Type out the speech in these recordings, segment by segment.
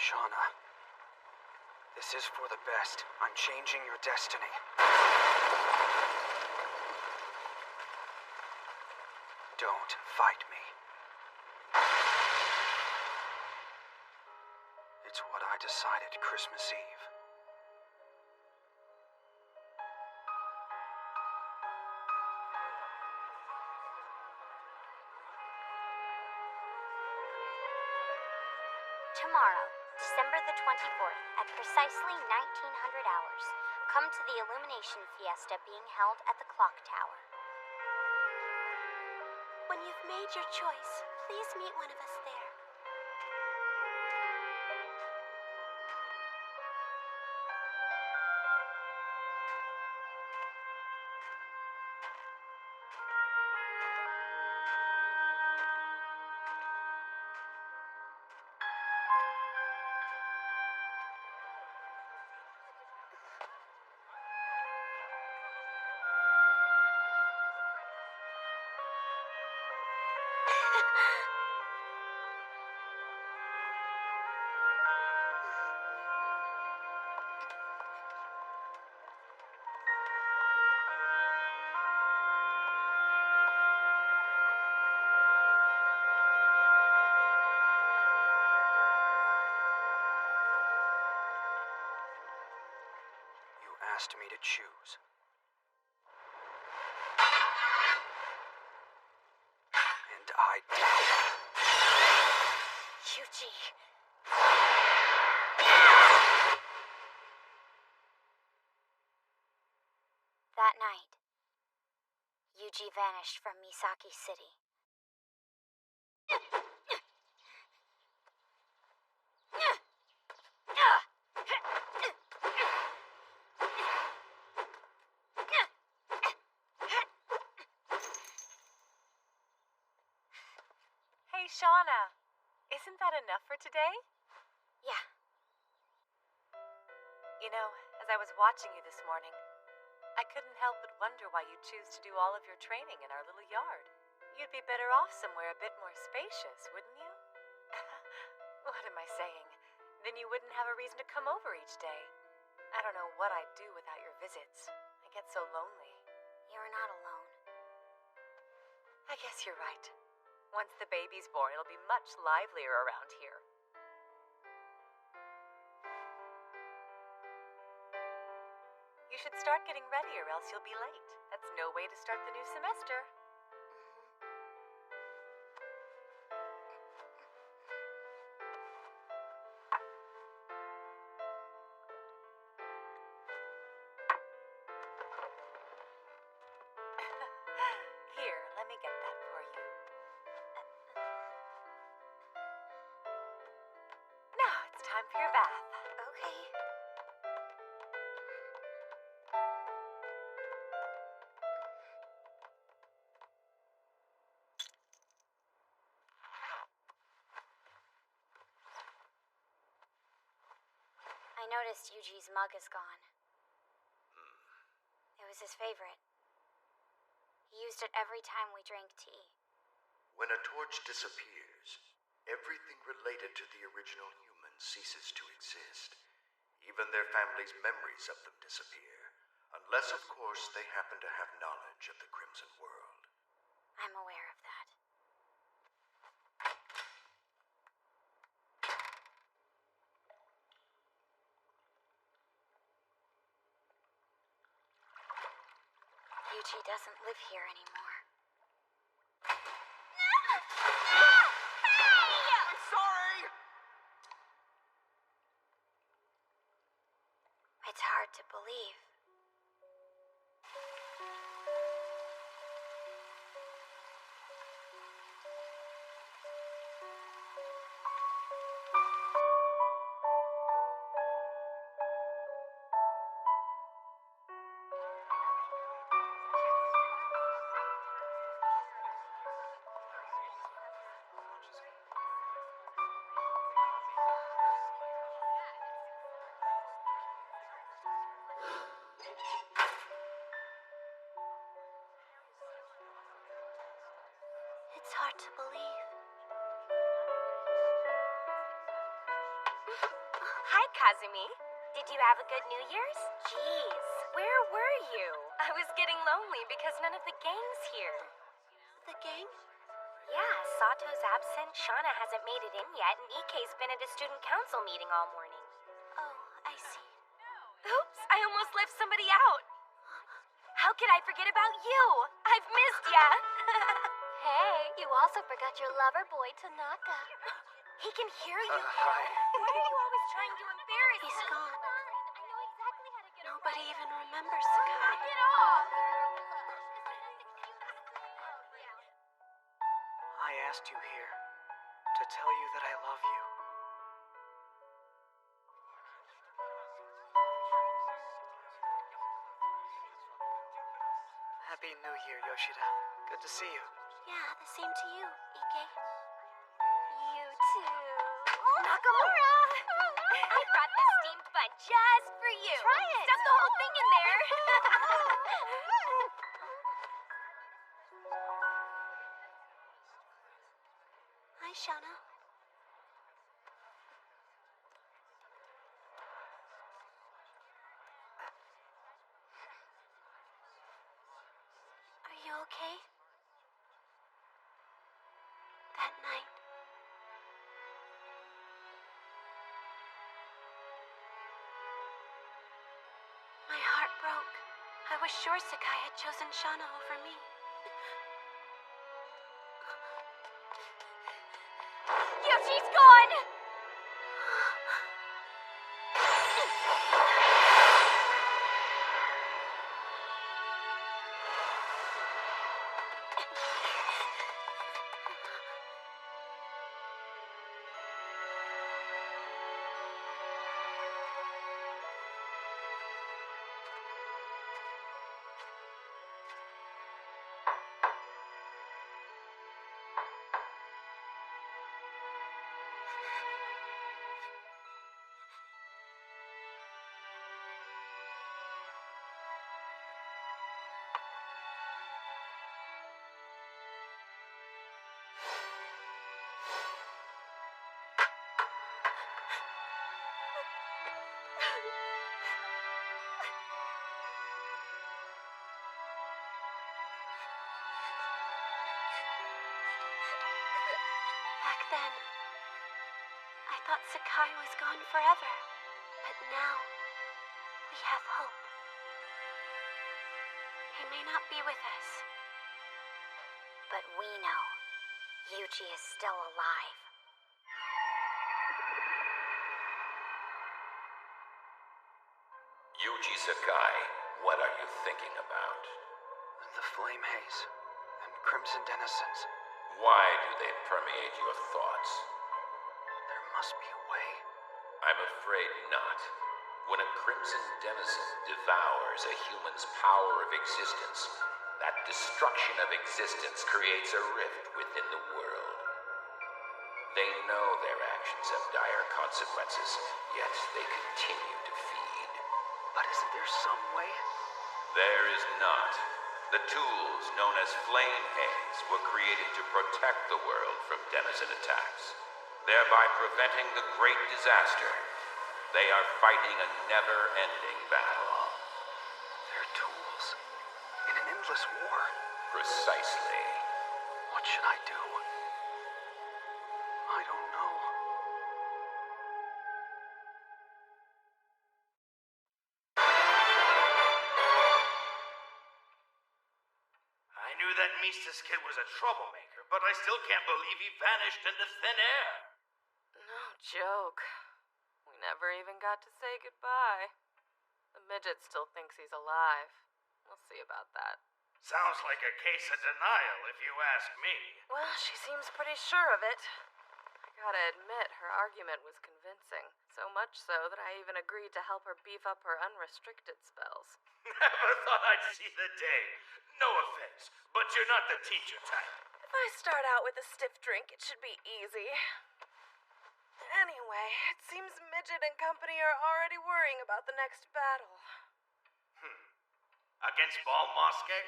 Shauna, this is for the best. I'm changing your destiny. Don't fight me. It's what I decided Christmas Eve. Tomorrow, December the 24th, at precisely 1900 hours, come to the illumination fiesta being held at the clock tower. When you've made your choice, please meet one of us there. Asked me to choose. And I did. Yuji. That night, Yuji vanished from Misaki City. Hey, Shauna, isn't that enough for today? Yeah. You know, as I was watching you this morning, I couldn't help but wonder why you choose to do all of your training in our little yard. You'd be better off somewhere a bit more spacious, wouldn't you? What am I saying? Then you wouldn't have a reason to come over each day. I don't know what I'd do without your visits. I get so lonely. You're not alone. I guess you're right. Once the baby's born, it'll be much livelier around here. You should start getting ready or else you'll be late. That's no way to start the new semester. Here, let me get that for you. Now it's time for your bath. Okay. I noticed Yuji's mug is gone. It was his favorite. He used it every time we drank tea. When a torch disappears, everything related to the original humans ceases to exist. Even their families' memories of them disappear. Unless, of course, they happen to have knowledge of the Crimson World. I'm aware of that. Yuji doesn't live here anymore. I'm sorry! It's hard to believe. It's hard to believe. Hi, Kazumi. Did you have a good New Year's? Jeez, where were you? I was getting lonely because none of the gang's here. The gang? Yeah, Sato's absent, Shauna hasn't made it in yet, and Ike's been at a student council meeting all morning. Oh, I see. Oops, I almost left somebody out. How could I forget about you? I've missed ya. Hey, you also forgot your lover boy, Tanaka. He can hear you. Hi. Why are you always trying to embarrass me? He's gone. I know exactly how to get Nobody even remembers Sakai. Get off! I asked you here to tell you that I love you. Happy New Year, Yoshida. Good to see you. Yeah, the same to you, Ike. You too. Nakamura! I brought this steamed bun just for you. Try it. Stuff the whole thing in there. Hi, Shauna. Are you okay? That night. My heart broke. I was sure Sakai had chosen Shauna over me. Yoshi's gone! Back then, I thought Sakai was gone forever. But now, we have hope. He may not be with us. But we know Yuji is still alive. Yuji Sakai, what are you thinking about? The flame haze and crimson denizens. Why do they permeate your thoughts? There must be a way. I'm afraid not. When a crimson denizen devours a human's power of existence, that destruction of existence creates a rift within the world. They know their actions have dire consequences, yet they continue to feed. But isn't there some way? There is not. The tools known as flame haze were created to protect the world from denizen attacks, thereby preventing the great disaster. They are fighting a never-ending battle. They're tools in an endless war. Precisely. What should I do? I don't know. I knew that Mista's kid was a troublemaker, but I still can't believe he vanished into thin air. No joke. We never even got to say goodbye. The midget still thinks he's alive. We'll see about that. Sounds like a case of denial, if you ask me. Well, she seems pretty sure of it. I gotta admit, her argument was convincing. So much so that I even agreed to help her beef up her unrestricted spells. Never thought I'd see the day. No offense, but you're not the teacher type. If I start out with a stiff drink, it should be easy. Anyway, it seems Midget and company are already worrying about the next battle. Against Balmoske?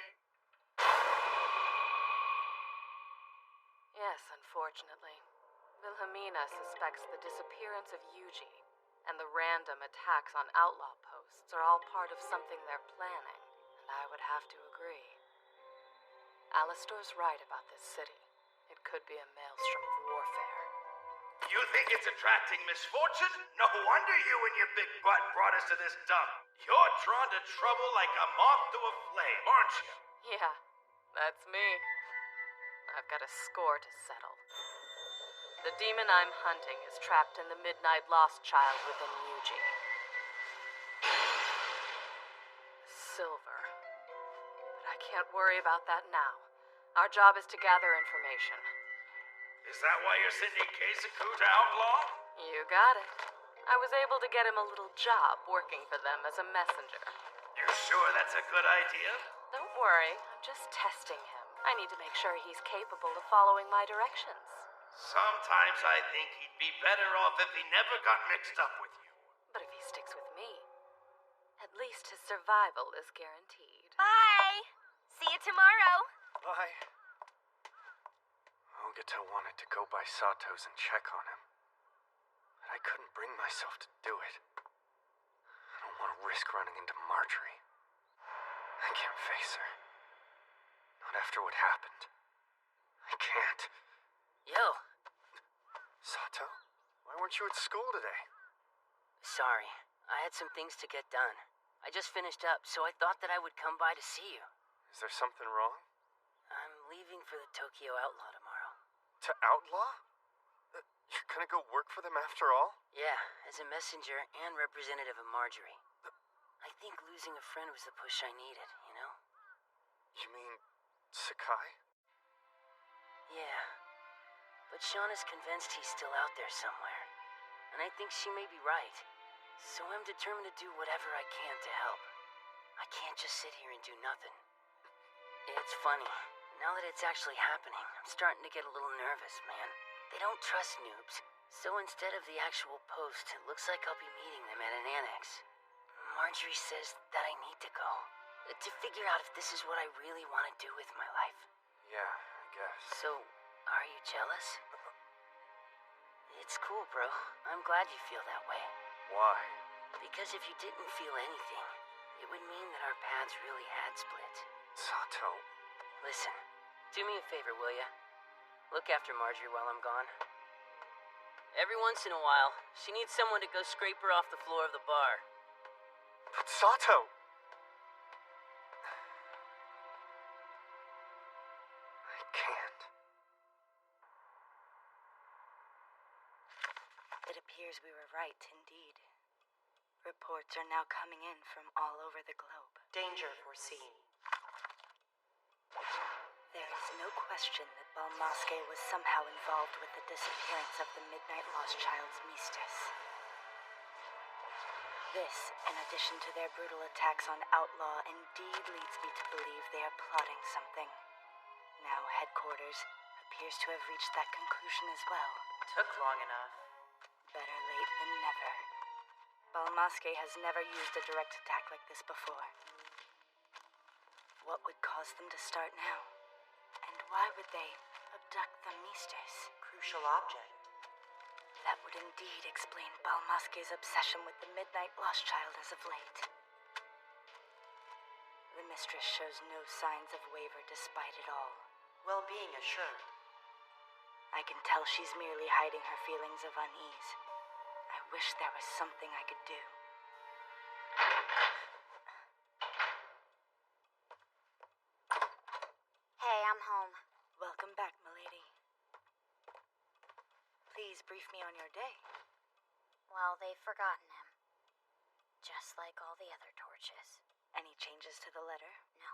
Yes, unfortunately. Wilhelmina suspects the disappearance of Yuji And the random attacks on outlaw posts are all part of something they're planning, and I would have to agree. Alistor's right about this city. It could be a maelstrom of warfare. You think it's attracting misfortune? No wonder you and your big butt brought us to this dump. You're drawn to trouble like a moth to a flame, aren't you? Yeah, that's me. I've got a score to settle. The demon I'm hunting is trapped in the Midnight Lost Child within Yuji. Silver. But I can't worry about that now. Our job is to gather information. Is that why you're sending Keisaku to Outlaw? You got it. I was able to get him a little job working for them as a messenger. You sure that's a good idea? Don't worry, I'm just testing him. I need to make sure he's capable of following my directions. Sometimes I think he'd be better off if he never got mixed up with you. But if he sticks with me, at least his survival is guaranteed. Bye! See you tomorrow! Bye. Ogata wanted to go by Sato's and check on him, but I couldn't bring myself to do it. I don't want to risk running into Marjorie. I can't face her. Not after what happened. I can't. Yo. Sato? Why weren't you at school today? Sorry, I had some things to get done. I just finished up, so I thought that I would come by to see you. Is there something wrong? I'm leaving for the Tokyo Outlaw tomorrow. To Outlaw? You're gonna go work for them after all? Yeah, as a messenger and representative of Marjorie. I think losing a friend was the push I needed, you know? You mean Sakai? Yeah. But Sean is convinced he's still out there somewhere. And I think she may be right. So I'm determined to do whatever I can to help. I can't just sit here and do nothing. It's funny. Now that it's actually happening, I'm starting to get a little nervous, man. They don't trust noobs. So instead of the actual post, it looks like I'll be meeting them at an annex. Marjorie says that I need to go. To figure out if this is what I really want to do with my life. Yeah, I guess. So, are you jealous? It's cool, bro. I'm glad you feel that way. Why? Because if you didn't feel anything, it would mean that our paths really had split. Sato. Listen, do me a favor, will ya? Look after Marjorie while I'm gone. Every once in a while, she needs someone to go scrape her off the floor of the bar. But Sato! I can't. It appears we were right, indeed. Reports are now coming in from all over the globe. Danger foreseen. There is no question that Balmaske was somehow involved with the disappearance of the Midnight Lost Child's Miestas. This, in addition to their brutal attacks on Outlaw, indeed leads me to believe they are plotting something. Now headquarters appears to have reached that conclusion as well. Took long enough. Better late than never. Balmaske has never used a direct attack like this before. What would cause them to start now? And why would they abduct the Miestas? Crucial object. That would indeed explain Balmaske's obsession with the Midnight Lost Child as of late. The mistress shows no signs of waver despite it all. Well-being assured. I can tell she's merely hiding her feelings of unease. I wish there was something I could do. Hey, I'm home. Welcome back, milady. Please brief me on your day. Well, they've forgotten him. Just like all the other torches. Any changes to the letter? No.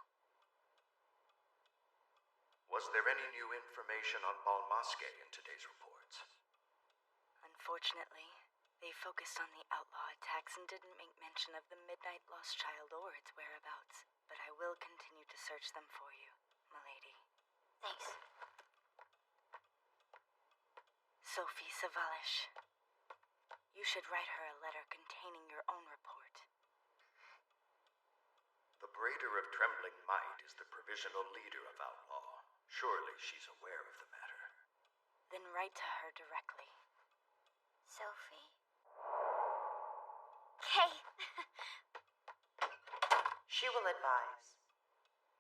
Was there any new information on Balmaske in today's reports? Unfortunately, they focused on the outlaw attacks and didn't make mention of the Midnight Lost Child or its whereabouts. But I will continue to search them for you, milady. Thanks. Sophie Savalish. You should write her a letter containing your own report. The Braider of Trembling Might is the provisional leader of Outlaw. Surely she's aware of the matter. Then write to her directly. Sophie? Okay. She will advise.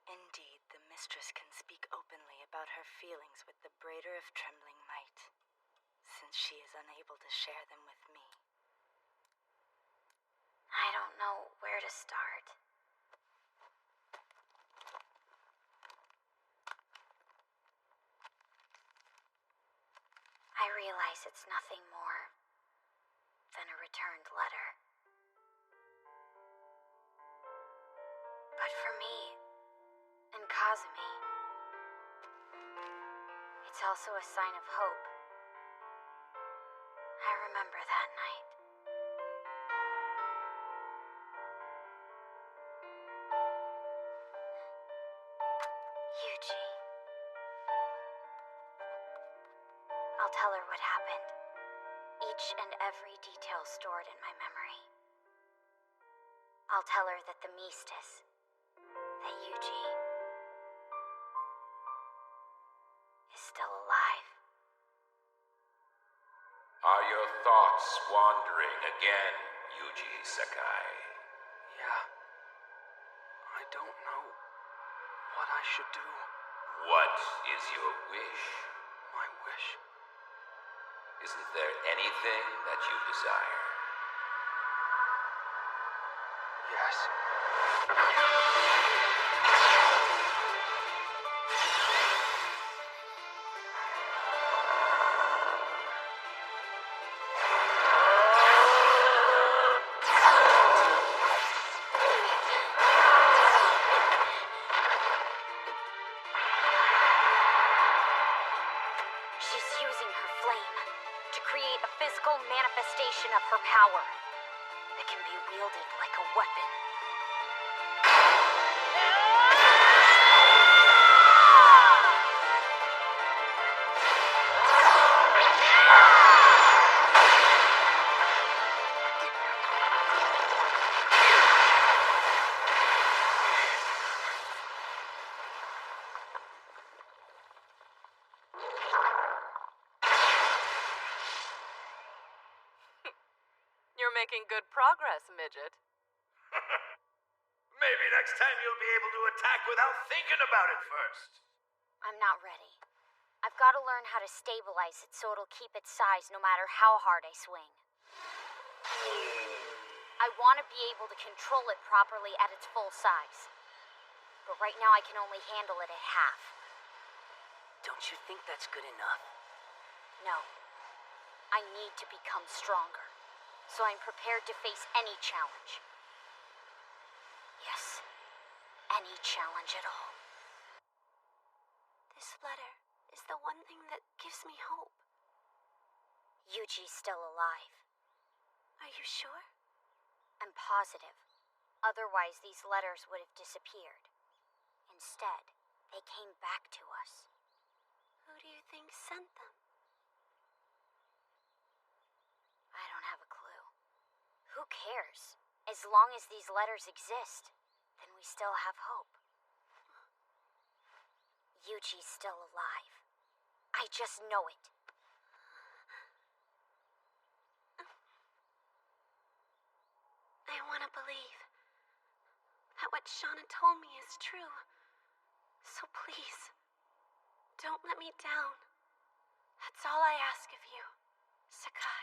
Indeed, the mistress can speak openly about her feelings with the braider of trembling might, since she is unable to share them with me. I don't know where to start. I realize it's nothing more than a returned letter. But for me and Kazumi, it's also a sign of hope. I remember that night. Yuji. I'll tell her what happened. Each and every detail stored in my memory. I'll tell her that the xiest, that Yuji, is still alive. Are your thoughts wandering again, Yuji Sakai? Yeah. I don't know what I should do. What is your wish? My wish? Isn't there anything that you desire? Yes. She's using her flame to create a physical manifestation of her power that can be wielded like a weapon. You're making good progress, midget. Maybe next time you'll be able to attack without thinking about it first. I'm not ready. I've got to learn how to stabilize it so it'll keep its size no matter how hard I swing. I want to be able to control it properly at its full size. But right now I can only handle it at half. Don't you think that's good enough? No. I need to become stronger, so I'm prepared to face any challenge. Yes, any challenge at all. This letter is the one thing that gives me hope. Yuji's still alive. Are you sure? I'm positive. Otherwise, these letters would have disappeared. Instead, they came back to us. Who do you think sent them? I don't have a clue. Who cares? As long as these letters exist, then we still have hope. Yuji's still alive. I just know it. I want to believe that what Shauna told me is true. So please, don't let me down. That's all I ask of you, Sakai.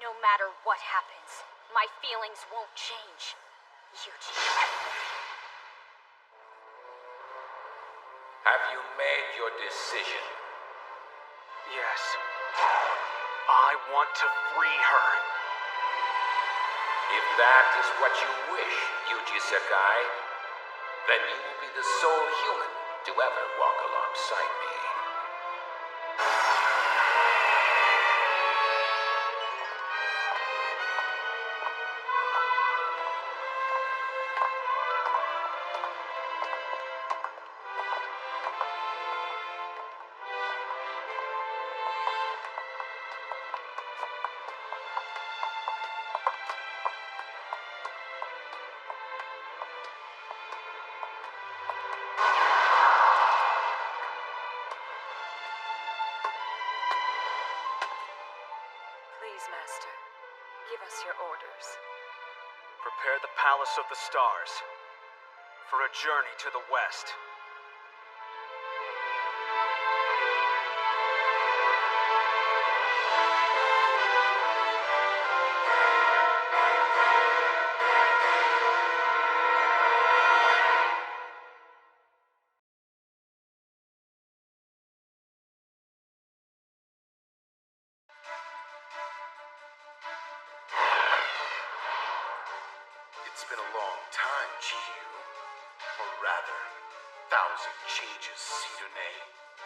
No matter what happens, my feelings won't change. Yuji. Have you made your decision? Yes. I want to free her. If that is what you wish, Yuji Sakai, then you will be the sole human to ever walk alongside me. Please, Master. Give us your orders. Prepare the Palace of the Stars for a journey to the west. It's been a long time, Chiyu. Or rather, 1,000 changes, Sidune.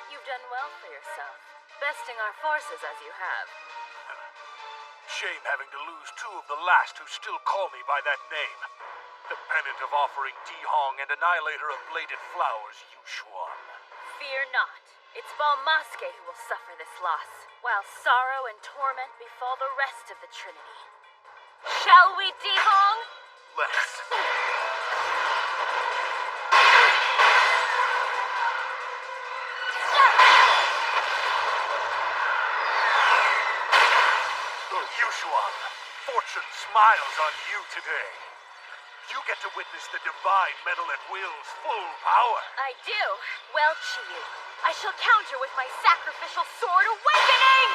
You've done well for yourself, besting our forces as you have. Shame having to lose two of the last who still call me by that name. The pennant of offering Dihong and Annihilator of Bladed Flowers, Yushuan. Fear not. It's Balmaske who will suffer this loss, while sorrow and torment befall the rest of the Trinity. Shall we, Dihong? Let's. Yushuan, fortune smiles on you today. You get to witness the divine Metal at Will's full power. I do. Well, Chiyu, I shall counter with my sacrificial sword awakening!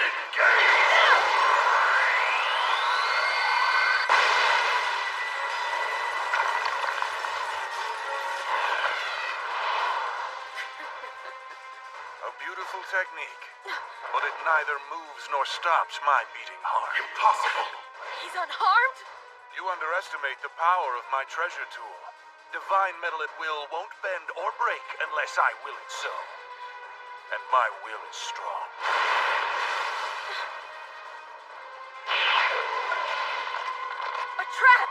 A beautiful technique, but it neither moves nor stops my beating heart. Impossible! He's unharmed? You underestimate the power of my treasure tool. Divine Metal at Will won't bend or break unless I will it so. And my will is strong. A trap!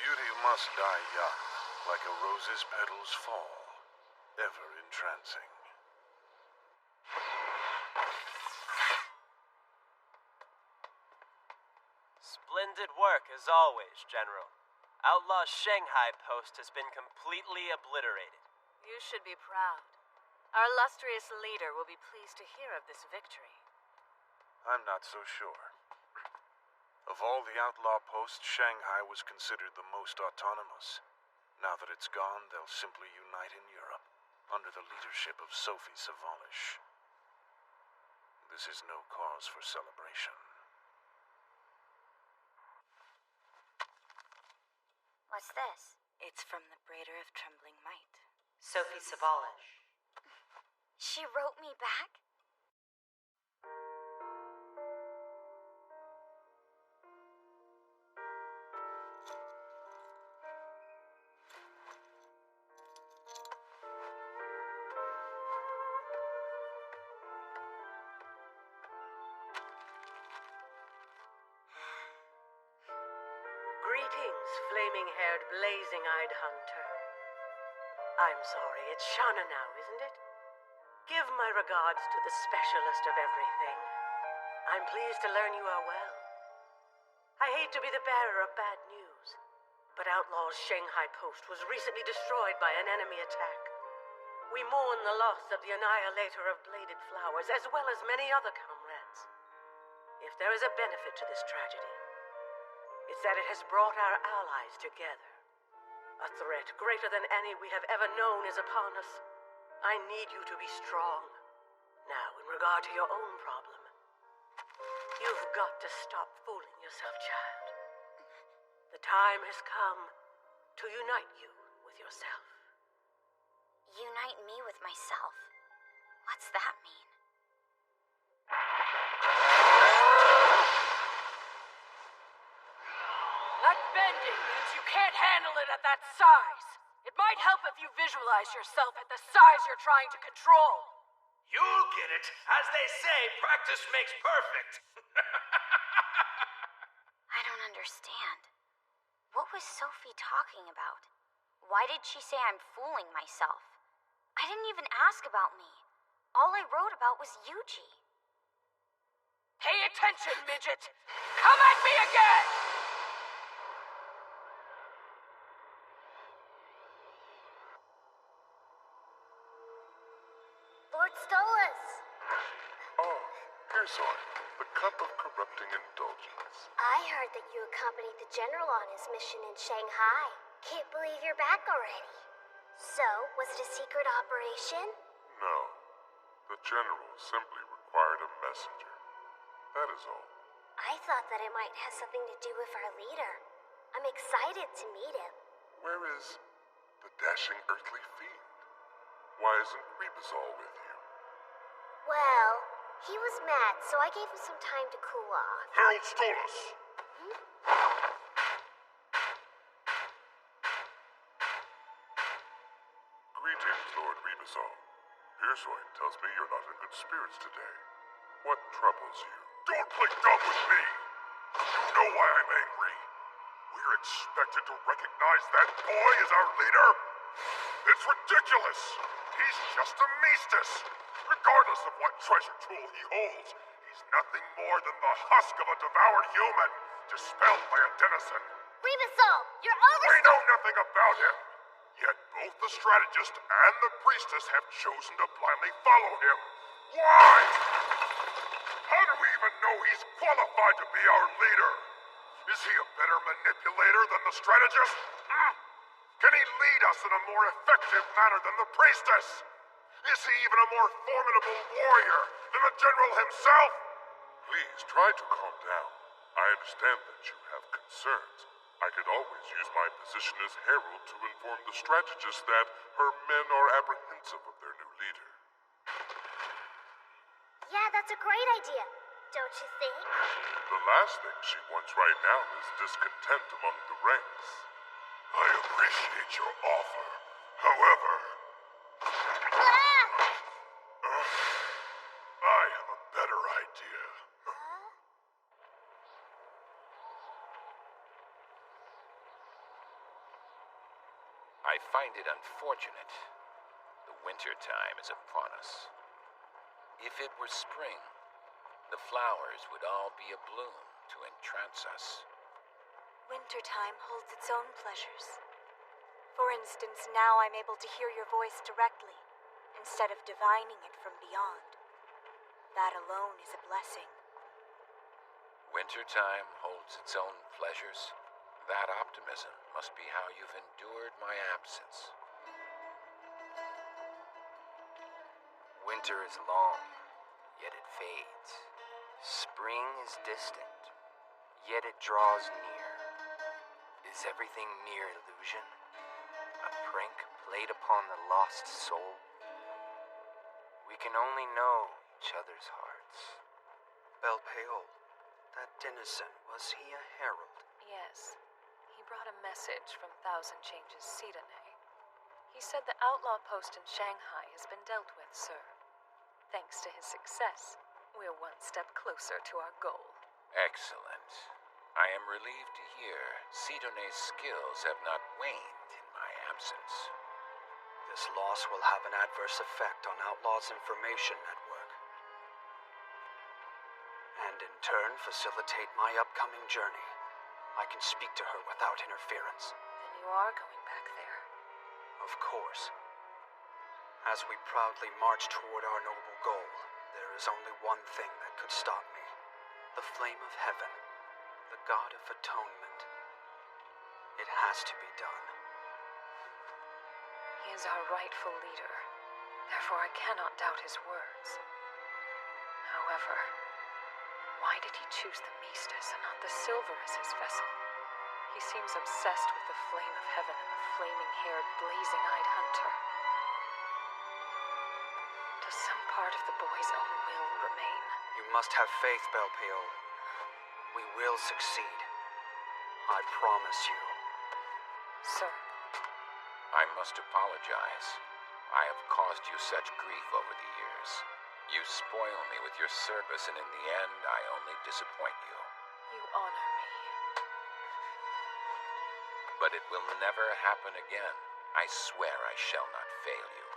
Beauty must die young, like a rose's petals fall, ever entrancing. Splendid work as always, General. Outlaw Shanghai post has been completely obliterated. You should be proud. Our illustrious leader will be pleased to hear of this victory. I'm not so sure. Of all the outlaw posts, Shanghai was considered the most autonomous. Now that it's gone, they'll simply unite in Europe, under the leadership of Sophie Savalish. This is no cause for celebration. What's this? It's from the Braider of Trembling Might. Sophie Savalish. She wrote me back? Greetings, flaming-haired, blazing-eyed hunter. I'm sorry, it's Shauna now, isn't it? Give my regards to the specialist of everything. I'm pleased to learn you are well. I hate to be the bearer of bad news, but Outlaw's Shanghai post was recently destroyed by an enemy attack. We mourn the loss of the Annihilator of Bladed Flowers, as well as many other comrades. If there is a benefit to this tragedy, it's that it has brought our allies together. A threat greater than any we have ever known is upon us. I need you to be strong. Now, in regard to your own problem, you've got to stop fooling yourself, child. The time has come to unite you with yourself. Unite me with myself? What's that mean? That bending means you can't handle it at that size. It might help if you visualize yourself at the size you're trying to control. You'll get it. As they say, practice makes perfect. I don't understand. What was Sophie talking about? Why did she say I'm fooling myself? I didn't even ask about me. All I wrote about was Yuji. Pay attention, midget! Come at me again! Lord Stolas! Oh, here, Zoe. The cup of corrupting indulgence. I heard that you accompanied the General on his mission in Shanghai. Can't believe you're back already. So, was it a secret operation? No. The General simply required a messenger. That is all. I thought that it might have something to do with our leader. I'm excited to meet him. Where is the dashing earthly fiend? Why isn't Rebazol with you? Well, he was mad, so I gave him some time to cool off. Harold Stolas! Greetings, Lord Rebazol. Pearsoin tells me you're not in good spirits today. What troubles you? Don't play dumb with me! You know why I'm angry. We're expected to recognize that boy as our leader? It's ridiculous! He's just a Miestus! Regardless of what treasure tool he holds, he's nothing more than the husk of a devoured human, dispelled by a denizen. Rebasol, you're over. We know nothing about him! Yet both the strategist and the priestess have chosen to blindly follow him. Why? How do we even know he's qualified to be our leader? Is he a better manipulator than the strategist? Can he lead us in a more effective manner than the priestess? Is he even a more formidable warrior than the general himself? Please, try to calm down. I understand that you have concerns. I could always use my position as herald to inform the strategist that her men are apprehensive of their new leader. Yeah, that's a great idea, don't you think? The last thing she wants right now is discontent among the ranks. I appreciate your offer. However, I have a better idea. I find it unfortunate. The winter time is upon us. If it were spring, the flowers would all be abloom to entrance us. Wintertime holds its own pleasures. For instance, now I'm able to hear your voice directly, instead of divining it from beyond. That alone is a blessing. Wintertime holds its own pleasures. That optimism must be how you've endured my absence. Winter is long, yet it fades. Spring is distant, yet it draws near. Is everything mere illusion? A prank played upon the lost soul? We can only know each other's hearts. Belpeol, that denizen, was he a herald? Yes. He brought a message from Thousand Changes Sidane. He said the outlaw post in Shanghai has been dealt with, sir. Thanks to his success, we're one step closer to our goal. Excellent. I am relieved to hear Sidone's skills have not waned in my absence. This loss will have an adverse effect on Outlaw's information network, and in turn facilitate my upcoming journey. I can speak to her without interference. Then you are going back there. Of course. As we proudly march toward our noble goal, there is only one thing that could stop me. The flame of heaven, the god of atonement. It has to be done. He is our rightful leader. Therefore, I cannot doubt his words. However, why did he choose the Miestus and not the silver as his vessel? He seems obsessed with the flame of heaven and the flaming-haired, blazing-eyed hunter. Does some part of the boy's own will remain? You must have faith, Belpeol. We will succeed. I promise you. Sir. I must apologize. I have caused you such grief over the years. You spoil me with your service, and in the end, I only disappoint you. You honor me. but it will never happen again. I swear I shall not fail you.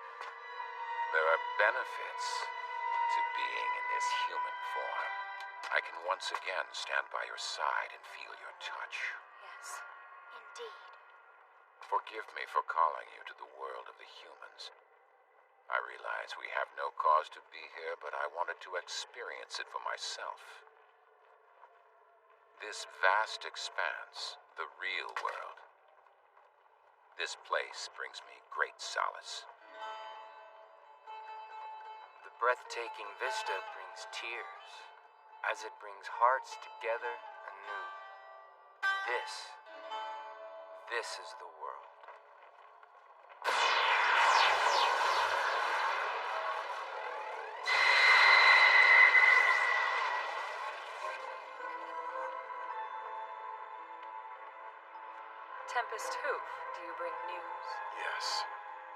There are benefits to being in this human form. I can once again stand by your side and feel your touch. Yes, indeed. Forgive me for calling you to the world of the humans. I realize we have no cause to be here, but I wanted to experience it for myself. This vast expanse, the real world. This place brings me great solace. The breathtaking vista brings tears, as it brings hearts together anew. This is the world. Tempest Hoof, do you bring news? Yes,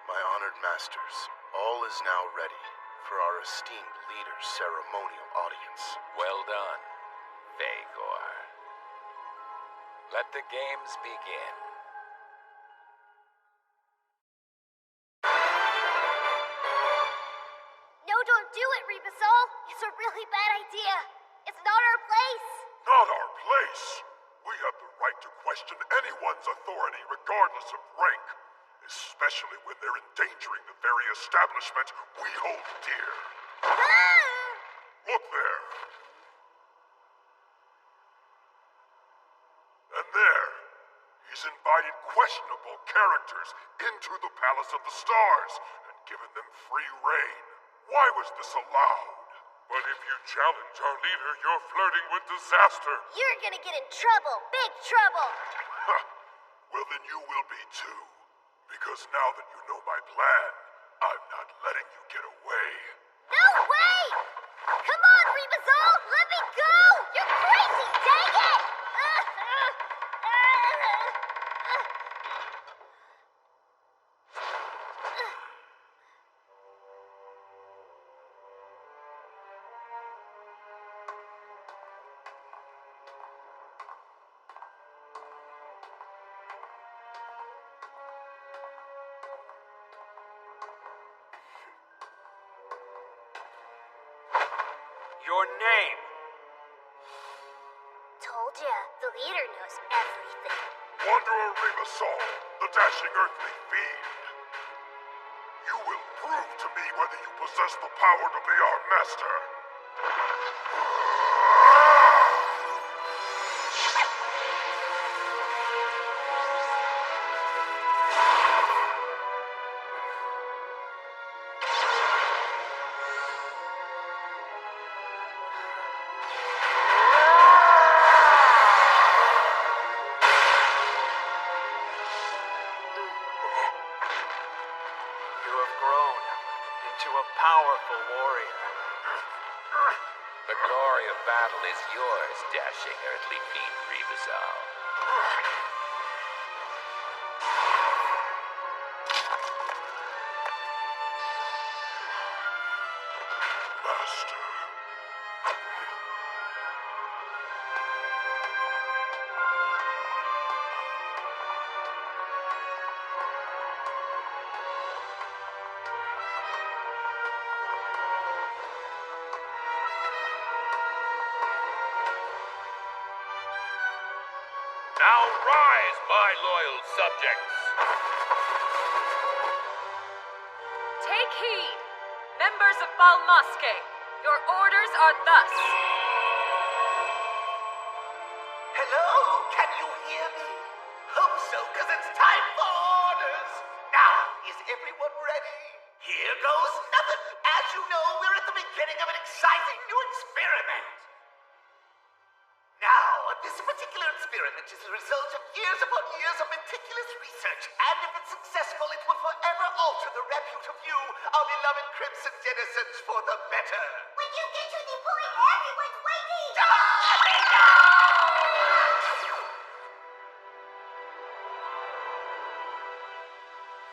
my honored masters, all is now ready for our esteemed leader's ceremonial audience. Well done, Vagor. Let the games begin. No, don't do it, Rebasol. It's a really bad idea. It's not our place. Not our place! We have the right to question anyone's authority regardless of rank, especially when they're endangering the very establishment we hold dear. Look there. And there, he's invited questionable characters into the Palace of the Stars and given them free reign. Why was this allowed? But if you challenge our leader, you're flirting with disaster. You're gonna get in trouble. Big trouble. Well, then you will be too. Because now that you know my plan, I'm not letting you get away. No way! Come on, Rebasol! Let me go! You're crazy! Dang it! Your name? Told ya, the leader knows everything. Wanderer Rebasol, the dashing earthly fiend. You will prove to me whether you possess the power to be our master. You have grown into a powerful warrior. The glory of battle is yours, dashing earthly fiend Rebasol. Master. Now rise, my loyal subjects. Take heed, members of Balmaske. Your orders are thus. Hello? Can you hear me? Hope so, because it's time for orders. Now, is everyone ready? Here goes nothing. As you know, we're at the beginning of an exciting new experiment. Now, this particular experiment is the result of years upon years of meticulous research, and if it's successful, it will forever alter the repute of you, our beloved Crimson denizens, for the better. When you get to the point, everyone's waiting!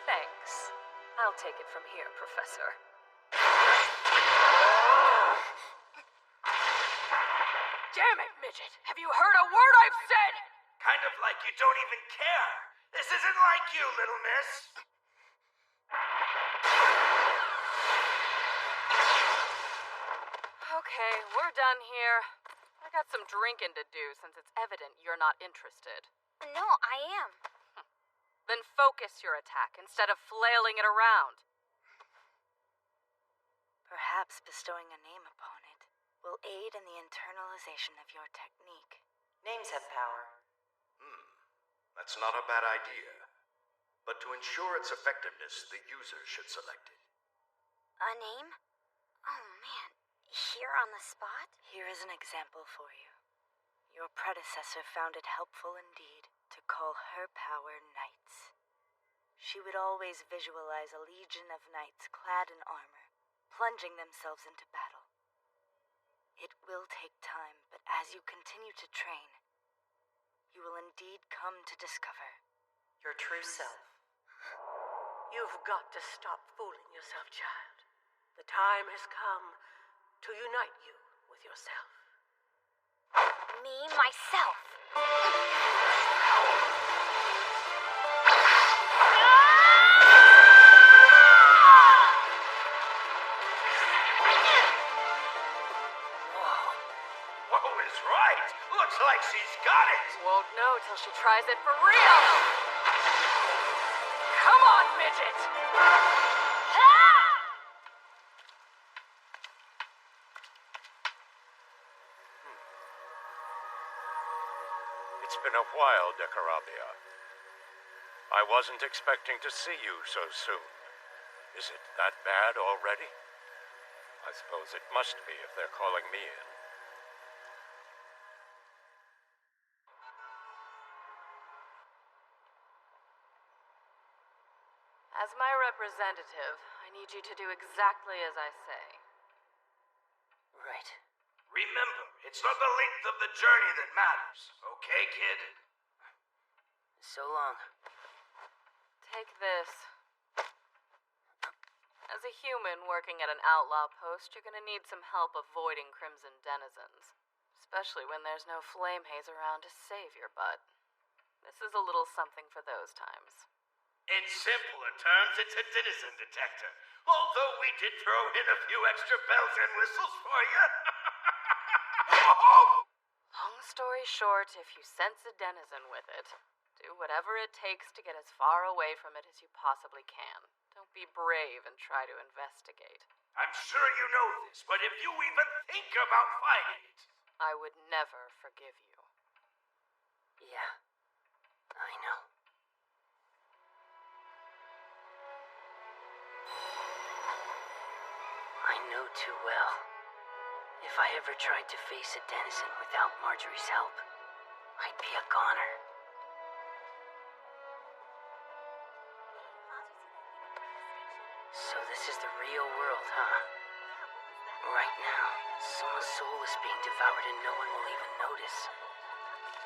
Thanks. I'll take it from here, Professor. Damn it, Midget! Have you heard a word I've said? Kind of like you don't even care. This isn't like you, little miss. Okay, we're done here. I got some drinking to do since it's evident you're not interested. No, I am. Then focus your attack instead of flailing it around. Perhaps bestowing a name upon it will aid in the internalization of your technique. Names have power. That's not a bad idea. But to ensure its effectiveness, the user should select it. A name? Oh man, here on the spot? Here is an example for you. Your predecessor found it helpful indeed to call her power knights. She would always visualize a legion of knights clad in armor, plunging themselves into battle. It will take time, but as you continue to train, you will indeed come to discover Your true self. You've got to stop fooling yourself, child. The time has come to unite you with yourself. Me, myself. Whoa is right. Looks like she's got it. Won't know till she tries it for real. Come on, midget! It's been a while, Decarabia. I wasn't expecting to see you so soon. Is it that bad already? I suppose it must be if they're calling me in. As my representative, I need you to do exactly as I say. Right. Remember, it's not the length of the journey that matters. Okay, kid? So long. Take this. As a human working at an outlaw post, you're gonna need some help avoiding Crimson denizens. Especially when there's no flame haze around to save your butt. This is a little something for those times. In simpler terms, it's a denizen detector. Although we did throw in a few extra bells and whistles for you. Long story short, if you sense a denizen with it, do whatever it takes to get as far away from it as you possibly can. Don't be brave and try to investigate. I'm sure you know this, but if you even think about fighting it... I would never forgive you. Yeah, I know. I know too well. If I ever tried to face a denizen without Marjorie's help, I'd be a goner. So this is the real world, huh? Right now, someone's soul is being devoured and no one will even notice.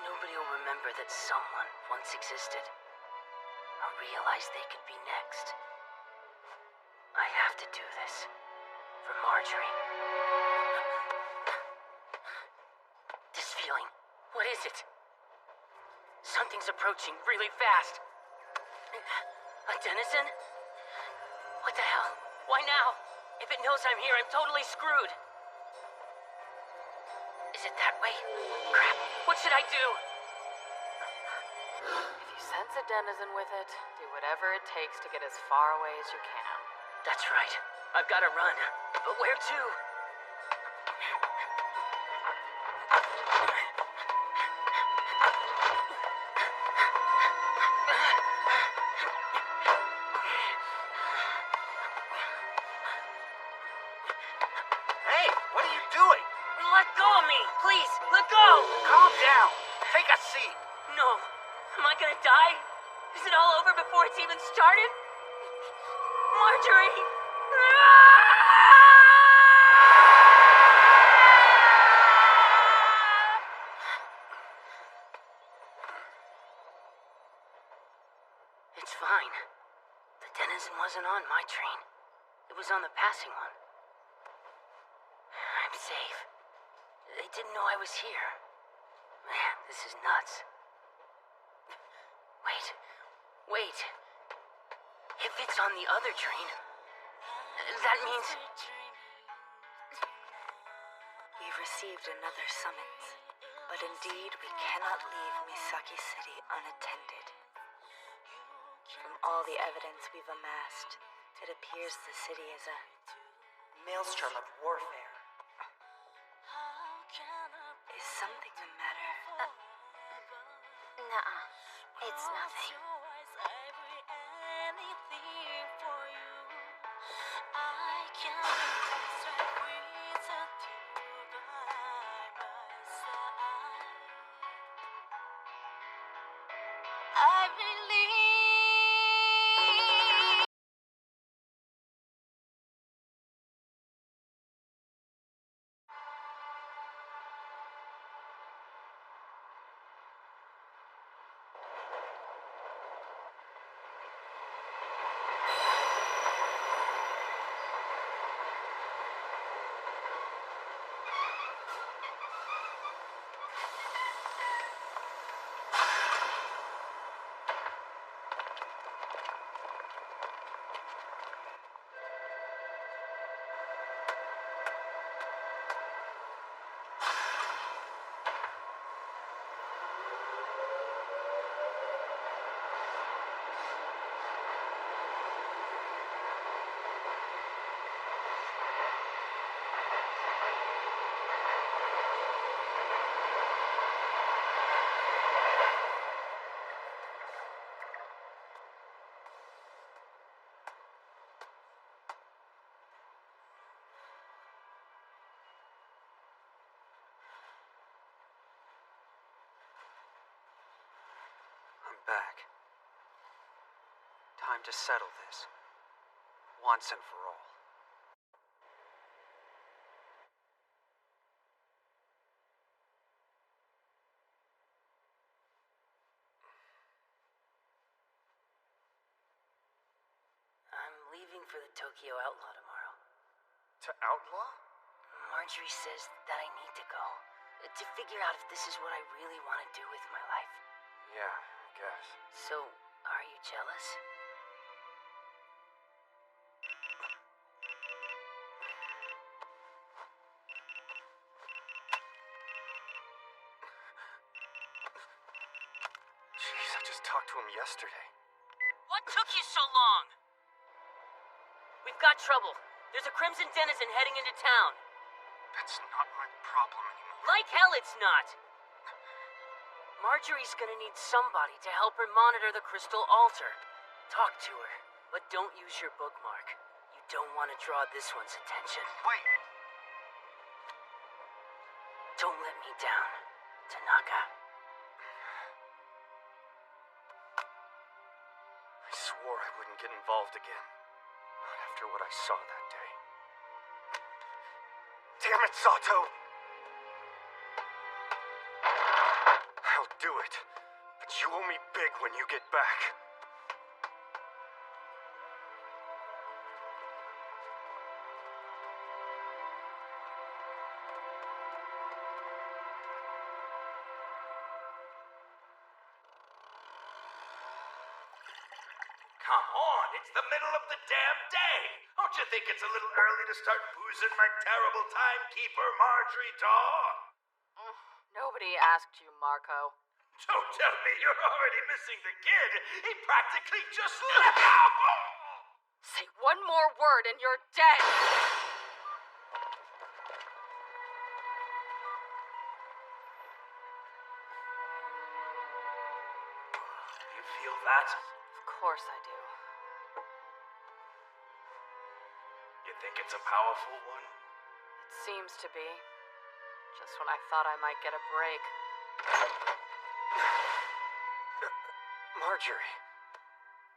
Nobody will remember that someone once existed, or realize they could be next. I have to do this. For Marjorie. This feeling, what is it? Something's approaching really fast. A denizen? What the hell? Why now? If it knows I'm here, I'm totally screwed. Is it that way? Crap, what should I do? If you sense a denizen with it, do whatever it takes to get as far away as you can. That's right. I've got to run. But where to? Hey, what are you doing? Let go of me! Please, let go! Calm down. Take a seat. No. Am I gonna die? Is it all over before it's even started? Marjorie! It's fine. The denizen wasn't on my train. It was on the passing one. I'm safe. They didn't know I was here. Man, this is nuts. Wait, Wait. If it's on the other train, that means... We've received another summons, but indeed we cannot leave Misaki City unattended. From all the evidence we've amassed, it appears the city is a maelstrom of warfare. Is something the matter? Nuh-uh. It's nothing. I'm back. Time to settle this. Once and for all. I'm leaving for the Tokyo Outlaw tomorrow. To Outlaw? Marjorie says that I need to go. To figure out if this is what I really want to do with my life. Yeah, I guess. So, are you jealous? Jeez, I just talked to him yesterday. What took you so long? We've got trouble. There's a Crimson Denizen heading into town. That's not my problem anymore. Like hell it's not! Marjorie's gonna need somebody to help her monitor the crystal altar. Talk to her, but don't use your bookmark. You don't want to draw this one's attention. Wait! Don't let me down, Tanaka. I swore I wouldn't get involved again. Not after what I saw that day. Damn it, Sato! I'll do it. But you owe me big when you get back. Come on, it's the middle of the damn day. Don't you think it's a little early to start boozing my terrible timekeeper, Marjorie Daw? Nobody asked you, Marco. Don't tell me you're already missing the kid. He practically just left. Say one more word and you're dead! You feel that? Of course I do. You think it's a powerful one? It seems to be. Just when I thought I might get a break. Marjorie.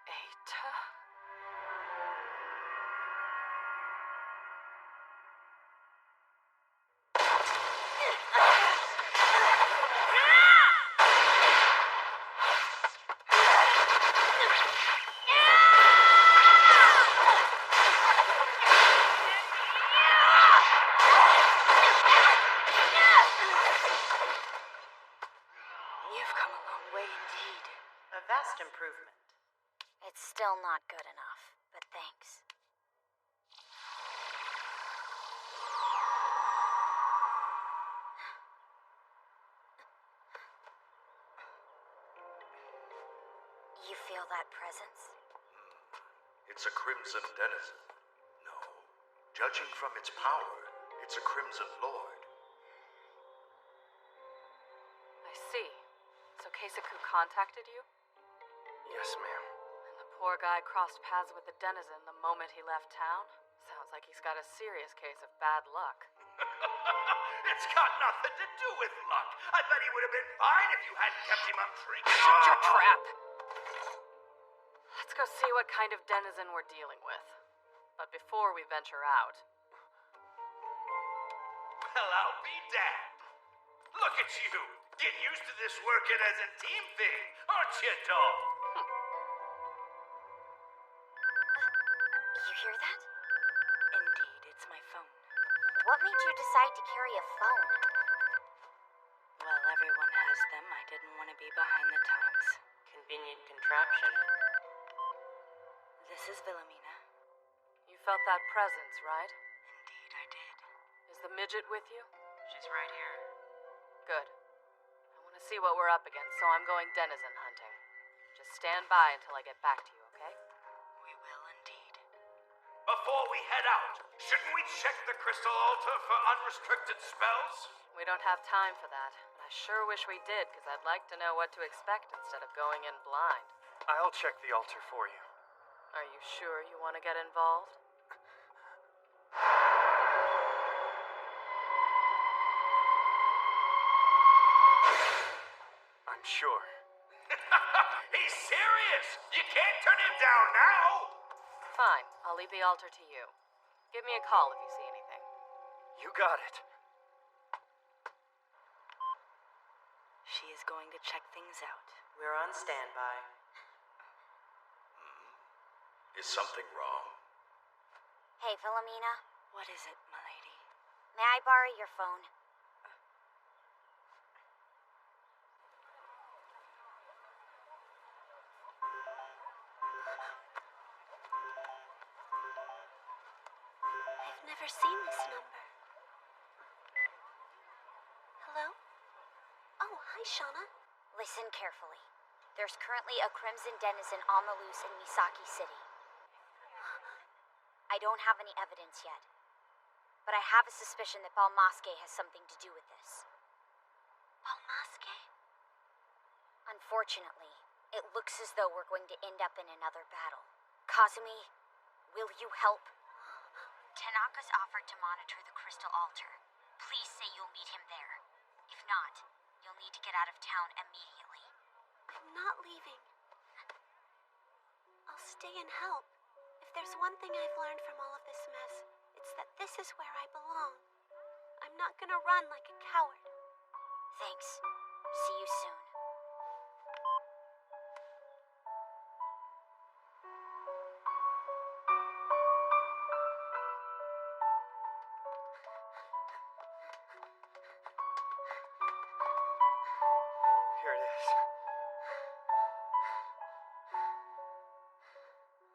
Eita? You've come a long way indeed. A vast improvement. It's still not good enough, but thanks. You feel that presence? It's a Crimson Denizen. No. Judging from its power, it's a Crimson Lord. I see. So Keisaku contacted you? Yes, ma'am. And the poor guy crossed paths with the Denizen the moment he left town? Sounds like he's got a serious case of bad luck. It's got nothing to do with luck. I bet he would have been fine if you hadn't kept him up drinking. Shut your trap! Let's go see what kind of denizen we're dealing with. But before we venture out... Well, I'll be damned. Look at you, getting used to this working as a team thing, aren't you, dog? You hear that? Indeed, it's my phone. What made you decide to carry a phone? Well, everyone has them. I didn't want to be behind the times. Convenient contraption. This is Wilhelmina. You felt that presence, right? Indeed, I did. Is the midget with you? She's right here. Good. I want to see what we're up against, so I'm going denizen hunting. Just stand by until I get back to you, okay? We will indeed. Before we head out, shouldn't we check the crystal altar for unrestricted spells? We don't have time for that, but I sure wish we did, because I'd like to know what to expect instead of going in blind. I'll check the altar for you. Are you sure you want to get involved? I'm sure. He's serious! You can't turn him down now! Fine, I'll leave the altar to you. Give me a call if you see anything. You got it. She is going to check things out. We're on standby. Is something wrong? Hey, Wilhelmina. What is it, milady? May I borrow your phone? I've never seen this number. Hello? Oh, hi, Shauna. Listen carefully. There's currently a Crimson Denizen on the loose in Misaki City. I don't have any evidence yet, but I have a suspicion that Balmaske has something to do with this. Balmaske? Unfortunately, it looks as though we're going to end up in another battle. Kazumi, will you help? Tanaka's offered to monitor the crystal altar. Please say you'll meet him there. If not, you'll need to get out of town immediately. I'm not leaving. I'll stay and help. If there's one thing I've learned from all of this mess, it's that this is where I belong. I'm not gonna run like a coward. Thanks. See you soon. Here it is.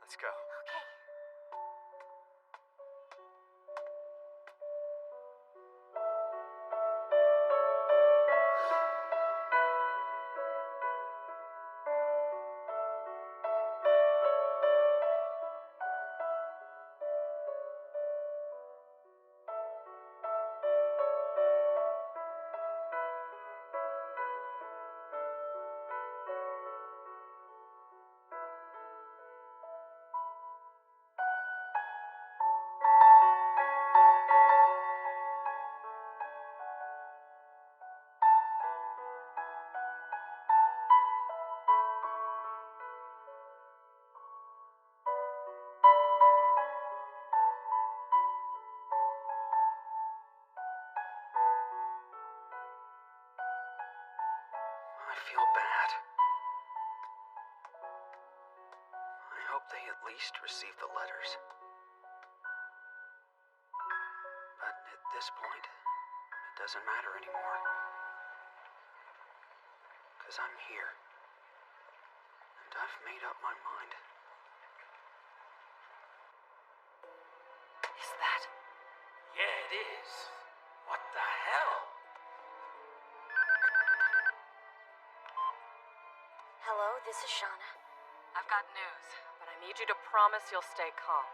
Let's go. Okay. I feel bad. I hope they at least receive the letters. But at this point, it doesn't matter anymore. 'Cause I'm here. And I've made up my mind. it is. What the hell? Hello, this is Shauna. I've got news, but I need you to promise you'll stay calm.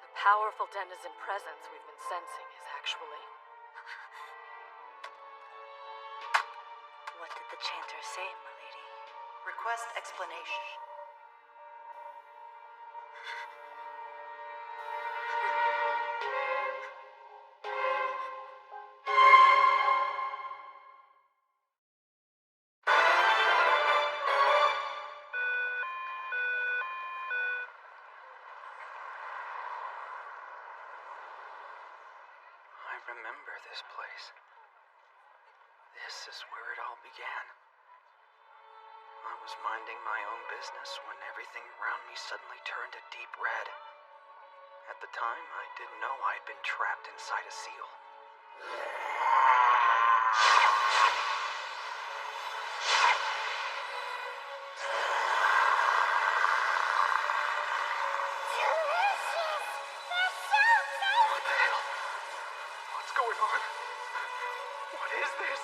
The powerful denizen presence we've been sensing is actually... What did the chanter say, milady? Request explanation. I remember this place. This is where it all began. I was minding my own business when everything around me suddenly turned a deep red. At the time, I didn't know I'd been trapped inside a seal. What the hell? What's going on? What is this?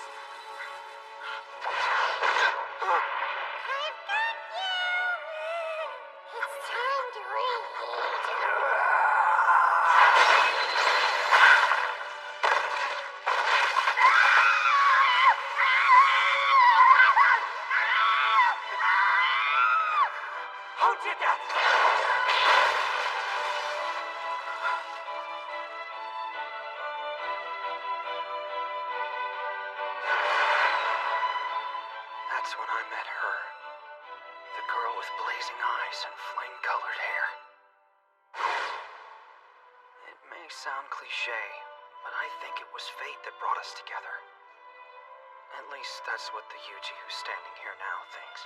Who did that? That's when I met her. The girl with blazing eyes and flame-colored hair. It may sound cliche, but I think it was fate that brought us together. At least that's what the Yuji who's standing here now thinks.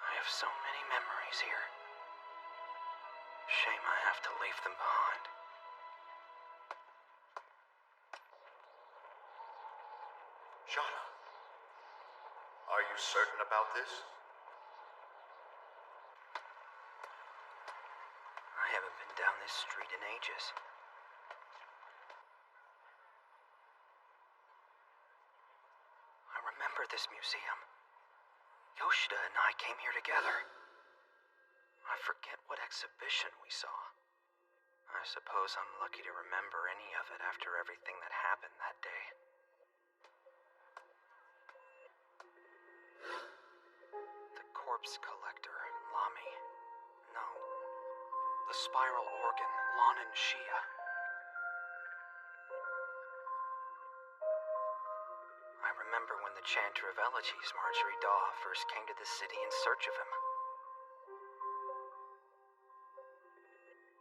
I have so many memories here. Shame I have to leave them behind. Shauna, are you certain about this? I haven't been down this street in ages. I remember this museum. Yoshida and I came here together. I forget what exhibition we saw. I suppose I'm lucky to remember any of it after everything that happened that day. The corpse collector, Lami. No. The spiral organ, Lon and Shia. I remember when the chanter of elegies, Marjorie Daw, first came to the city in search of him.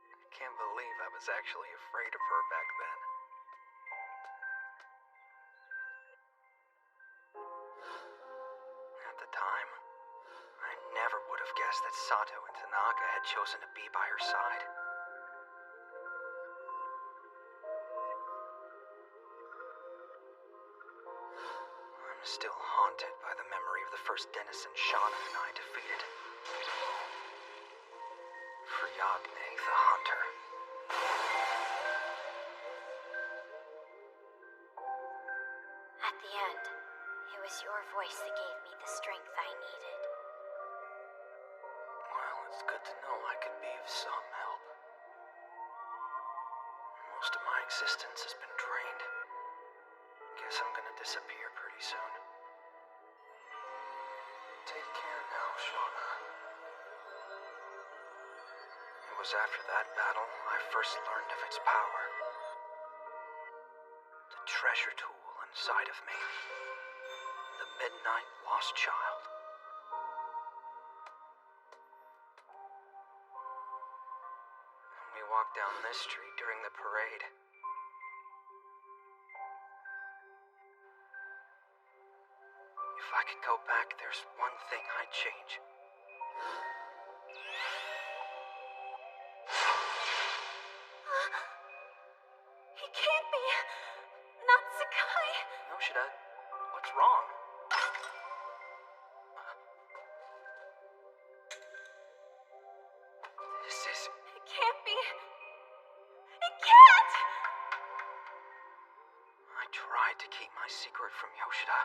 I can't believe I was actually afraid of her back then. At the time, I never would have guessed that Sato and Tanaka had chosen to be by her side. I'm still haunted by the memory of the first denizen Shauna and I defeated. Fryagne the Hunter. At the end, it was your voice that gave me the strength I needed. Well, it's good to know I could be of some help. Most of my existence has been drained. Guess I'm gonna disappear pretty soon. Take care now, Shauna. It was after that battle I first learned of its power. The treasure tool inside of me. The Midnight Lost Child. We walked down this street during the parade. If I could go back, there's one thing I'd change. He can't be. Not Sakai. Yoshida, what's wrong? It can't be. tried to keep my secret from Yoshida.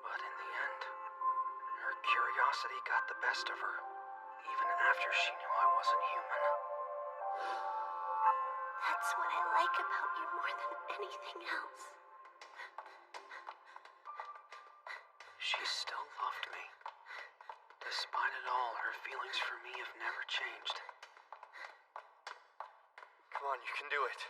But in the end, her curiosity got the best of her, even after she knew I wasn't human. That's what I like about you more than anything else. She still loved me. Despite it all, her feelings for me have never changed. Come on, you can do it.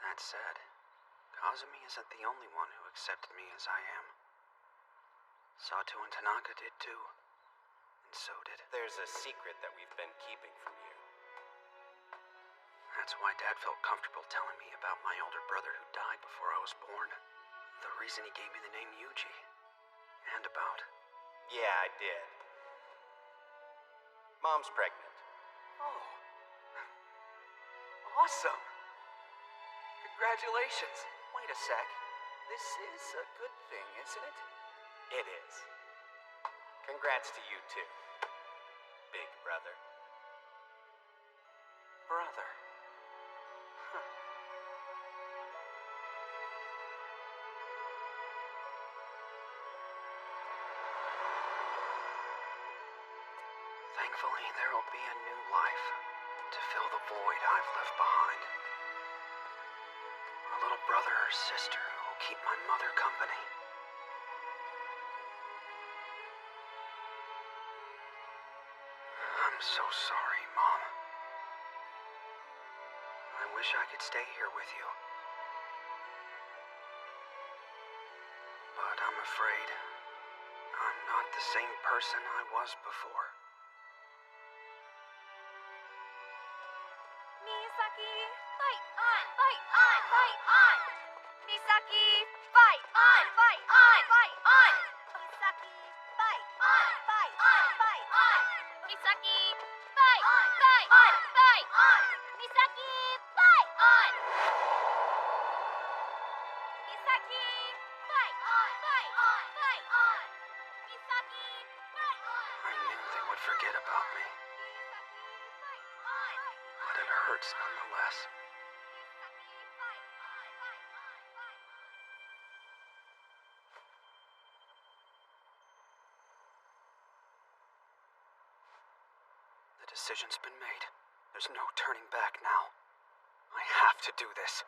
That said, Kazumi isn't the only one who accepted me as I am. Sato and Tanaka did too. And so did... There's a secret that we've been keeping from you. That's why Dad felt comfortable telling me about my older brother who died before I was born. The reason he gave me the name Yuji. And about... Yeah, I did. Mom's pregnant. Oh. Awesome. Congratulations. Wait a sec. This is a good thing, isn't it? It is. Congrats to you too, big brother. Brother. Huh. Thankfully, there will be a new life to fill the void I've left behind. A little brother or sister who will keep my mother company. I'm so sorry, Mom. I wish I could stay here with you. But I'm afraid I'm not the same person I was before. Misaki, fight on! Fight on! Fight on! Misaki, fight on! Fight on! Fight on! Misaki, fight on! Fight on! Fight on! Misaki, fight on! Fight on! Fight on! Misaki, fight on! Misaki, fight on! Fight on! Fight on! Misaki, fight on! I knew they would forget about me, but it hurts nonetheless. The decision's been made. There's no turning back now. I have to do this.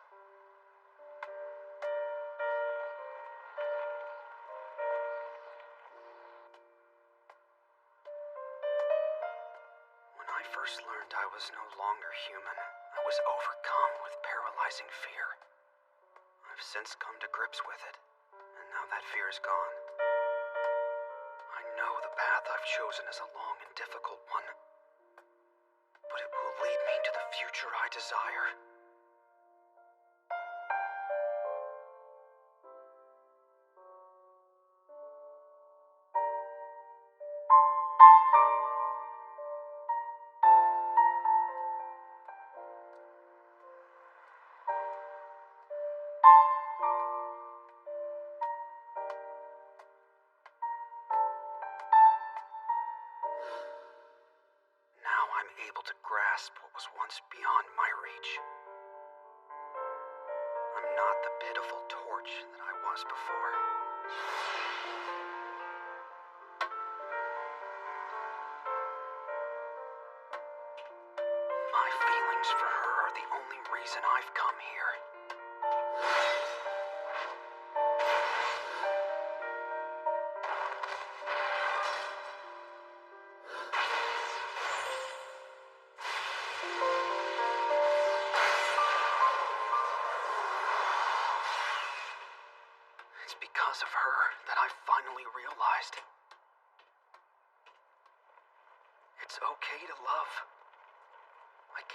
When I first learned I was no longer human, I was overcome with paralyzing fear. I've since come to grips with it, and now that fear is gone. I know the path I've chosen is a long and difficult one, but it will lead me to the future I desire. Now I'm able to grasp what was once beyond my reach. I'm not the pitiful torch that I was before. My feelings for her are the only reason I've come here. It's because of her that I finally realized it's okay to love,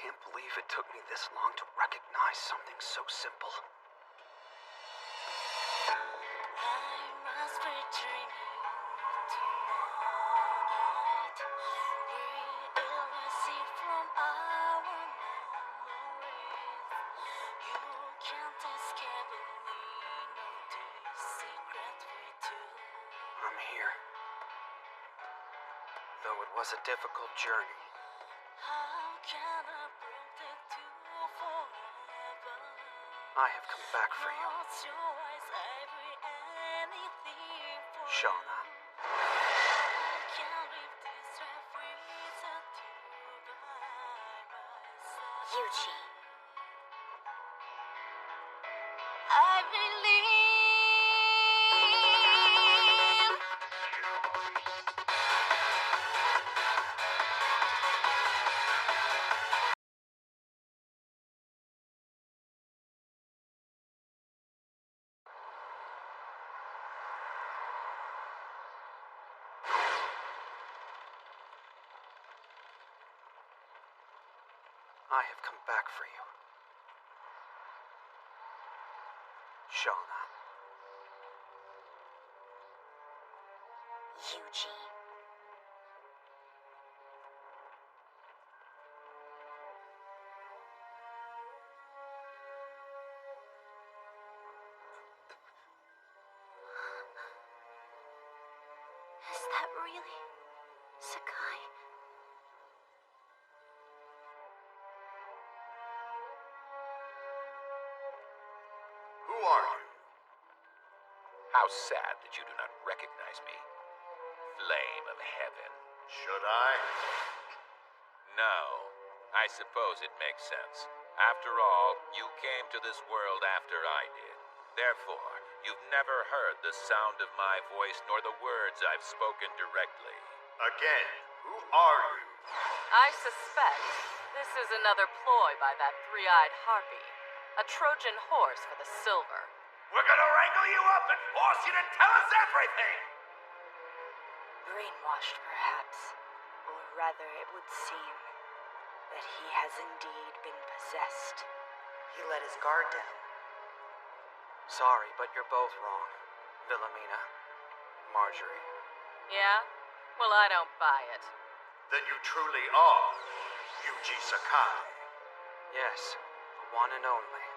can't believe it took me this long to recognize something so simple. I'm here. Though it was a difficult journey. I have come back for you. Shauna. Eugene. I believe. I have come back for you. Shauna. Eugene. Is that really Sakai? Who are you? How sad that you do not recognize me. Flame of heaven. Should I? No. I suppose it makes sense. After all, you came to this world after I did. Therefore, you've never heard the sound of my voice nor the words I've spoken directly. Again, who are you? I suspect this is another ploy by that three-eyed harpy. A Trojan horse for the silver. We're gonna wrangle you up and force you to tell us everything! Brainwashed, perhaps. Or rather, it would seem that he has indeed been possessed. He let his guard down. Sorry, but you're both wrong. Wilhelmina. Marjorie. Yeah? Well, I don't buy it. Then you truly are Yuji Sakai. Yes, the one and only.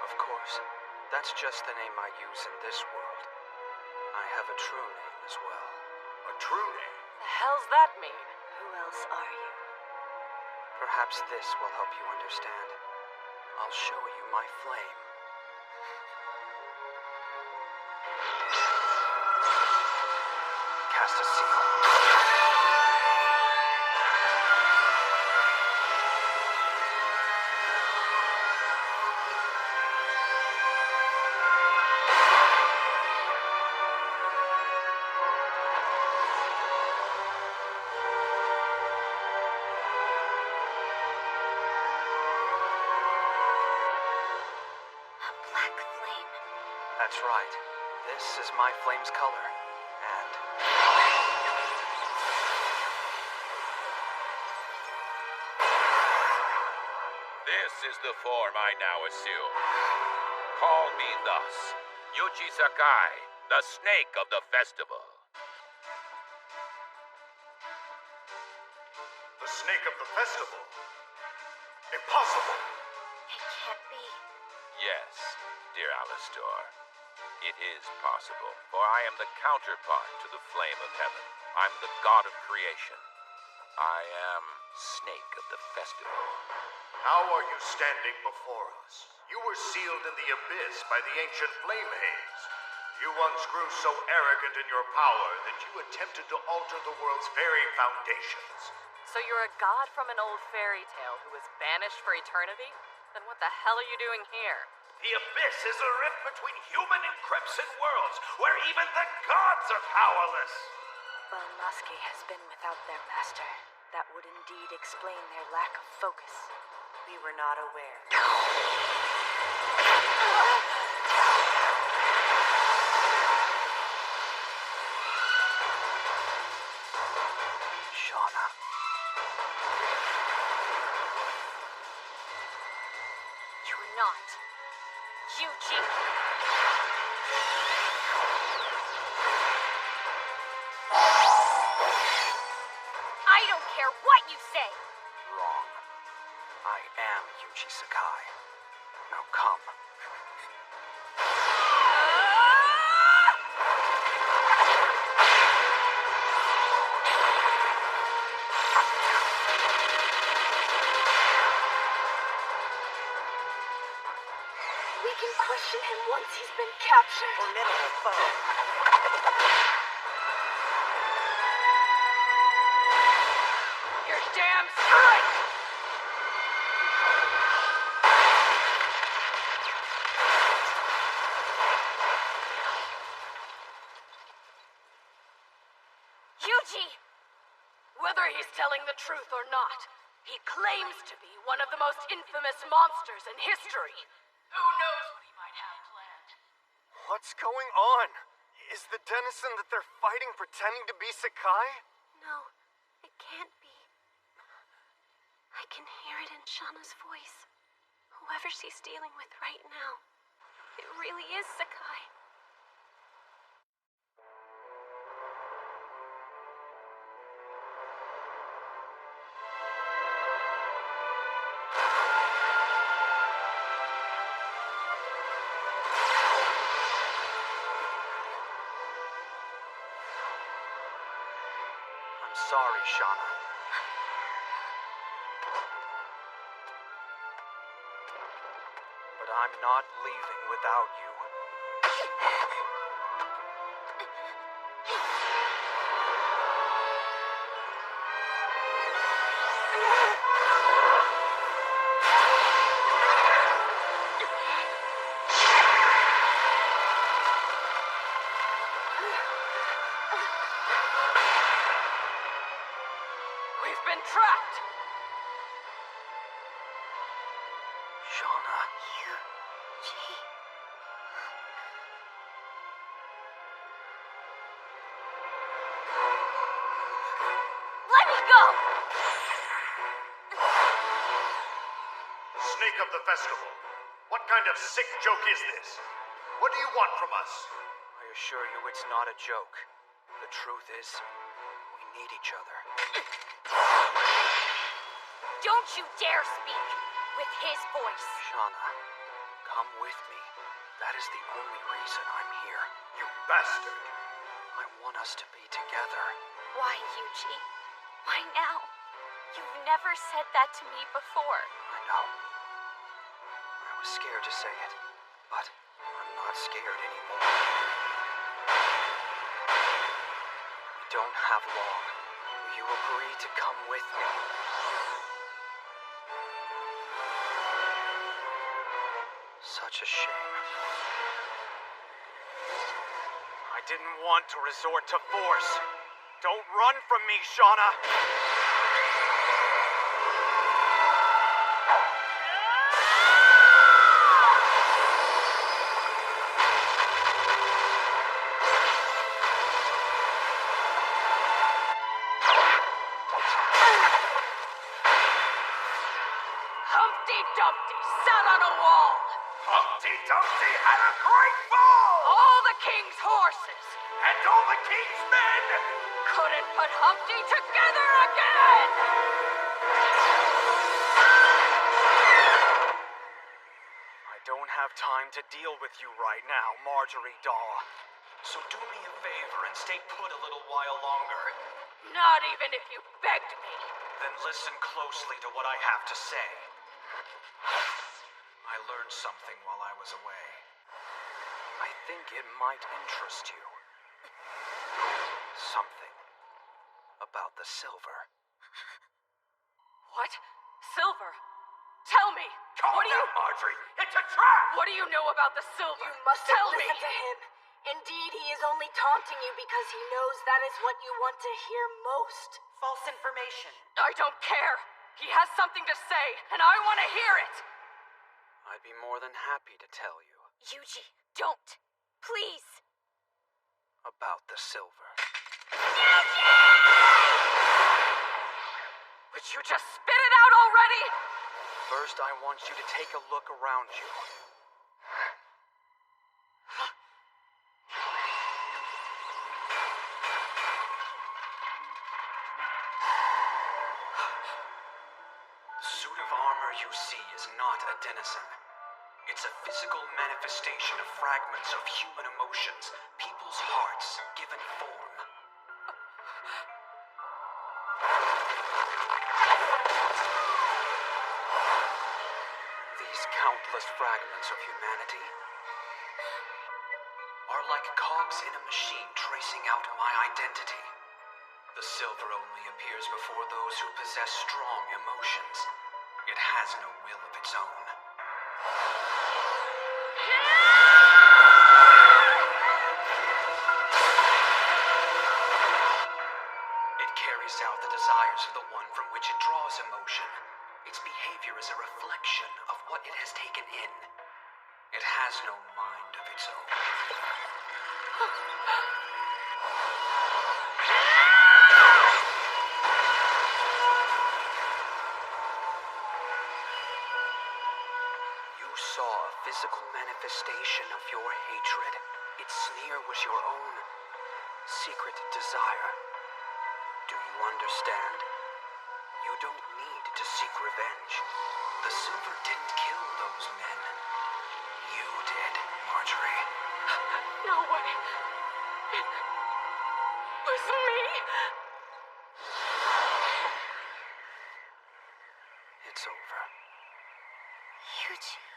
Of course, that's just the name I use in this world. I have a true name as well. A true name? The hell's that mean? Who else are you? Perhaps this will help you understand. I'll show you my flame. Cast a seal. That's right. This is my flame's color. And... This is the form I now assume. Call me thus, Yuji Sakai, the snake of the festival. The snake of the festival? Impossible! It can't be. Yes, dear Alistor. It is possible, for I am the counterpart to the flame of heaven. I'm the god of creation. I am snake of the festival. How are you standing before us? You were sealed in the abyss by the ancient flame haze. You once grew so arrogant in your power that you attempted to alter the world's very foundations. So you're a god from an old fairy tale who was banished for eternity? Then what the hell are you doing here? The abyss is a rift between human and crimson worlds, where even the gods are powerless! While Nosuke has been without their master, that would indeed explain their lack of focus. We were not aware. Shauna. Yuji! I don't care what you say! Wrong. I am Yuji Sakai. Now come. We can question him once he's been captured. Formidable foe. You're damn straight! Yuji! Whether he's telling the truth or not, he claims to be one of the most infamous monsters in history. Who knows what he might have planned? What's going on? Is the denizen that they're fighting pretending to be Sakai? No, it can't be. I can hear it in Shauna's voice. Whoever she's dealing with right now, it really is Sakai. I'm sorry, Shauna. But I'm not leaving without you. We've been trapped! Shauna. Let me go! Snake of the festival, what kind of sick joke is this? What do you want from us? I assure you it's not a joke. The truth is, we need each other. Don't you dare speak with his voice. Shauna, come with me. That is the only reason I'm here. You bastard! I want us to be together. Why, Yuji? Why now? You've never said that to me before. I know. I was scared to say it, but I'm not scared anymore. We don't have long. Will you agree to come with me? Such a shame. I didn't want to resort to force. Don't run from me, Shauna! Humpty Dumpty sat on a wall. Humpty Dumpty had a great fall! All the king's horses And all the king's men! couldn't put Humpty together again! I don't have time to deal with you right now, Marjorie Daw. So do me a favor and stay put a little while longer. Not even if you begged me. Then listen closely to what I have to say. I learned something while I was away. I think it might interest you. Something about the silver. What? Silver? Tell me! Calm What do you... down, Marjorie! It's a trap! What do you know about the silver? You must Tell me! listen to him. Indeed, he is only taunting you because he knows that is what you want to hear most. False information. I don't care. He has something to say, and I want to hear it. I'd be more than happy to tell you Yuji, don't. Please. about the silver. Would you just spit it out already? First, I want you to take a look around you. honor you see is not a denizen. It's a physical manifestation of fragments of human emotions, people's hearts given form. These countless fragments of humanity are like cogs in a machine tracing out my identity. The silver only appears before those who possess strong emotions. It has no will of its own. It carries out the desires of the one from which it draws emotion. Its behavior is a reflection of what it has taken in. It has no mind of its own. You saw a physical manifestation of your hatred. Its sneer was your own secret desire. Do you understand? You don't need to seek revenge. The silver didn't kill those men. You did, Marjorie. No way. It was me. It's over. Eugene.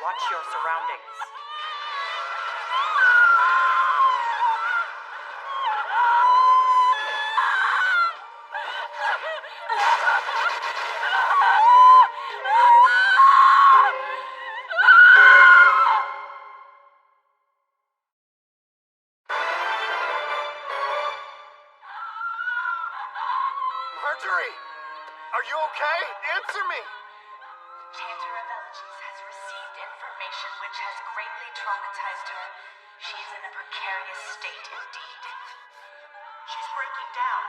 Watch your surroundings. Marjorie! Are you okay? Answer me! Chanter of Elegies has received information which has greatly traumatized her. She is in a precarious state indeed. She's breaking down.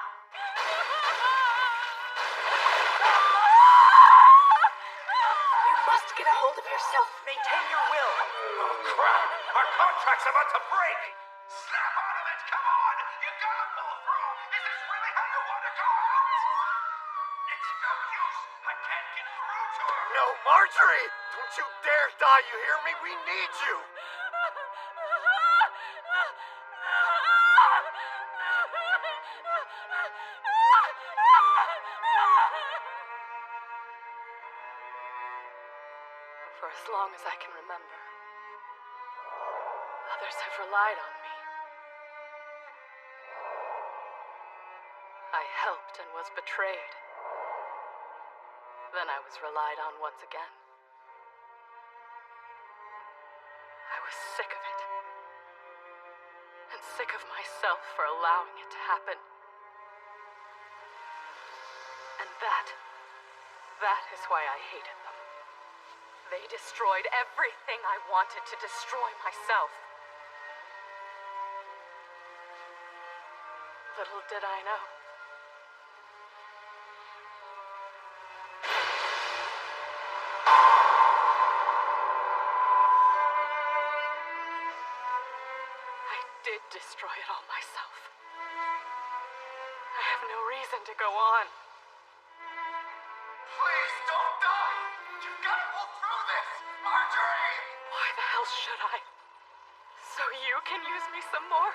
You must get a hold of yourself. Maintain your will. Oh, crap! Our contract's about to break! Snap out of it! Come on! You gotta pull through! Is this really how you want to go out? It's no use! I can't get through to her! No, Marjorie! Don't you dare die, you hear me? We need you! For as long as I can remember, others have relied on me. I helped and was betrayed. Then I was relied on once again. I was sick of it. And sick of myself for allowing it to happen. And that is why I hated them. They destroyed everything I wanted to destroy myself. Little did I know. I did destroy it all myself. I have no reason to go on. Please don't die! You've gotta pull through this! Marjorie! Why the hell should I? So you can use me some more?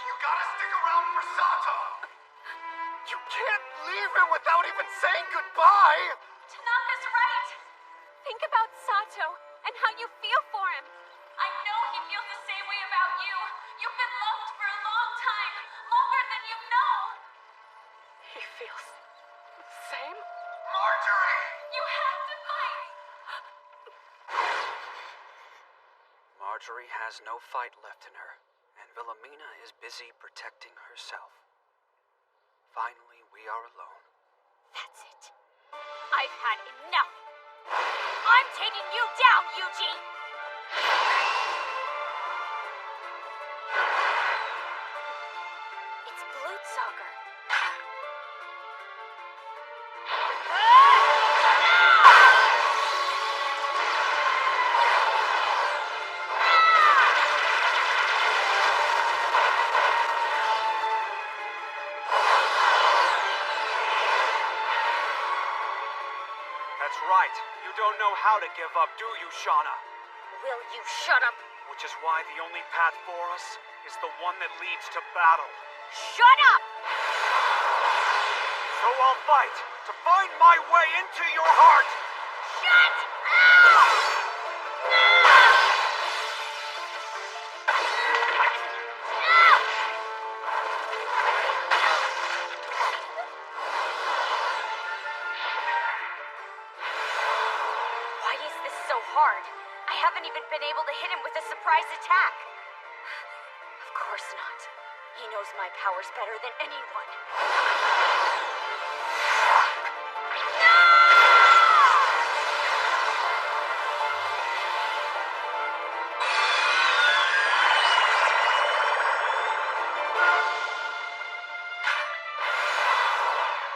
You gotta stick around for Sato! You can't leave him without even saying goodbye! Tanaka's right. Think about Sato and how you feel for him. I know he feels the same way about you. You've been loved for a long time, longer than you know. He feels the same? Marjorie! You have to fight. Marjorie has no fight left in her, and Wilhelmina is busy protecting herself. Finally, we are alone. That's it. I've had enough. I'm taking you down, Eugene! It's Blutsauger. don't know how to give up, do you, Shauna? Will you shut up? Which is why the only path for us is the one that leads to battle. Shut up! So I'll fight to find my way into your heart! Shut up! Why is this so hard? I haven't even been able to hit him with a surprise attack. Of course not. He knows my powers better than anyone.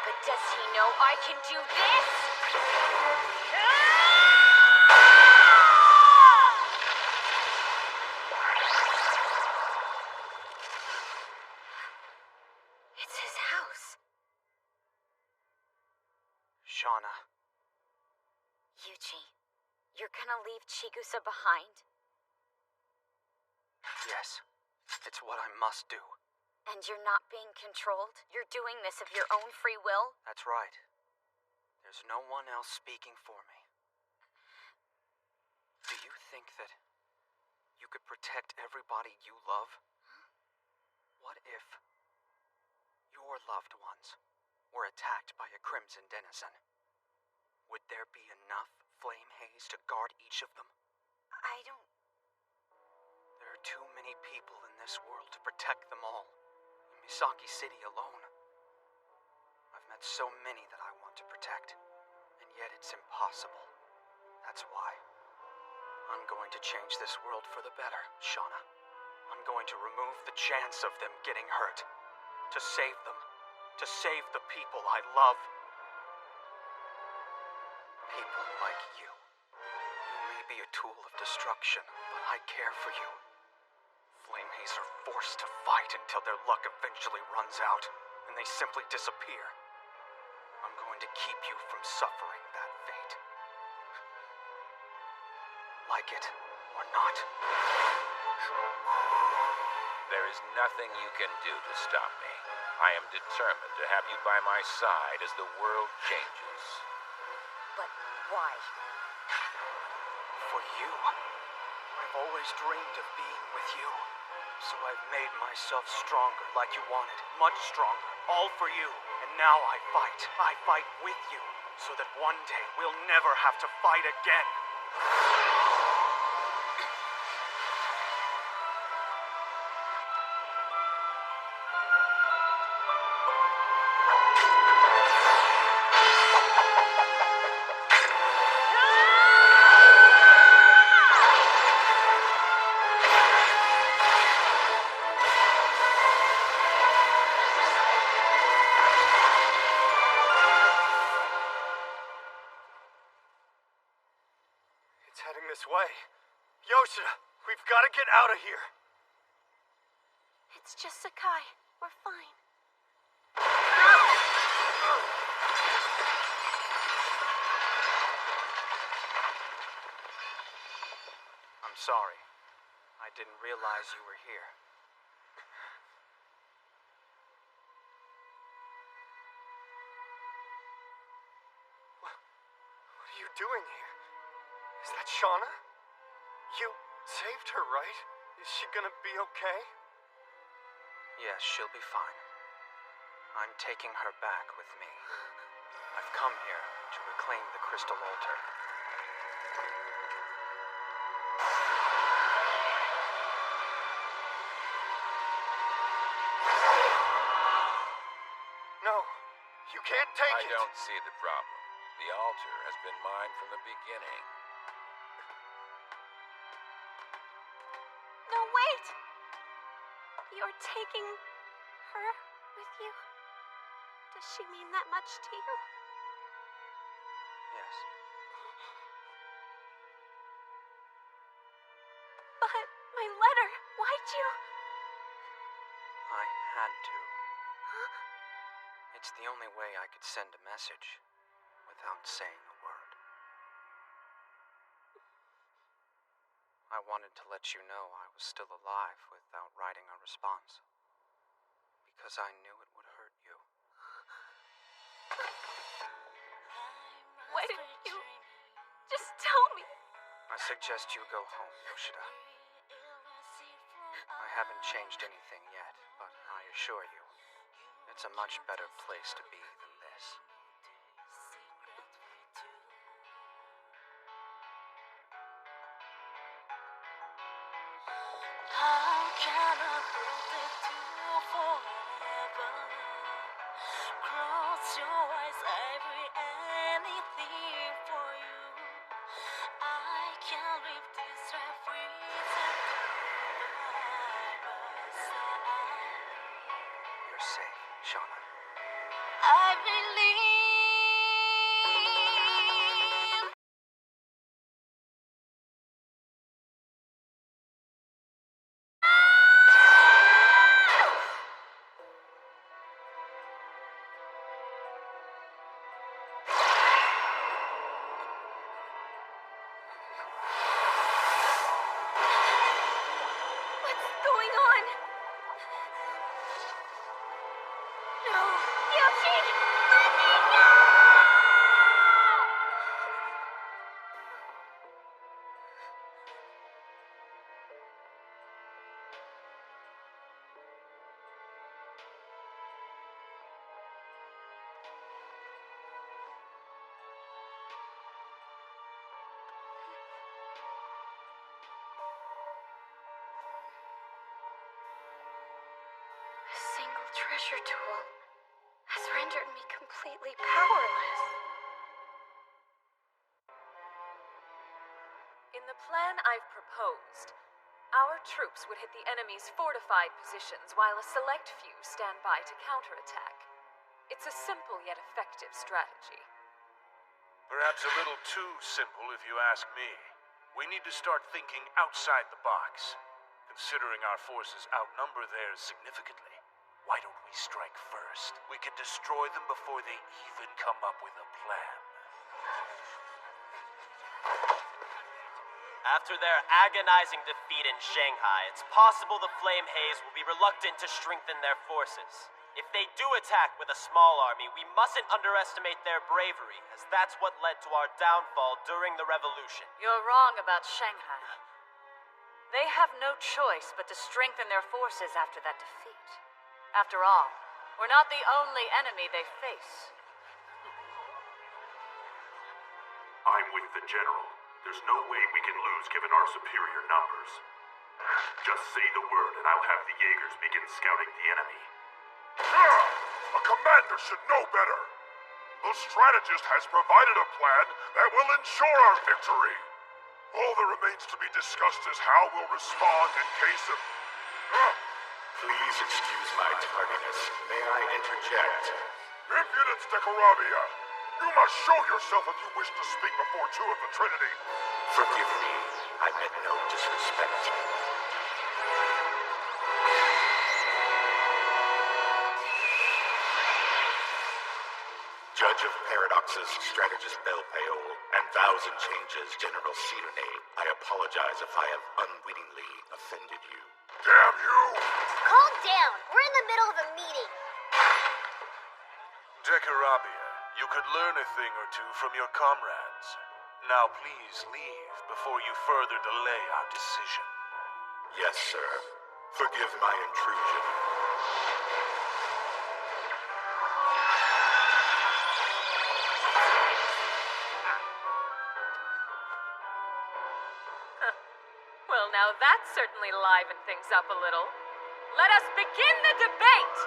But does he know I can do this? It's his house. Shauna. Yuji, you're gonna leave Chigusa behind? Yes. It's what I must do. And you're not being controlled? You're doing this of your own free will? That's right. There's no one else speaking for me. Do you think that you could protect everybody you love? What if your loved ones were attacked by a Crimson Denizen? Would there be enough flame haze to guard each of them? I don't... There are too many people in this world to protect them all. In Misaki City alone. I've met so many that I want to protect, and yet it's impossible. That's why I'm going to change this world for the better, Shauna. I'm going to remove the chance of them getting hurt. To save them. To save the people I love. People like you. You may be a tool of destruction, but I care for you. Flame Haze are forced to fight until their luck eventually runs out, and they simply disappear. I'm going to keep you from suffering that fate. Like it or not. There is nothing you can do to stop me. I am determined to have you by my side as the world changes. But why? For you. I've always dreamed of being with you. So I've made myself stronger like you wanted. Much stronger. All for you. And now I fight. I fight with you. So that one day we'll never have to fight again. It's heading this way. Yoshida, we've got to get out of here. It's just Sakai. We're fine. I'm sorry. I didn't realize you were here. What are you doing here? Is that Shauna? You saved her, right? Is she gonna be okay? Yes, she'll be fine. I'm taking her back with me. I've come here to reclaim the crystal altar. No, you can't take it! I don't see the problem. The altar has been mine from the beginning. No, wait! You're taking her with you? Does she mean that much to you? Yes. But my letter, why'd you... I had to. It's the only way I could send a message without saying a word. I wanted to let you know I was still alive without writing a response. Because I knew it would hurt you. Why didn't you just tell me? I suggest you go home, Yoshida. I haven't changed anything yet, but I assure you, it's a much better place to be than this. How can I protect you forever? Close your eyes, I'll do anything for you. I can't leave this life without you by my side. You're safe, Shauna. I believe. What's going on? No, Yoshi! Let me go! A single treasure tool has rendered me completely powerless. In the plan I've proposed, our troops would hit the enemy's fortified positions while a select few stand by to counterattack. It's a simple yet effective strategy. Perhaps a little too simple if you ask me. We need to start thinking outside the box. Considering our forces outnumber theirs significantly, why don't we strike first? We can destroy them before they even come up with a plan. After their agonizing defeat in Shanghai, it's possible the Flame Haze will be reluctant to strengthen their forces. If they do attack with a small army, we mustn't underestimate their bravery, as that's what led to our downfall during the revolution. You're wrong about Shanghai. They have no choice but to strengthen their forces after that defeat. After all, we're not the only enemy they face. I'm with the General. There's no way we can lose given our superior numbers. Just say the word and I'll have the Jaegers begin scouting the enemy. A commander should know better. The strategist has provided a plan that will ensure our victory. All that remains to be discussed is how we'll respond in case of... Please excuse my tardiness. May I interject? Impudence, Decoravia! You must show yourself if you wish to speak before two of the Trinity. Forgive me. I meant no disrespect. Judge of Paradoxes, Strategist Bel Paol, and Thousand Changes, General Sirene, I apologize if I have unwittingly offended you. Damn you! Calm down. We're in the middle of a meeting. Decarabia, you could learn a thing or two from your comrades. Now please leave before you further delay our decision. Yes, sir. Forgive my intrusion. Well, now that certainly livened things up a little. Let us begin the debate!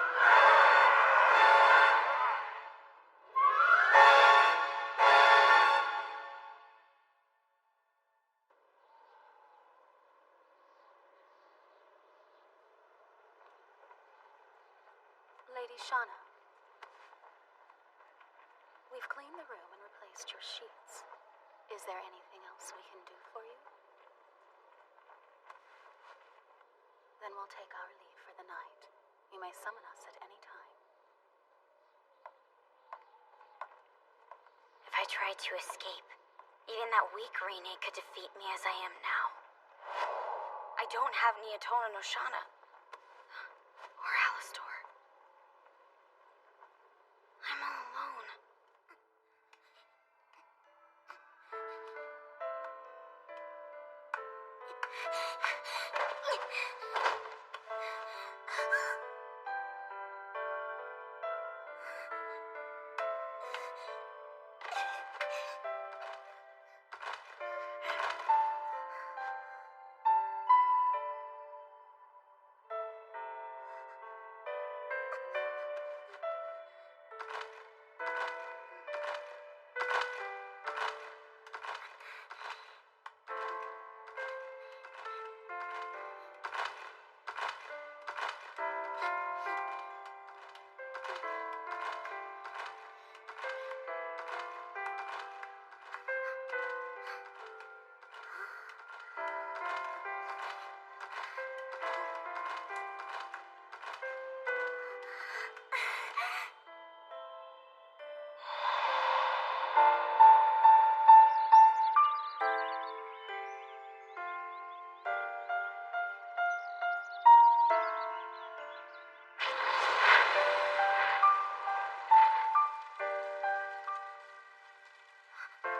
Lady Shauna, we've cleaned the room and replaced your sheets. Is there anything else we can do for you? Then we'll take our leave for the night. You may summon us at any time. If I tried to escape, even that weak Rene could defeat me as I am now. don't have Neotona no Shauna. Or Alistor. I'm all alone.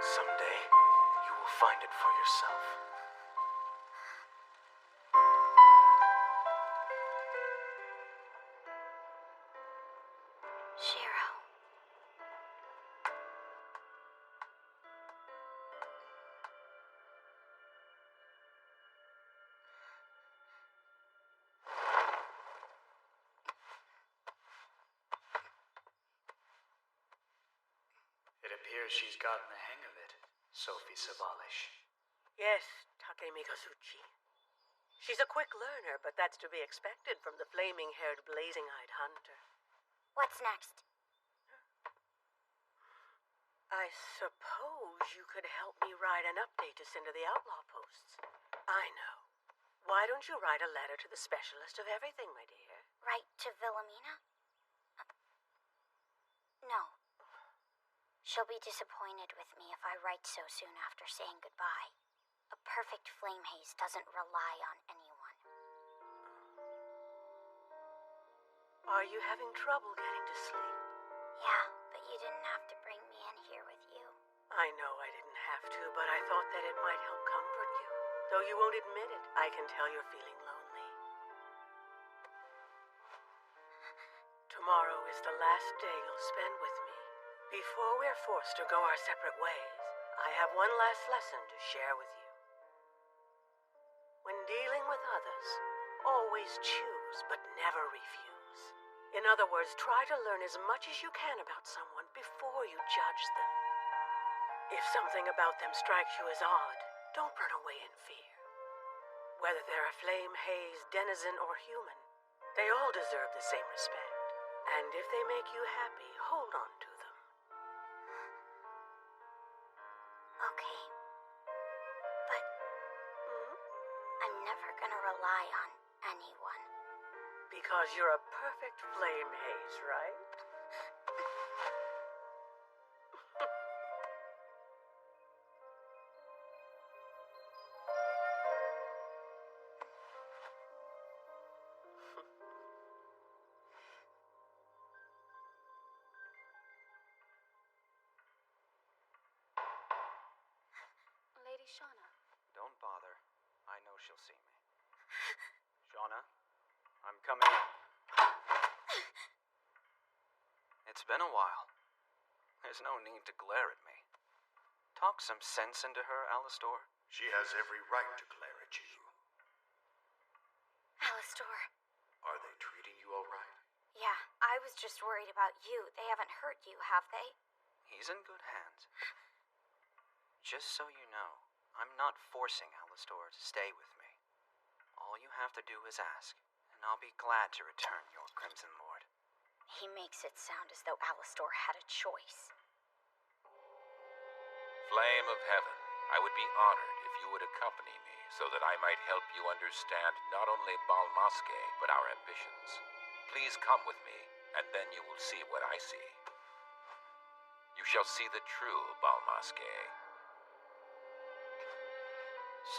Someday, you will find it for yourself. Shiro. It appears she's gotten the hang of it, Sophie Savalish. Yes, Takemikazuchi. She's a quick learner, but that's to be expected from the flaming-haired, blazing-eyed hunter. What's next? I suppose you could help me write an update to send to the outlaw posts. I know. Why don't you write a letter to the specialist of everything, my dear? Right to Wilhelmina? No. She'll be disappointed with me if I write so soon after saying goodbye. A perfect flame haze doesn't rely on anyone. Are you having trouble getting to sleep? Yeah, but you didn't have to bring me in here with you. I know I didn't have to, but I thought that it might help comfort you. Though you won't admit it, I can tell you're feeling lonely. Tomorrow is the last day you'll spend with me. Before we're forced to go our separate ways, I have one last lesson to share with you. When dealing with others, always choose but never refuse. In other words, try to learn as much as you can about someone before you judge them. If something about them strikes you as odd, don't run away in fear. Whether they're a flame haze, denizen, or human, they all deserve the same respect. And if they make you happy, hold on to them. Okay. But I'm never gonna rely on anyone. Because you're a perfect flame haze, right? Lady Shauna. Don't bother. I know she'll see me. Shauna, I'm coming. It's been a while. There's no need to glare at me. Talk some sense into her, Alistor. She has every right to glare at you. Alistor. Are they treating you all right? Yeah, I was just worried about you. They haven't hurt you, have they? He's in good hands. Just so you know, I'm not forcing Alistor to stay with me. All you have to do is ask, and I'll be glad to return your Crimson Lord. He makes it sound as though Alistor had a choice. Flame of Heaven, I would be honored if you would accompany me so that I might help you understand not only Balmaske, but our ambitions. Please come with me, and then you will see what I see. You shall see the true Balmaske.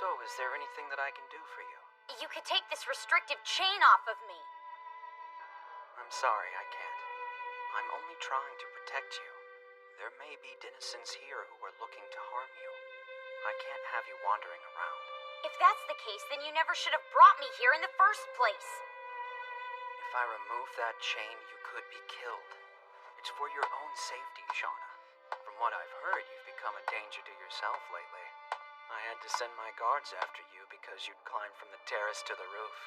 So, is there anything that I can do for you? You could take this restrictive chain off of me. I'm sorry, I can't. I'm only trying to protect you. There may be denizens here who are looking to harm you. I can't have you wandering around. If that's the case, then you never should have brought me here in the first place. If I remove that chain, you could be killed. It's for your own safety, Shauna. From what I've heard, you've become a danger to yourself lately. I had to send my guards after you because you'd climbed from the terrace to the roof.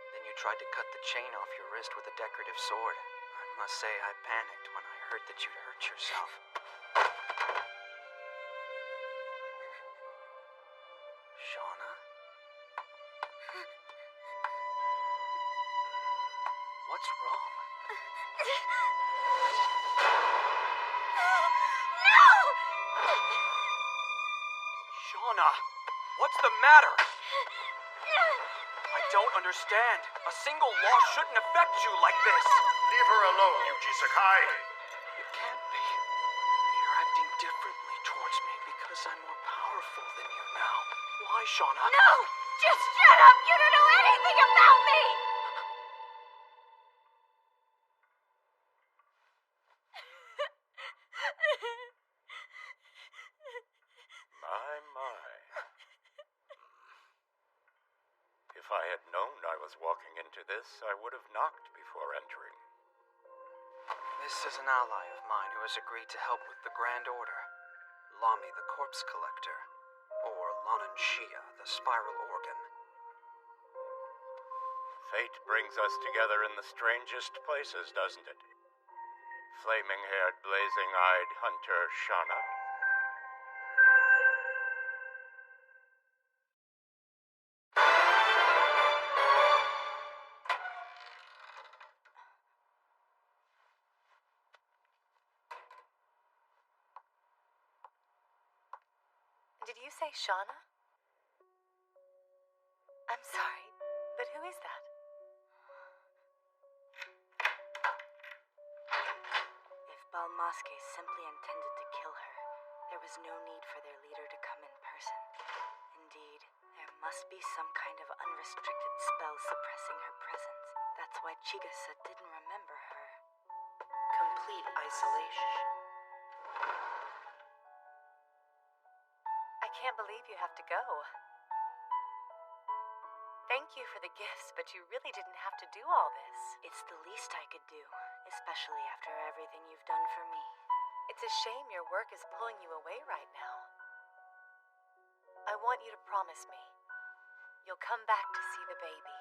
Then you tried to cut the chain off your wrist with a decorative sword. I must say I panicked when I heard that you'd hurt yourself. Shauna? What's wrong? No! Shauna, what's the matter? I don't understand. A single loss shouldn't affect you like this. Leave her alone, Yuji Sakai. It can't be. You're acting differently towards me because I'm more powerful than you now. Why, Shauna? No! Just shut up! You don't know anything about me! My. If I had known I was walking into this, I would have knocked before entering. This is an ally of mine who has agreed to help with the Grand Order. Lami the Corpse Collector, or Lanan Shia the Spiral Organ. Fate brings us together in the strangest places, doesn't it? Flaming-haired, blazing-eyed hunter Shauna. Did you say Shauna? I'm sorry, but who is that? If Balmaske simply intended to kill her, there was no need for their leader to come in person. Indeed, there must be some kind of unrestricted spell suppressing her presence. That's why Chigasa didn't remember her. Complete isolation. I can't believe you have to go. Thank you for the gifts, but you really didn't have to do all this. It's the least I could do, especially after everything you've done for me. It's a shame your work is pulling you away right now. I want you to promise me you'll come back to see the baby.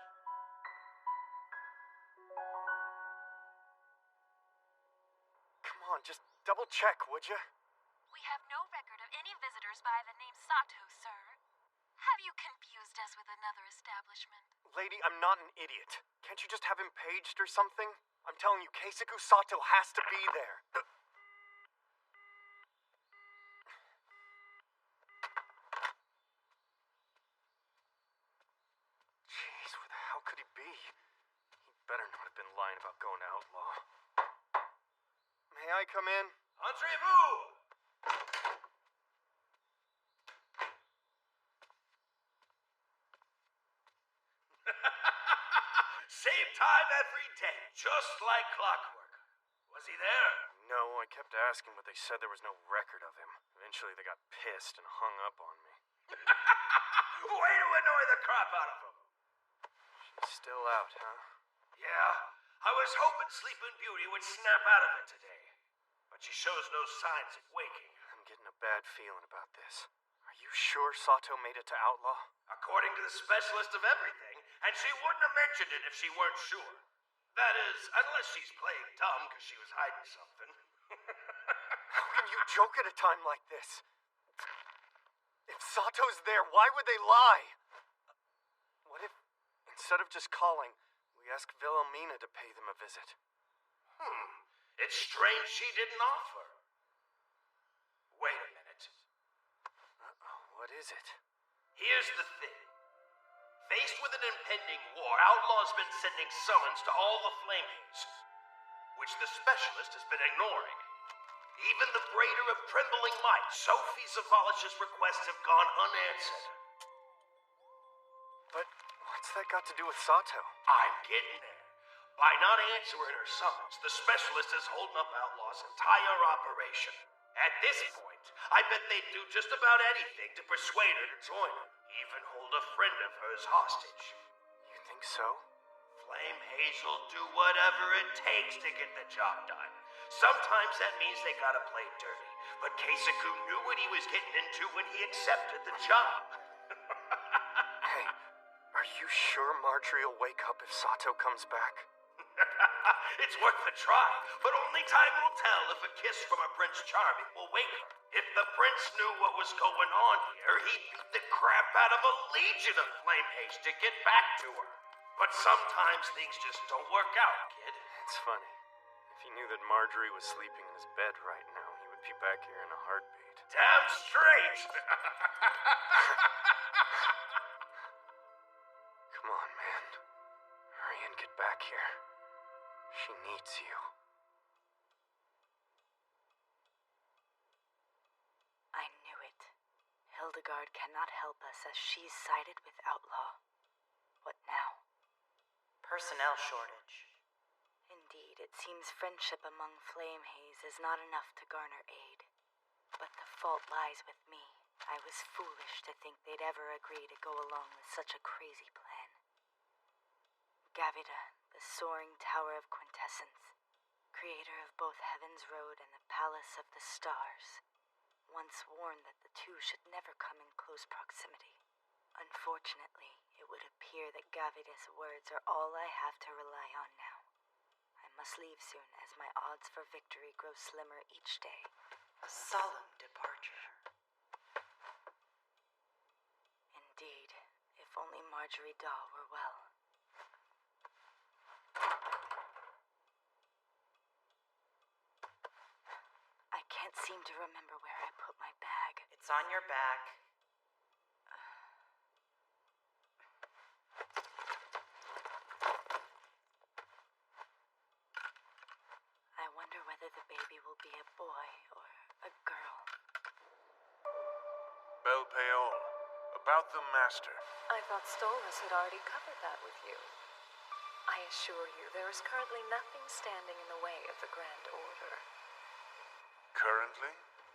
Come on, just double check, would you? We have no record of any visitors by the name Sato, sir. Have you confused us with another establishment? Lady, I'm not an idiot. Can't you just have him paged or something? I'm telling you, Keisuke Sato has to be there. Jeez, where the hell could he be? He better not have been lying about going to Outlaw. May I come in? Entrez-vous! Same time every day, just like clockwork. Was he there? No, I kept asking, but they said there was no record of him. Eventually they got pissed and hung up on me. Way to annoy the crap out of him. She's still out, huh? Yeah, I was hoping Sleeping Beauty would snap out of it today. But she shows no signs of waking. I'm getting a bad feeling about this. Are you sure Sato made it to Outlaw? According to the specialist of everything, and she wouldn't have mentioned it if she weren't sure. That is, unless she's playing dumb because she was hiding something. How can you joke at a time like this? If Sato's there, why would they lie? What if, instead of just calling, we ask Wilhelmina to pay them a visit? It's strange she didn't offer. Wait a minute. What is it? Here's the thing. Faced with an impending war, Outlaw's been sending summons to all the Flamehays, which the specialist has been ignoring. Even the braider of trembling might, Sophie Zavalish's requests have gone unanswered. But What's that got to do with Sato? I'm getting there. By not answering her summons, the specialist is holding up Outlaw's entire operation. At this point, I bet they'd do just about anything to persuade her to join them, even hold a friend of hers hostage. You think so? Flame Haze will do whatever it takes to get the job done. Sometimes that means they gotta play dirty, but Keisaku knew what he was getting into when he accepted the job. Hey, are you sure Marjorie will wake up if Sato comes back? It's worth a try, but only time will tell if a kiss from a Prince Charming will wake her. If the prince knew what was going on here, he'd beat the crap out of a legion of Flame Haze to get back to her. But sometimes things just don't work out, kid. It's funny. If he knew that Marjorie was sleeping in his bed right now, he would be back here in a heartbeat. Damn straight! Come on, man. Hurry and get back here. She needs you. I knew it. Hildegard cannot help us as she's sided with Outlaw. What now? Personnel shortage. Indeed, it seems friendship among Flame Haze is not enough to garner aid. But the fault lies with me. I was foolish to think they'd ever agree to go along with such a crazy plan. Gavita, the soaring tower of quintessence, creator of both Heaven's Road and the Palace of the Stars, once warned that the two should never come in close proximity. Unfortunately, it would appear that Gavita's words are all I have to rely on now. I must leave soon as my odds for victory grow slimmer each day. A solemn departure. Indeed, if only Marjorie Dahl were well. I can't seem to remember where I put my bag. It's on your back. I wonder whether the baby will be a boy or a girl. Belpeol, about the Master. I thought Stolas had already covered that with you. I assure you, there is currently nothing standing in the way of the Grand Order. Currently?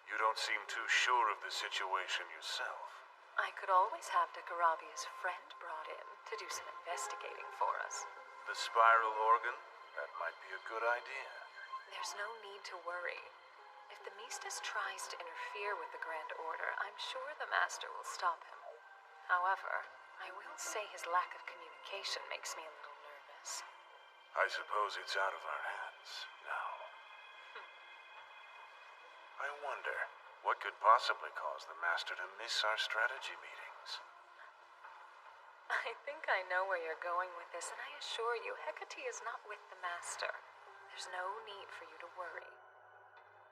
You don't seem too sure of the situation yourself. I could always have Dekarabia's friend brought in to do some investigating for us. The spiral organ? That might be a good idea. There's no need to worry. If the Miestas tries to interfere with the Grand Order, I'm sure the Master will stop him. However, I will say his lack of communication makes me a little nervous. I suppose it's out of our hands now. I wonder, what could possibly cause the Master to miss our strategy meetings? I think I know where you're going with this, and I assure you, Hecate is not with the Master. There's no need for you to worry.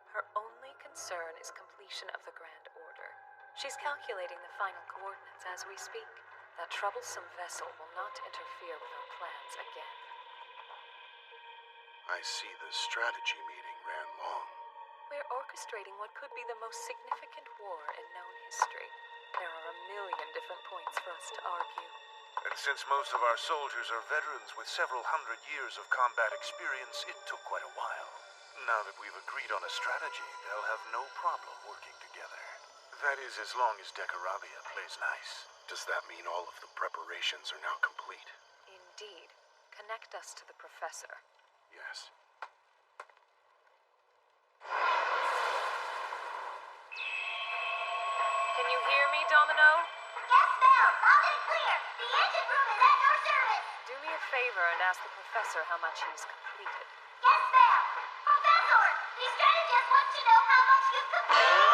Her only concern is completion of the Grand Order. She's calculating the final coordinates as we speak. That troublesome vessel will not interfere with our plans again. I see the strategy meeting ran long. We're orchestrating what could be the most significant war in known history. There are a million different points for us to argue. And since most of our soldiers are veterans with several hundred years of combat experience, it took quite a while. Now that we've agreed on a strategy, they'll have no problem working together. That is, as long as Dekarabia plays nice. Does that mean all of the preparations are now complete? Indeed. Connect us to the Professor. Yes. Can you hear me, Domino? Yes, ma'am. Loud and clear. The engine room is at your service. Do me a favor and ask the Professor how much he's completed. Yes, ma'am. Professor, the strategist wants to know how much you've completed.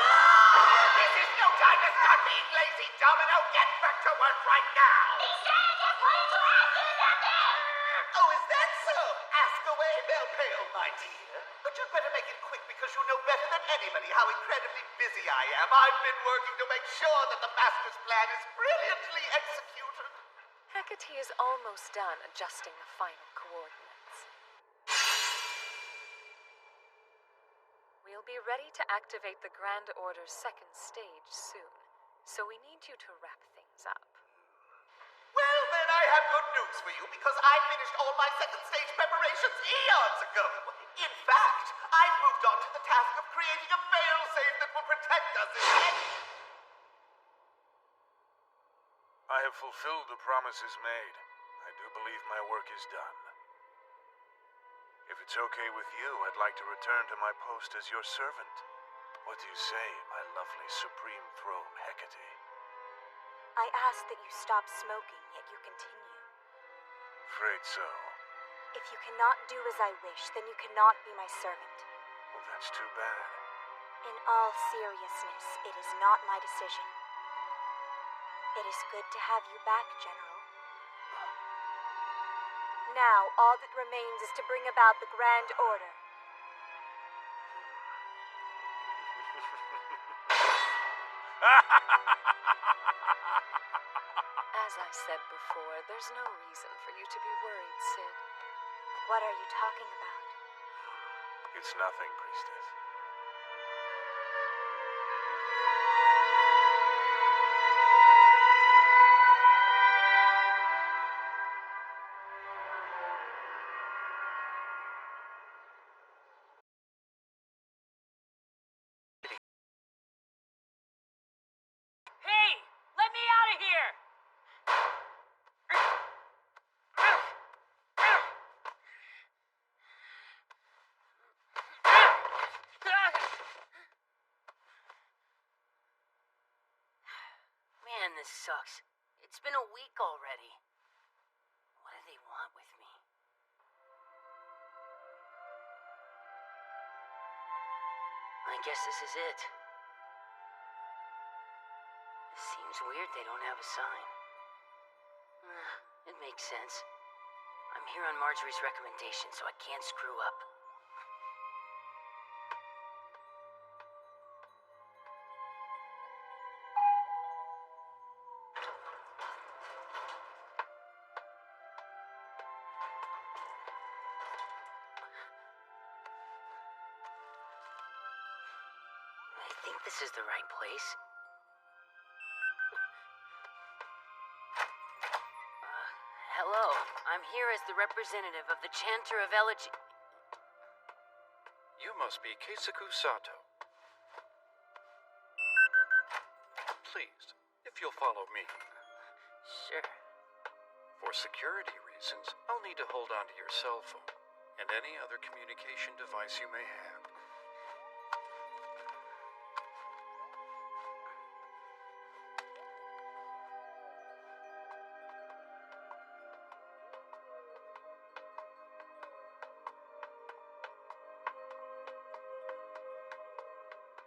This is no time to start being lazy, Domino. Get back to work right now. The strategist wanted to ask you something. Oh, is that so? Ask away, Belpale, my dear. But you'd better make it quick because you know better than anybody how incredibly busy I am. I've been working to make sure that the Master's plan is brilliantly executed. Hecate is almost done adjusting the final coordinates. We'll be ready to activate the Grand Order's second stage soon, so we need you to wrap things up. Well, then I have good news for you because I finished all my second stage preparations eons ago. In fact, I moved on to the task of creating a failsafe that will protect us in any... I have fulfilled the promises made. I do believe my work is done. If it's okay with you, I'd like to return to my post as your servant. What do you say, my lovely Supreme Throne Hecate? I ask that you stop smoking, yet you continue. Afraid so. If you cannot do as I wish, then you cannot be my servant. Well, that's too bad. In all seriousness, it is not my decision. It is good to have you back, General. Now, all that remains is to bring about the Grand Order. As I said before, there's no reason for you to be worried, Sid. What are you talking about? It's nothing, Priestess. Hey! Let me out of here! Man, this sucks. It's been a week already. What do they want with me? I guess this is it. Seems weird they don't have a sign. It makes sense. I'm here on Marjorie's recommendation, so I can't screw up. I think this is the right place. Hello, I'm here as the representative of the Chanter of Elegy. You must be Keisuke Sato. Please, if you'll follow me. Sure. For security reasons, I'll need to hold on to your cell phone and any other communication device you may have.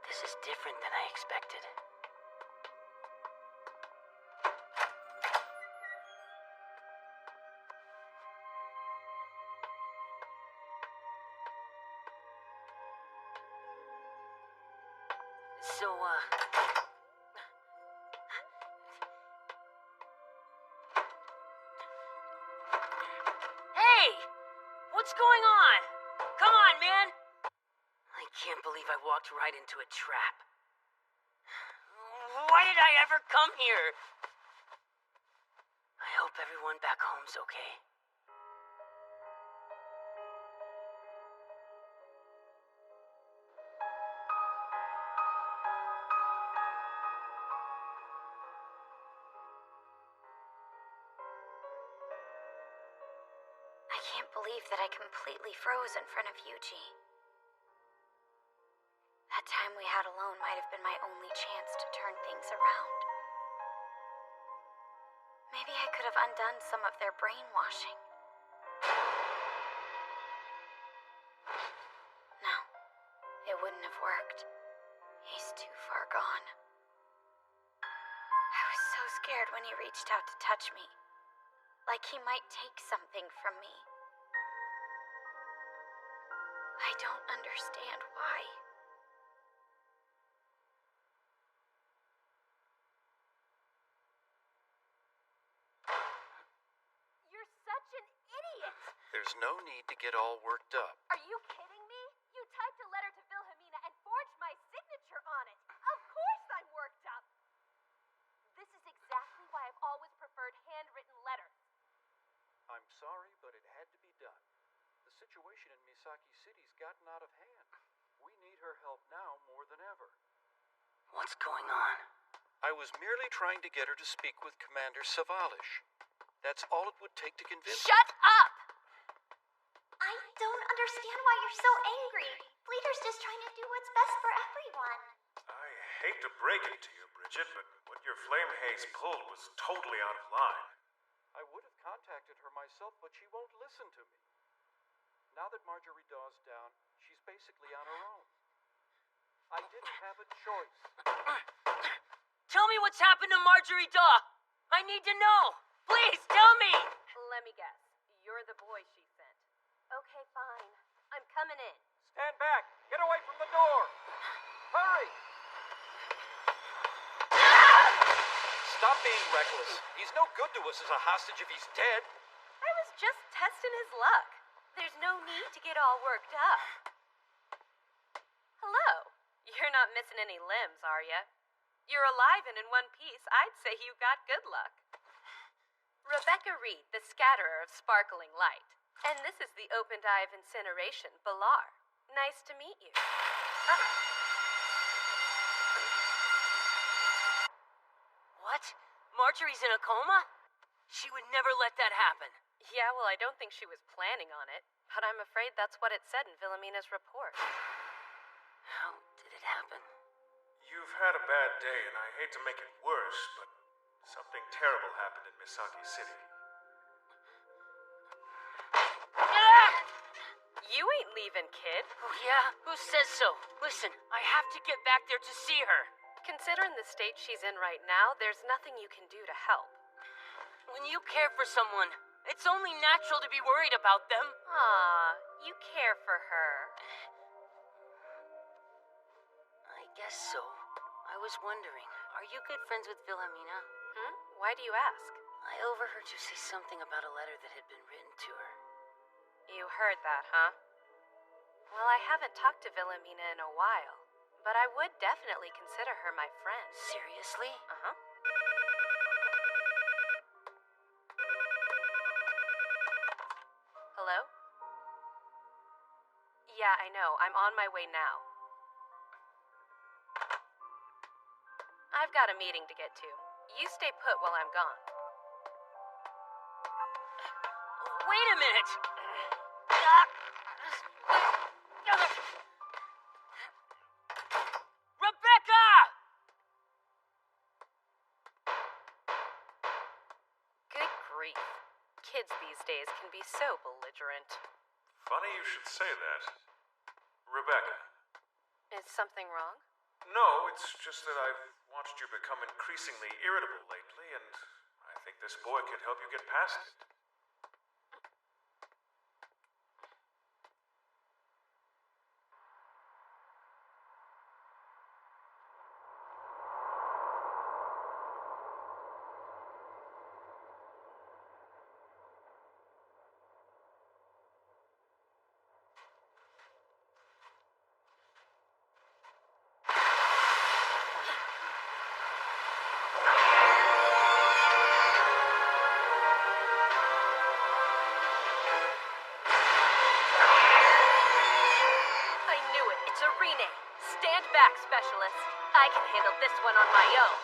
This is different than I expected. So, Hey! What's going on? Come on, man! I can't believe I walked right into a trap. Why did I ever come here? I hope everyone back home's okay. I can't believe that I completely froze in front of Yuji. That time we had alone might have been my only chance to turn things around. Maybe I could have undone some of their brainwashing. No, it wouldn't have worked. He's too far gone. I was so scared when he reached out to touch me. Like he might take something from me. I don't understand why. You're such an idiot! There's no need to get all worked up. Are you kidding me? You typed a letter to Wilhelmina and forged my signature on it. Of course I'm worked up. This is exactly why I've always preferred handwritten letters. sorry, but it had to be done. The situation in Misaki City's gotten out of hand. We need her help now more than ever. What's going on? I was merely trying to get her to speak with Commander Savalish. That's all it would take to convince her. Shut up! I don't understand why you're so angry. Bleeder's just trying to do what's best for everyone. I hate to break it to you, Bridget, but what your flame haze pulled was totally out of line. I would have contacted her myself, but she won't listen to me. Now that Marjorie Daw's down, she's basically on her own. I didn't have a choice. Tell me what's happened to Marjorie Daw! I need to know! Please, tell me! Let me guess. You're the boy she sent. Okay, fine. I'm coming in. Stand back! Get away from the door! Hurry! Stop being reckless. He's no good to us as a hostage if he's dead. I was just testing his luck. There's no need to get all worked up. Hello. You're not missing any limbs, are you? You're alive and in one piece. I'd say you got good luck. Rebecca Reed, the scatterer of sparkling light. And this is the opened eye of incineration, Balar. Nice to meet you. What? Marjorie's in a coma? She would never let that happen. Yeah, well, I don't think she was planning on it. But I'm afraid that's what it said in Villamina's report. How did it happen? You've had a bad day, and I hate to make it worse, but something terrible happened in Misaki City. You ain't leaving, kid. Oh, yeah? Who says so? Listen, I have to get back there to see her. Considering the state she's in right now, there's nothing you can do to help. When you care for someone, it's only natural to be worried about them. Aw, you care for her. I guess so. I was wondering, are you good friends with Wilhelmina? Why do you ask? I overheard you say something about a letter that had been written to her. You heard that, huh? Well, I haven't talked to Wilhelmina in a while, but I would definitely consider her my friend. Seriously? Uh-huh. Hello? Yeah, I know. I'm on my way now. I've got a meeting to get to. You stay put while I'm gone. Wait a minute! Rebecca! Good grief. Kids these days can be so belligerent. Funny you should say that. Rebecca. Is something wrong? No, it's just that I've watched you become increasingly irritable lately, and I think this boy could help you get past it. Stand back, Specialist. I can handle this one on my own.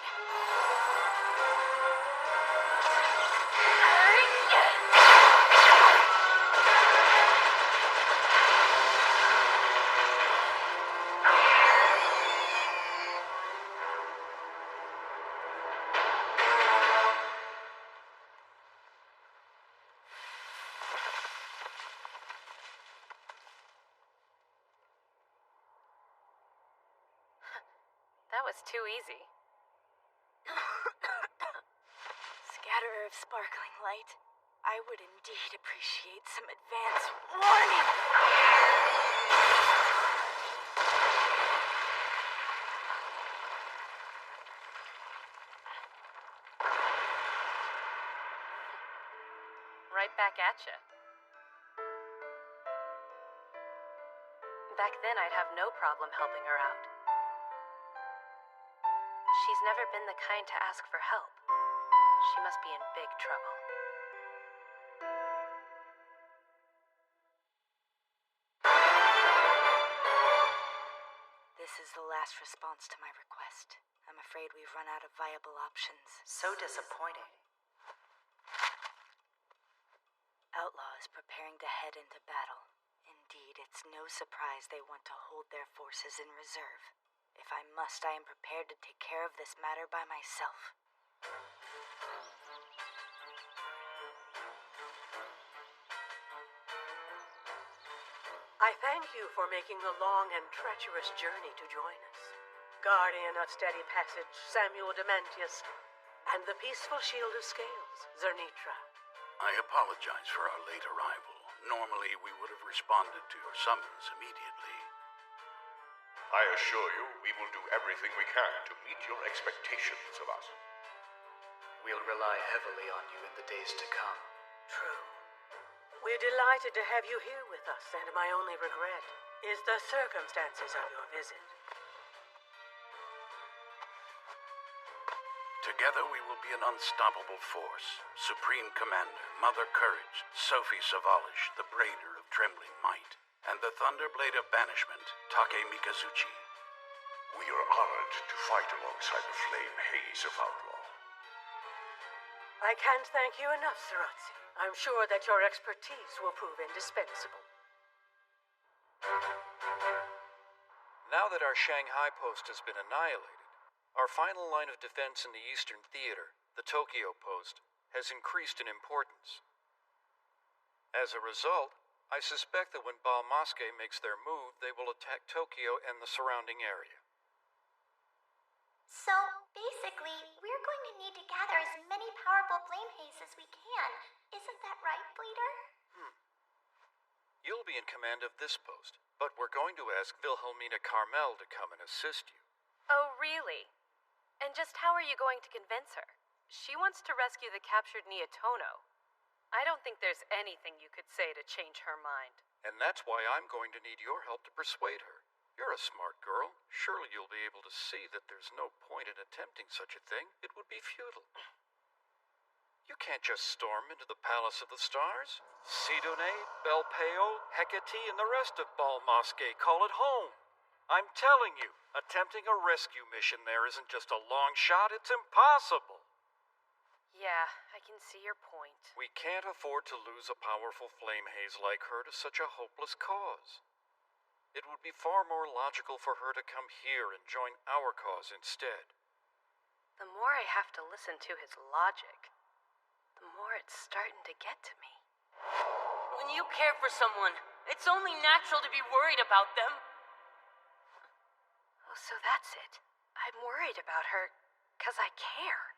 That was too easy. Scatterer of sparkling light, I would indeed appreciate some advance warning. Right back at ya. Back then, I'd have no problem helping her out. She's never been the kind to ask for help. She must be in big trouble. last response to my request. I'm afraid we've run out of viable options. So disappointing. Outlaw is preparing to head into battle. Indeed, it's no surprise they want to hold their forces in reserve. If I must, I am prepared to take care of this matter by myself. I thank you for making the long and treacherous journey to join us. Guardian of Steady Passage, Samuel Dementius, and the peaceful Shield of Scales, Zernitra. I apologize for our late arrival. Normally, we would have responded to your summons immediately. I assure you, we will do everything we can to meet your expectations of us. We'll rely heavily on you in the days to come. True. We're delighted to have you here with us, and my only regret is the circumstances of your visit. Together we will be an unstoppable force. Supreme Commander, Mother Courage, Sophie Savalish, the Braider of Trembling Might, and the Thunderblade of Banishment, Take Mikazuchi. We are honored to fight alongside the flame haze of Outlaw. I can't thank you enough, Saratsi. I'm sure that your expertise will prove indispensable. Now that our Shanghai post has been annihilated, our final line of defense in the Eastern Theater, the Tokyo post, has increased in importance. As a result, I suspect that when Balmaske makes their move, they will attack Tokyo and the surrounding area. So, basically, we're going to need to gather as many powerful flame haze as we can. Isn't that right, Bleeder? You'll be in command of this post, but we're going to ask Wilhelmina Carmel to come and assist you. Oh, really? And just how are you going to convince her? She wants to rescue the captured Neotono. I don't think there's anything you could say to change her mind. And that's why I'm going to need your help to persuade her. You're a smart girl. Surely you'll be able to see that there's no point in attempting such a thing. It would be futile. You can't just storm into the Palace of the Stars. Sidone, Belpeo, Hecate, and the rest of Balmaske call it home. I'm telling you, attempting a rescue mission there isn't just a long shot, it's impossible. Yeah, I can see your point. We can't afford to lose a powerful flame haze like her to such a hopeless cause. It would be far more logical for her to come here and join our cause instead. The more I have to listen to his logic, the more it's starting to get to me. When you care for someone, it's only natural to be worried about them. Oh, so that's it. I'm worried about her, 'cause I care.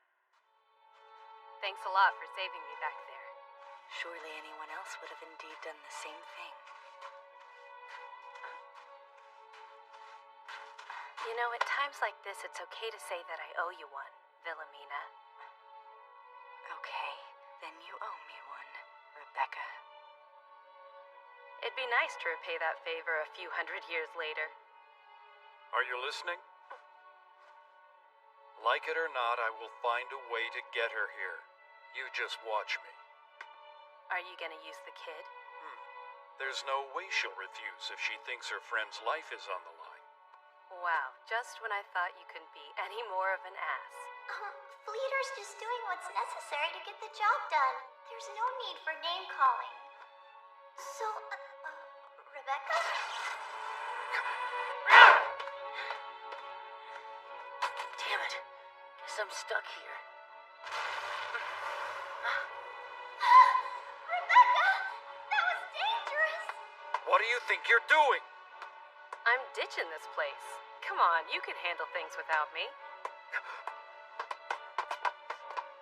Thanks a lot for saving me back there. Surely anyone else would have indeed done the same thing. You know, at times like this, it's okay to say that I owe you one, Wilhelmina. Okay, then you owe me one, Rebecca. It'd be nice to repay that favor a few hundred years later. Are you listening? Like it or not, I will find a way to get her here. You just watch me. Are you gonna use the kid? There's no way she'll refuse if she thinks her friend's life is on the line. Wow, just when I thought you couldn't be any more of an ass. Fleeter's just doing what's necessary to get the job done. There's no need for name calling. So, Rebecca? Damn it. Guess I'm stuck here. Rebecca! That was dangerous! What do you think you're doing? I'm ditching this place. Come on, you can handle things without me.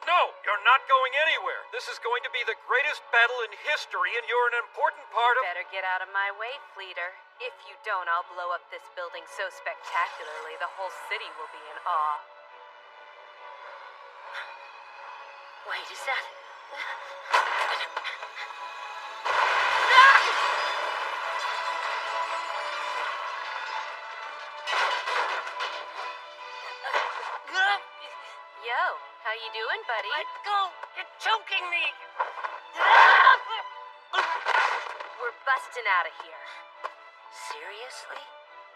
No, you're not going anywhere. This is going to be the greatest battle in history, and you're an important part of... Better get out of my way, Fleeter. If you don't, I'll blow up this building so spectacularly the whole city will be in awe. Wait, is that... Yo, how you doing, buddy? Let go! You're choking me! We're busting out of here. Seriously?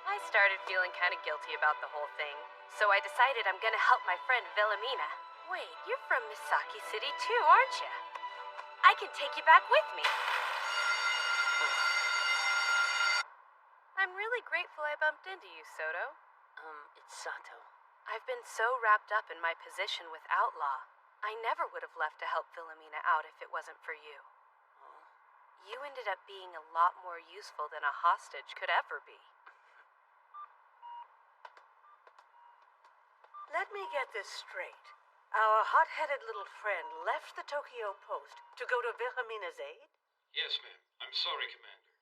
I started feeling kind of guilty about the whole thing, so I decided I'm gonna help my friend Wilhelmina. Wait, you're from Misaki City too, aren't you? I can take you back with me. I'm really grateful I bumped into you, Soto. It's Sato. I've been so wrapped up in my position with Outlaw, I never would have left to help Wilhelmina out if it wasn't for you. You ended up being a lot more useful than a hostage could ever be. Let me get this straight. Our hot-headed little friend left the Tokyo Post to go to Wilhelmina's aid? Yes, ma'am. I'm sorry, Commander.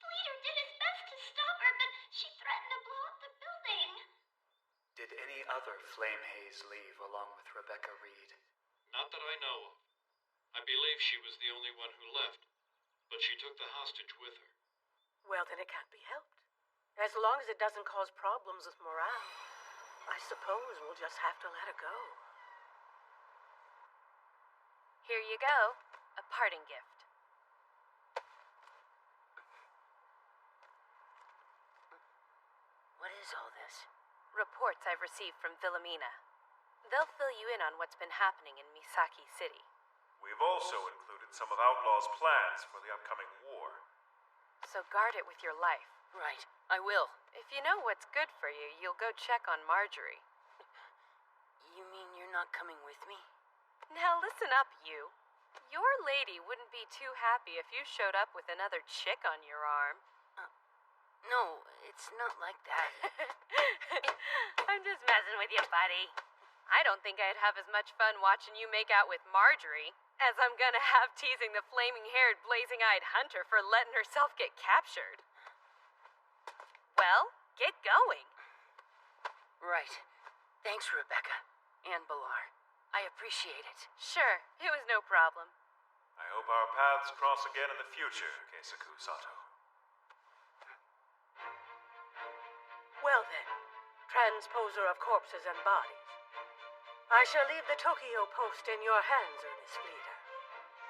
The leader did his best to stop her, but she threatened to blow up the building. Did any other flame haze leave along with Rebecca Reed? Not that I know of. I believe she was the only one who left, but she took the hostage with her. Well, then it can't be helped. As long as it doesn't cause problems with morale, I suppose we'll just have to let it go. Here you go. A parting gift. What is all this? Reports I've received from Wilhelmina. They'll fill you in on what's been happening in Misaki City. We've also included some of Outlaw's plans for the upcoming war. So guard it with your life. Right, I will. If you know what's good for you, you'll go check on Marjorie. You mean you're not coming with me? Now listen up, you. Your lady wouldn't be too happy if you showed up with another chick on your arm. No, it's not like that. I'm just messing with you, buddy. I don't think I'd have as much fun watching you make out with Marjorie as I'm gonna have teasing the flaming-haired, blazing-eyed hunter for letting herself get captured. Well, get going. Right. Thanks, Rebecca. And Balar. I appreciate it. Sure, it was no problem. I hope our paths cross again in the future, Keisaku Sato. Well then, transposer of corpses and bodies. I shall leave the Tokyo Post in your hands, Ernest Leader.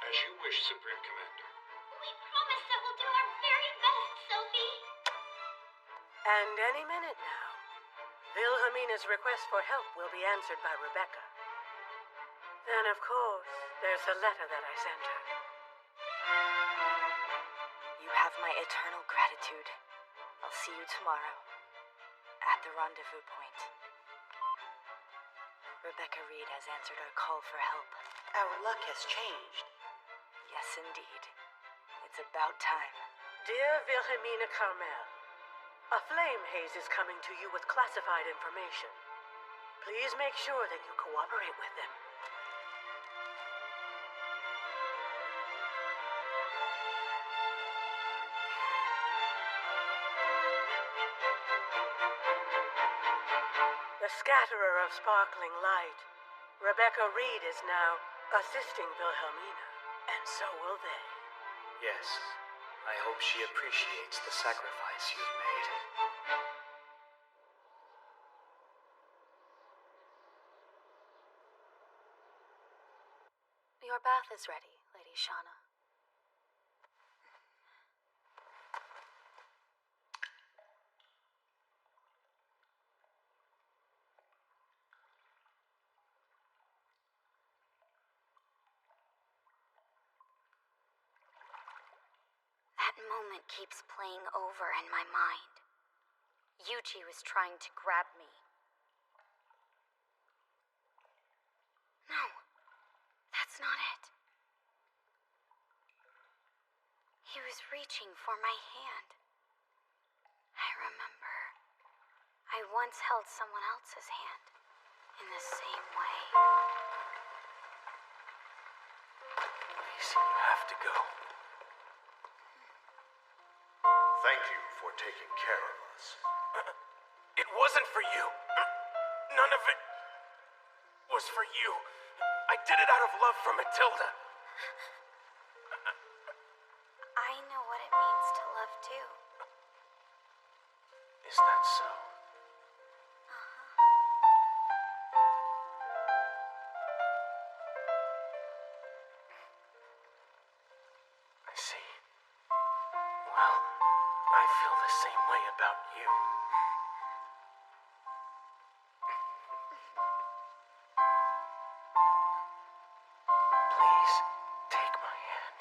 As you wish, Supreme Commander. We promise that we'll do our very best, Sophie. And any minute now, Wilhelmina's request for help will be answered by Rebecca. Then, of course, there's the letter that I sent her. You have my eternal gratitude. I'll see you tomorrow. At the rendezvous point. Rebecca Reed has answered our call for help. Our luck has changed. Yes, indeed. It's about time. Dear Wilhelmina Carmel, a flame haze is coming to you with classified information. Please make sure that you cooperate with them. The scatterer of sparkling light, Rebecca Reed, is now assisting Wilhelmina, and so will they. Yes, I hope she appreciates the sacrifice you've made. Your bath is ready, Lady Shauna. That moment keeps playing over in my mind. Yuji was trying to grab me. No, that's not it. He was reaching for my hand. I remember. I once held someone else's hand in the same way. Please, you have to go. Thank you for taking care of us. It wasn't for you. None of it was for you. I did it out of love for Matilda. I know what it means to love too. Is that so? I see. Well, I feel the same way about you. Please, take my hand.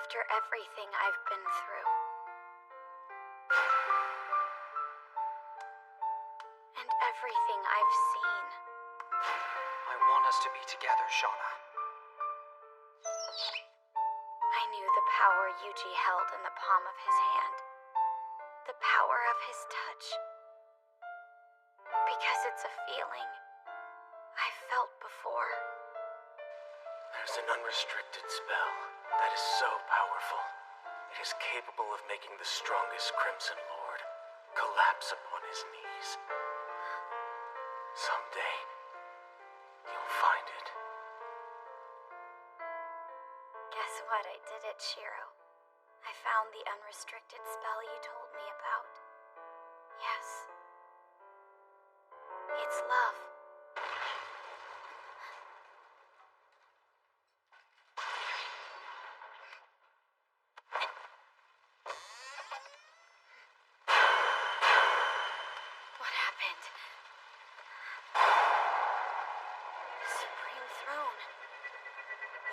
After everything I've been through, and everything I've seen, I want us to be together, Shauna. I knew the power Yuji held in the palm of his hand. The power of his touch. Because it's a feeling I've felt before. There's an unrestricted spell that is so powerful. It is capable of making the strongest Crimson Lord collapse upon his knees. Someday, you'll find it. Guess what? I did it, Shiro. I found the unrestricted spell you told me about. Yes. It's love. What happened? The Supreme Throne.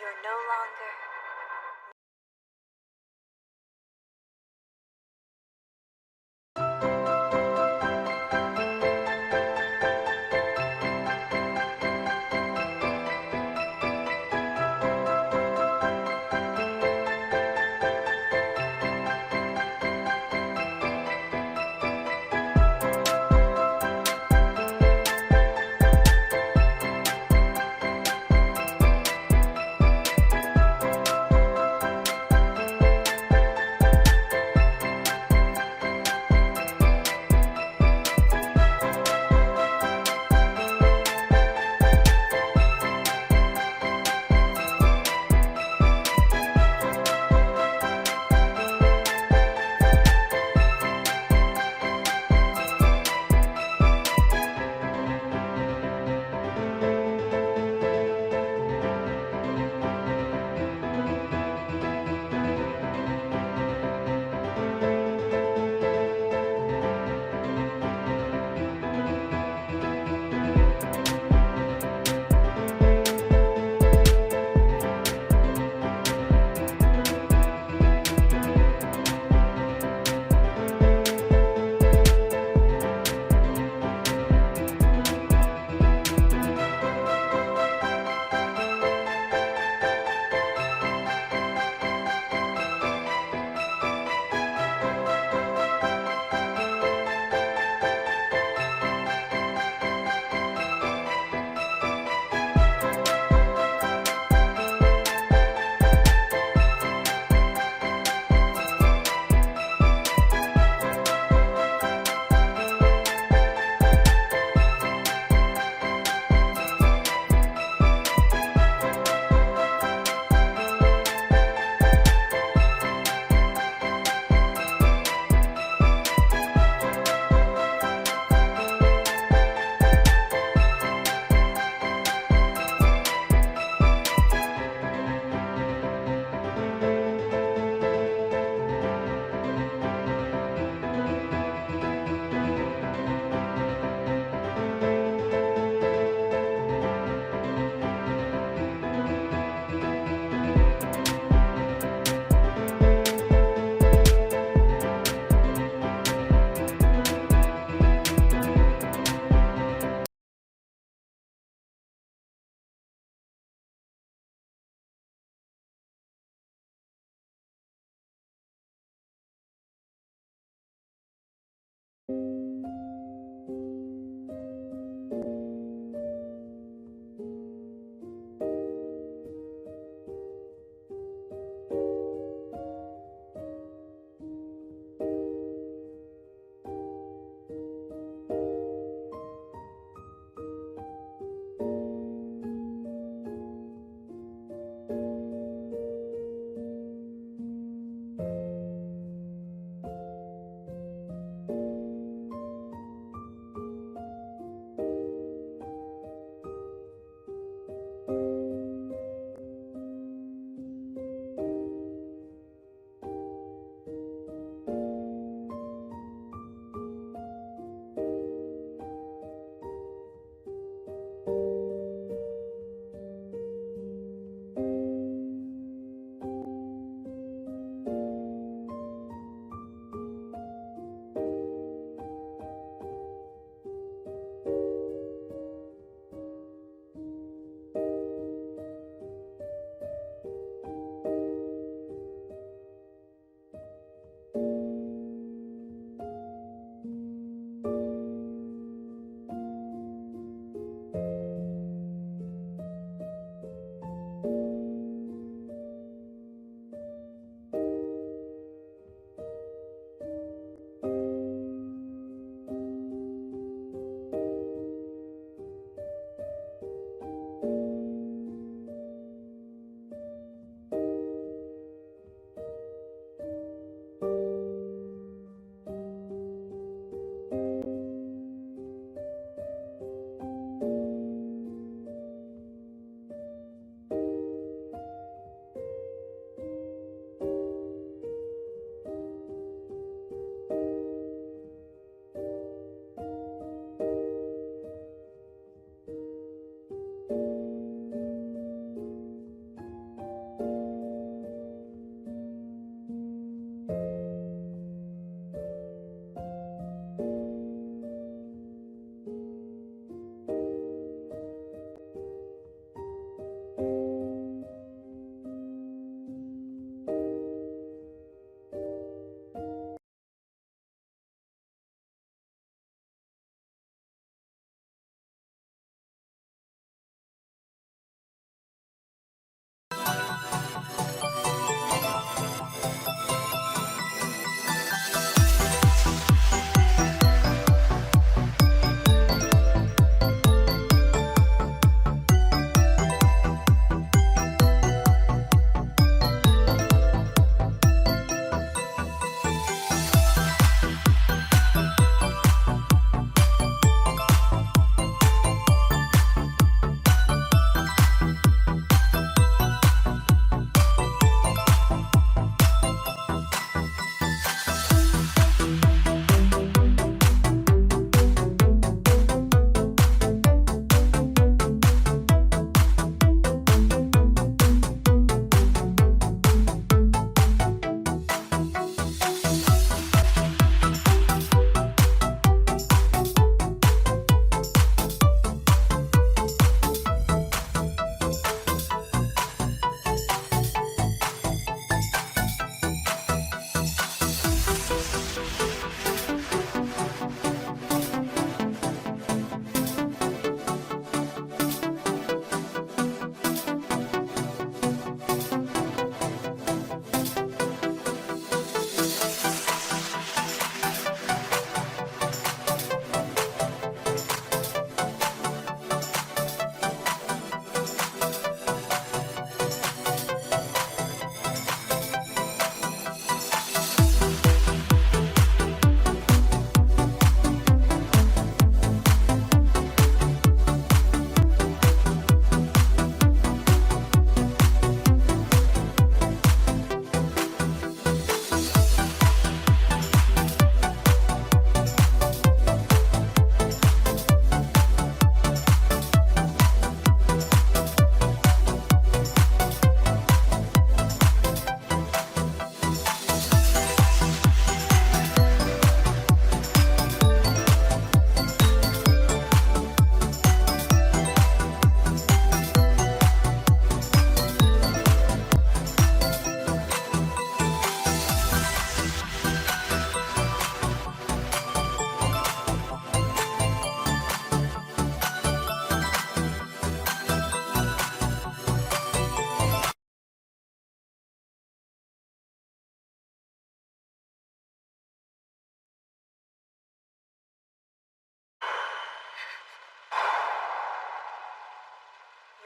You're no longer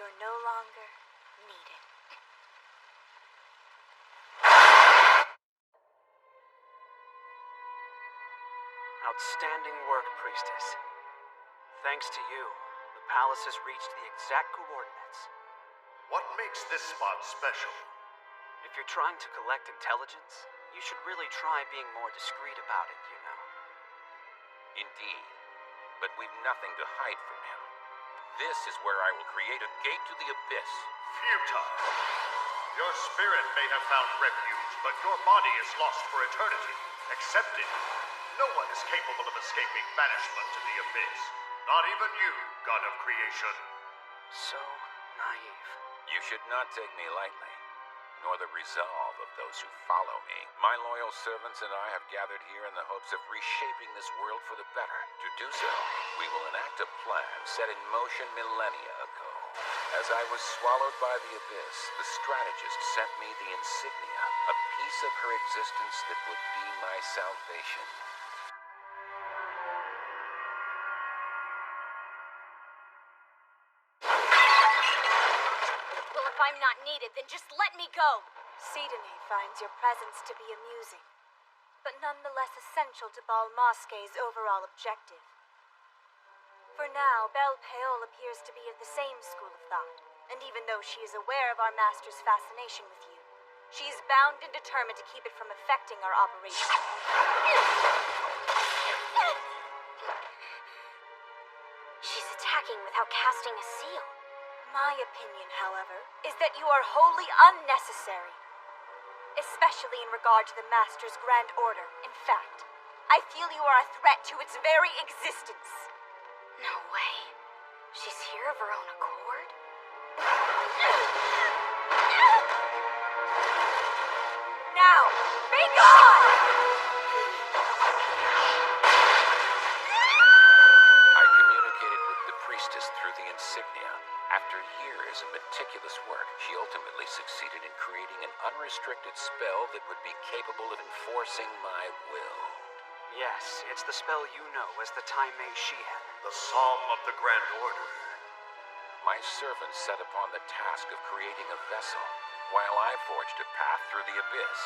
you're no longer needed. Outstanding work, Priestess. Thanks to you, the palace has reached the exact coordinates. What makes this spot special? If you're trying to collect intelligence, you should really try being more discreet about it, you know. Indeed, but we've nothing to hide from him. This is where I will create a gate to the abyss. Futile. Your spirit may have found refuge, but your body is lost for eternity. Accept it. No one is capable of escaping banishment to the abyss. Not even you, God of creation. So naive. You should not take me lightly, nor the resolve of those who follow me. My loyal servants and I have gathered here in the hopes of reshaping this world for the better. To do so, we will enact a plan set in motion millennia ago. As I was swallowed by the abyss, the strategist sent me the insignia, a piece of her existence that would be my salvation. Well, if I'm not needed, then just let me go. Sidene finds your presence to be amusing, but nonetheless essential to Bal Mosque's overall objective. For now, Belle Peol appears to be of the same school of thought, and even though she is aware of our master's fascination with you, she is bound and determined to keep it from affecting our operation. She's attacking without casting a seal. My opinion, however, is that you are wholly unnecessary. Especially in regard to the Master's Grand Order. In fact, I feel you are a threat to its very existence. No way. She's here of her own accord? Now, be gone! I communicated with the priestess through the insignia. After years of meticulous work, she ultimately succeeded in creating an unrestricted spell that would be capable of enforcing my will. Yes, it's the spell you know as the Taimei Xiest. The Psalm of the Grand Order. My servants set upon the task of creating a vessel, while I forged a path through the abyss.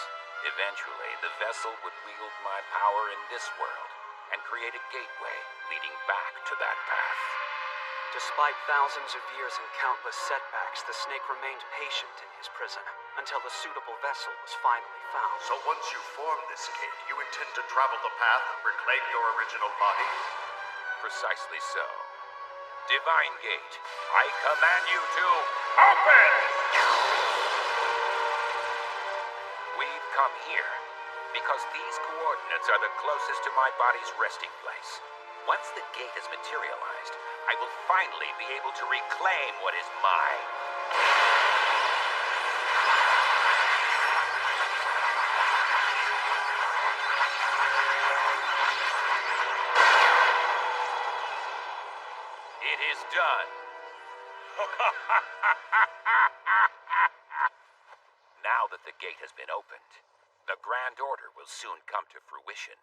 Eventually, the vessel would wield my power in this world, and create a gateway leading back to that path. Despite thousands of years and countless setbacks, the snake remained patient in his prison until a suitable vessel was finally found. So once you form this gate, you intend to travel the path and reclaim your original body? Precisely so. Divine Gate, I command you to open! We've come here because these coordinates are the closest to my body's resting place. Once the gate is materialized, I will finally be able to reclaim what is mine. It is done. Now that the gate has been opened, the Grand Order will soon come to fruition.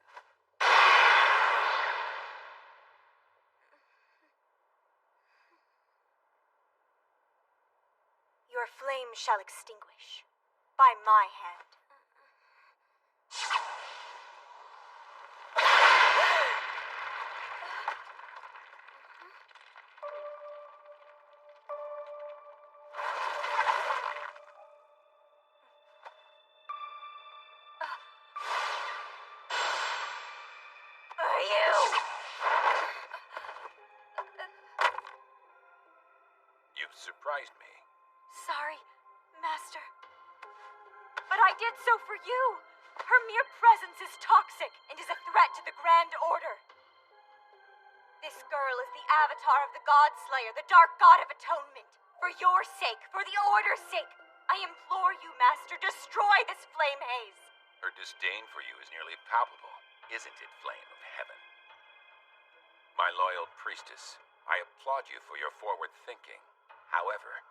Your flame shall extinguish by my hand. You've surprised me. Sorry, Master. But I did so for you. Her mere presence is toxic and is a threat to the Grand Order. This girl is the avatar of the God Slayer, the Dark God of Atonement. For your sake, for the Order's sake, I implore you, Master, destroy this flame haze. Her disdain for you is nearly palpable, isn't it, Flame of Heaven? My loyal priestess, I applaud you for your forward thinking. However,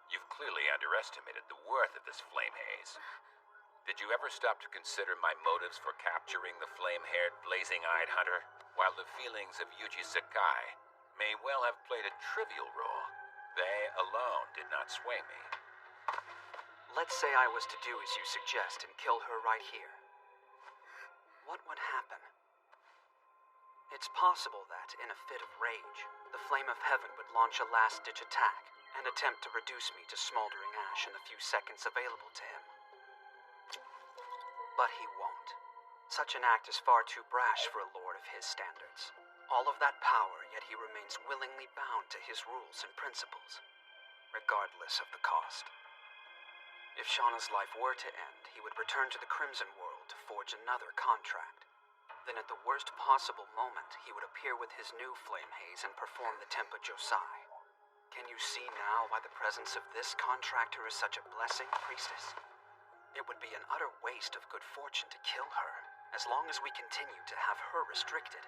you've clearly underestimated the worth of this flame haze. Did you ever stop to consider my motives for capturing the flame-haired, blazing-eyed hunter? While the feelings of Yuji Sakai may well have played a trivial role, They alone did not sway me. Let's say I was to do as you suggest and kill her right here. What would happen? It's possible that, in a fit of rage, the Flame of Heaven would launch a last-ditch attack and attempt to reduce me to smoldering ash in the few seconds available to him. But he won't. Such an act is far too brash for a lord of his standards. All of that power, yet he remains willingly bound to his rules and principles, regardless of the cost. If Shauna's life were to end, he would return to the Crimson World to forge another contract. Then at the worst possible moment, he would appear with his new flame haze and perform the Tempa Josai. Can you see now why the presence of this contractor is such a blessing, Priestess? It would be an utter waste of good fortune to kill her. As long as we continue to have her restricted,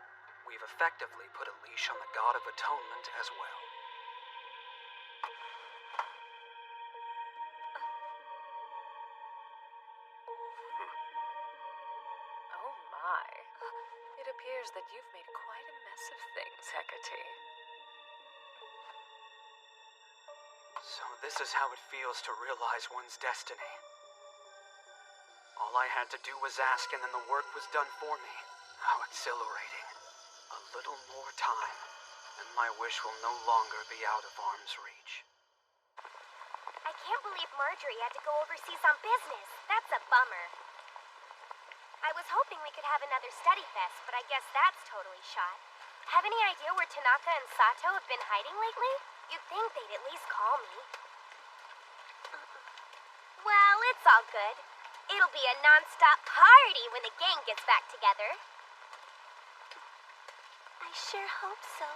we've effectively put a leash on the God of Atonement as well. Oh my. It appears that you've made quite a mess of things, Hecate. So this is how it feels to realize one's destiny. All I had to do was ask and then the work was done for me. How exhilarating. A little more time, and my wish will no longer be out of arm's reach. I can't believe Marjorie had to go overseas on business. That's a bummer. I was hoping we could have another study fest, but I guess that's totally shot. Have any idea where Tanaka and Sato have been hiding lately? You'd think they'd at least call me. Well, it's all good. It'll be a non-stop party when the gang gets back together. I sure hope so.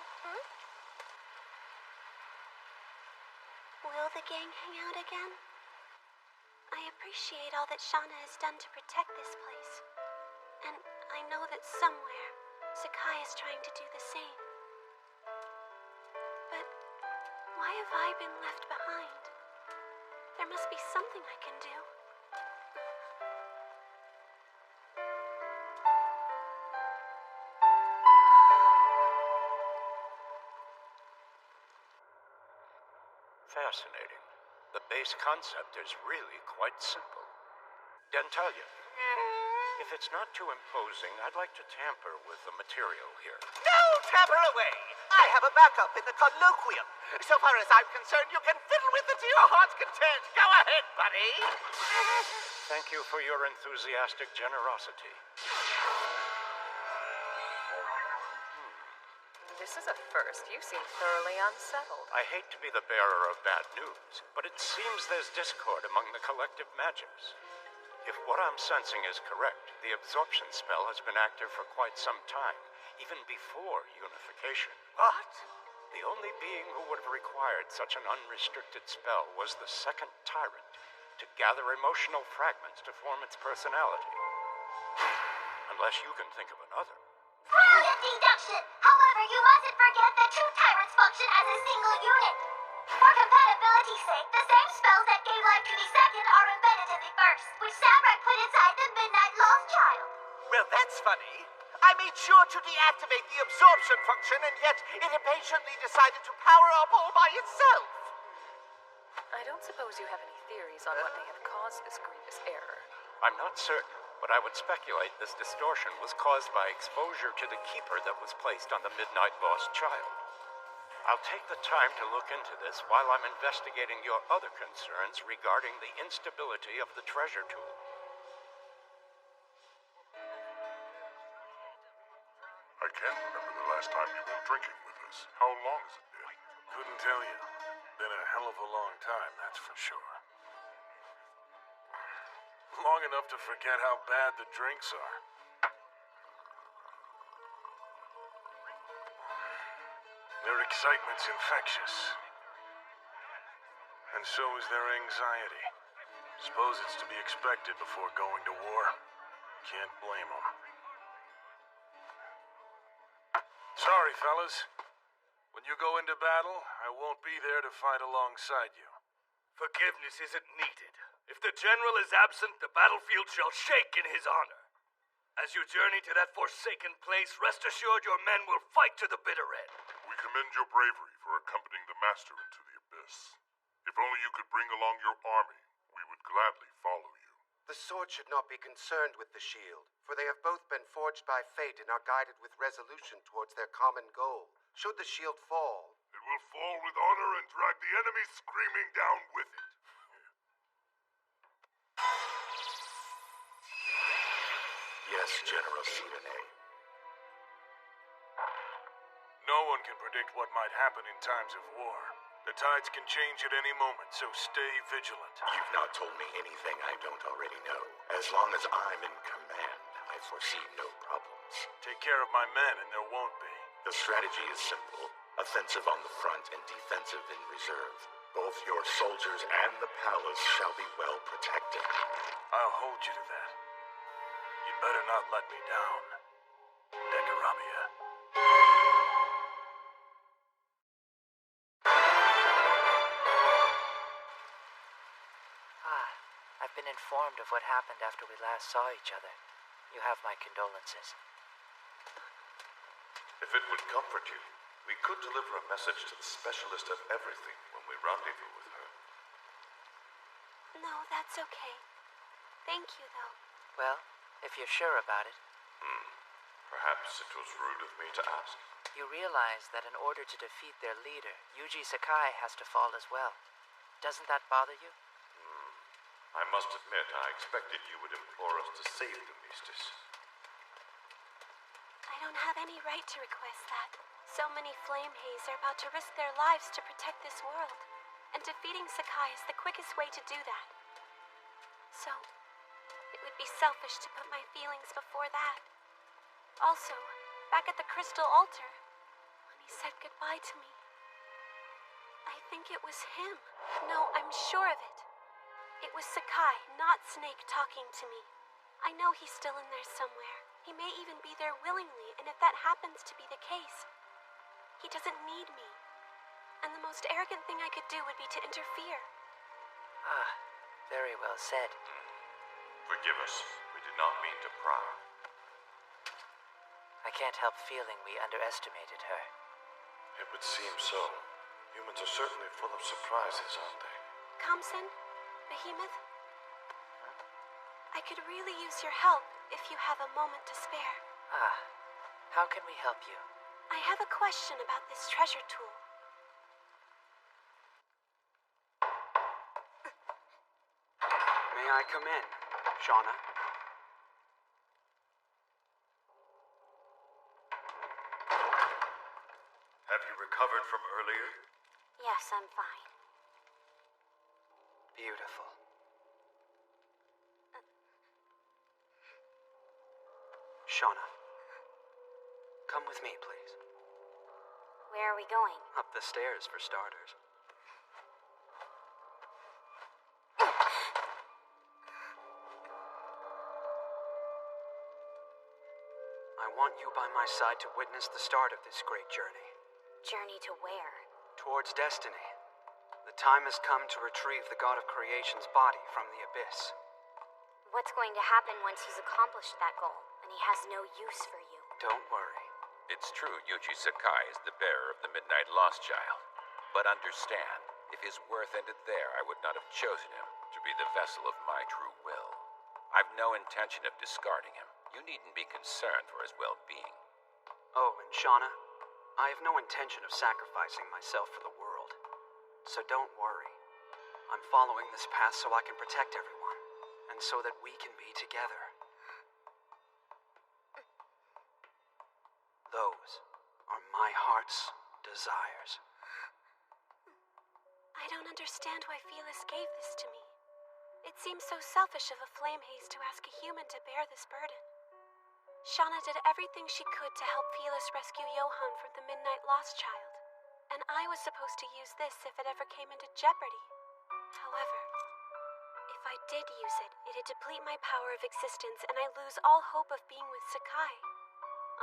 Will the gang hang out again? I appreciate all that Shauna has done to protect this place. And I know that somewhere, Sakai is trying to do the same. But why have I been left behind? There must be something I can do. Fascinating. The base concept is really quite simple. Dentalia, if it's not too imposing, I'd like to tamper with the material here. No, tamper away! I have a backup in the colloquium. So far as I'm concerned, you can fiddle with it to your heart's content. Go ahead, buddy! Thank you for your enthusiastic generosity. This is a first. You seem thoroughly unsettled. I hate to be the bearer of bad news, but it seems there's discord among the collective magics. If what I'm sensing is correct, the absorption spell has been active for quite some time, even before unification. What? The only being who would have required such an unrestricted spell was the second tyrant, to gather emotional fragments to form its personality. Unless you can think of another. Brilliant deduction! However, you mustn't forget that two tyrants function as a single unit. For compatibility's sake, the same spells that gave life to the second are embedded in the first, which Samurai put inside the Midnight Lost Child. Well, that's funny. I made sure to deactivate the absorption function, and yet it impatiently decided to power up all by itself. I don't suppose you have any theories on what may have caused this grievous error. I'm not certain, but I would speculate this distortion was caused by exposure to the keeper that was placed on the Midnight Lost Child. I'll take the time to look into this while I'm investigating your other concerns regarding the instability of the treasure tool. I can't remember the last time you went drinking with us. How long has it been? Couldn't tell you. Been a hell of a long time, that's for sure. Long enough to forget how bad the drinks are. Their excitement's infectious. And so is their anxiety. Suppose it's to be expected before going to war. Can't blame them. Sorry, fellas. When you go into battle, I won't be there to fight alongside you. Forgiveness isn't needed. If the general is absent, the battlefield shall shake in his honor. As you journey to that forsaken place, rest assured your men will fight to the bitter end. We commend your bravery for accompanying the master into the abyss. If only you could bring along your army, we would gladly follow you. The sword should not be concerned with the shield, for they have both been forged by fate and are guided with resolution towards their common goal. Should the shield fall, it will fall with honor and drag the enemy screaming down with it. Yes, General Sidone. No one can predict what might happen in times of war. The tides can change at any moment, so stay vigilant. You've not told me anything I don't already know. As long as I'm in command, I foresee no problems. Take care of my men and there won't be. The strategy is simple. Offensive on the front and defensive in reserve. Both your soldiers and the palace shall be well protected. I'll hold you to that. You'd better not let me down, Dekarabia. I've been informed of what happened after we last saw each other. You have my condolences. If it would comfort you, we could deliver a message to the specialist of everything when we rendezvous with her. No, that's okay. Thank you, though. Well, if you're sure about it. Perhaps it was rude of me to ask. You realize that in order to defeat their leader, Yuji Sakai has to fall as well. Doesn't that bother you? I must admit, I expected you would implore us to save the Miestas. I don't have any right to request that. So many flame haze are about to risk their lives to protect this world. And defeating Sakai is the quickest way to do that. So, it would be selfish to put my feelings before that. Also, back at the crystal altar, when he said goodbye to me, I think it was him. No, I'm sure of it. It was Sakai, not Snake, talking to me. I know he's still in there somewhere. He may even be there willingly, and if that happens to be the case, he doesn't need me. And the most arrogant thing I could do would be to interfere. Very well said. Forgive us. We did not mean to pry. I can't help feeling we underestimated her. It would seem so. Humans are certainly full of surprises, aren't they? Kamsen? Behemoth? I could really use your help if you have a moment to spare. How can we help you? I have a question about this treasure tool. May I come in, Shauna? Have you recovered from earlier? Yes, I'm fine. Beautiful. Shauna, come with me, please. Where are we going? Up the stairs, for starters. I want you by my side to witness the start of this great journey. Journey to where? Towards destiny. The time has come to retrieve the god of creation's body from the abyss. What's going to happen once he's accomplished that goal, and he has no use for you? Don't worry. It's true Yuji Sakai is the bearer of the Midnight Lost Child. But understand, if his worth ended there, I would not have chosen him to be the vessel of my true will. I've no intention of discarding him. You needn't be concerned for his well-being. Oh, and Shauna, I have no intention of sacrificing myself for the world. So don't worry. I'm following this path so I can protect everyone, and so that we can be together. Those are my heart's desires. I don't understand why Felis gave this to me. It seems so selfish of a flame haze to ask a human to bear this burden. Shauna did everything she could to help Felis rescue Johann from the Midnight Lost Child, and I was supposed to use this if it ever came into jeopardy. However, if I did use it, it'd deplete my power of existence and I lose all hope of being with Sakai.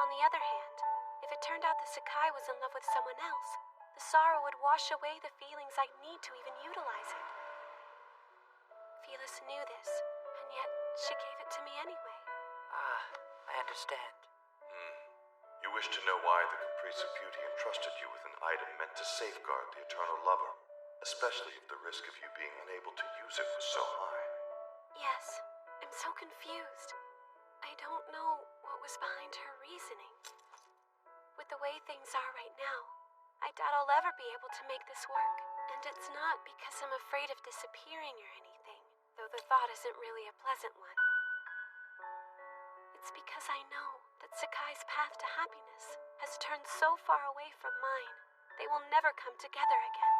On the other hand, if it turned out that Sakai was in love with someone else, the sorrow would wash away the feelings I'd need to even utilize it. Felis knew this, and yet she gave it to me anyway. I understand. You wish to know why the Caprice of Beauty entrusted you with an item meant to safeguard the eternal lover. especially if the risk of you being unable to use it was so high. Yes, I'm so confused. I don't know what was behind her reasoning. With the way things are right now, I doubt I'll ever be able to make this work. And it's not because I'm afraid of disappearing or anything, though the thought isn't really a pleasant one. It's because I know that Sakai's path to happiness has turned so far away from mine, they will never come together again.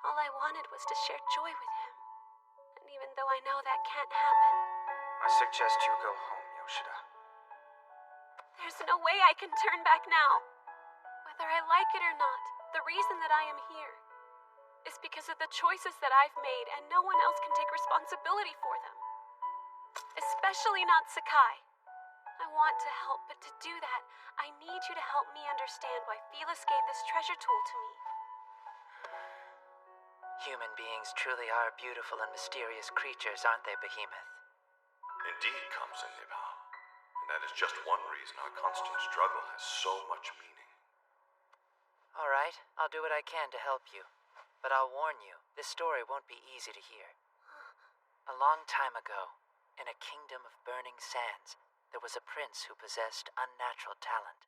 All I wanted was to share joy with him, and even though I know that can't happen, I suggest you go home, Yoshida. there's no way I can turn back now. Whether I like it or not, the reason that I am here is because of the choices that I've made, and no one else can take responsibility for them. Especially not Sakai. I want to help, but to do that, I need you to help me understand why Felis gave this treasure tool to me. Human beings truly are beautiful and mysterious creatures, aren't they, Behemoth? Indeed, Kamsa Nibha. And that is just one reason our constant struggle has so much meaning. All right, I'll do what I can to help you. But I'll warn you, this story won't be easy to hear. A long time ago, in a kingdom of burning sands, there was a prince who possessed unnatural talent.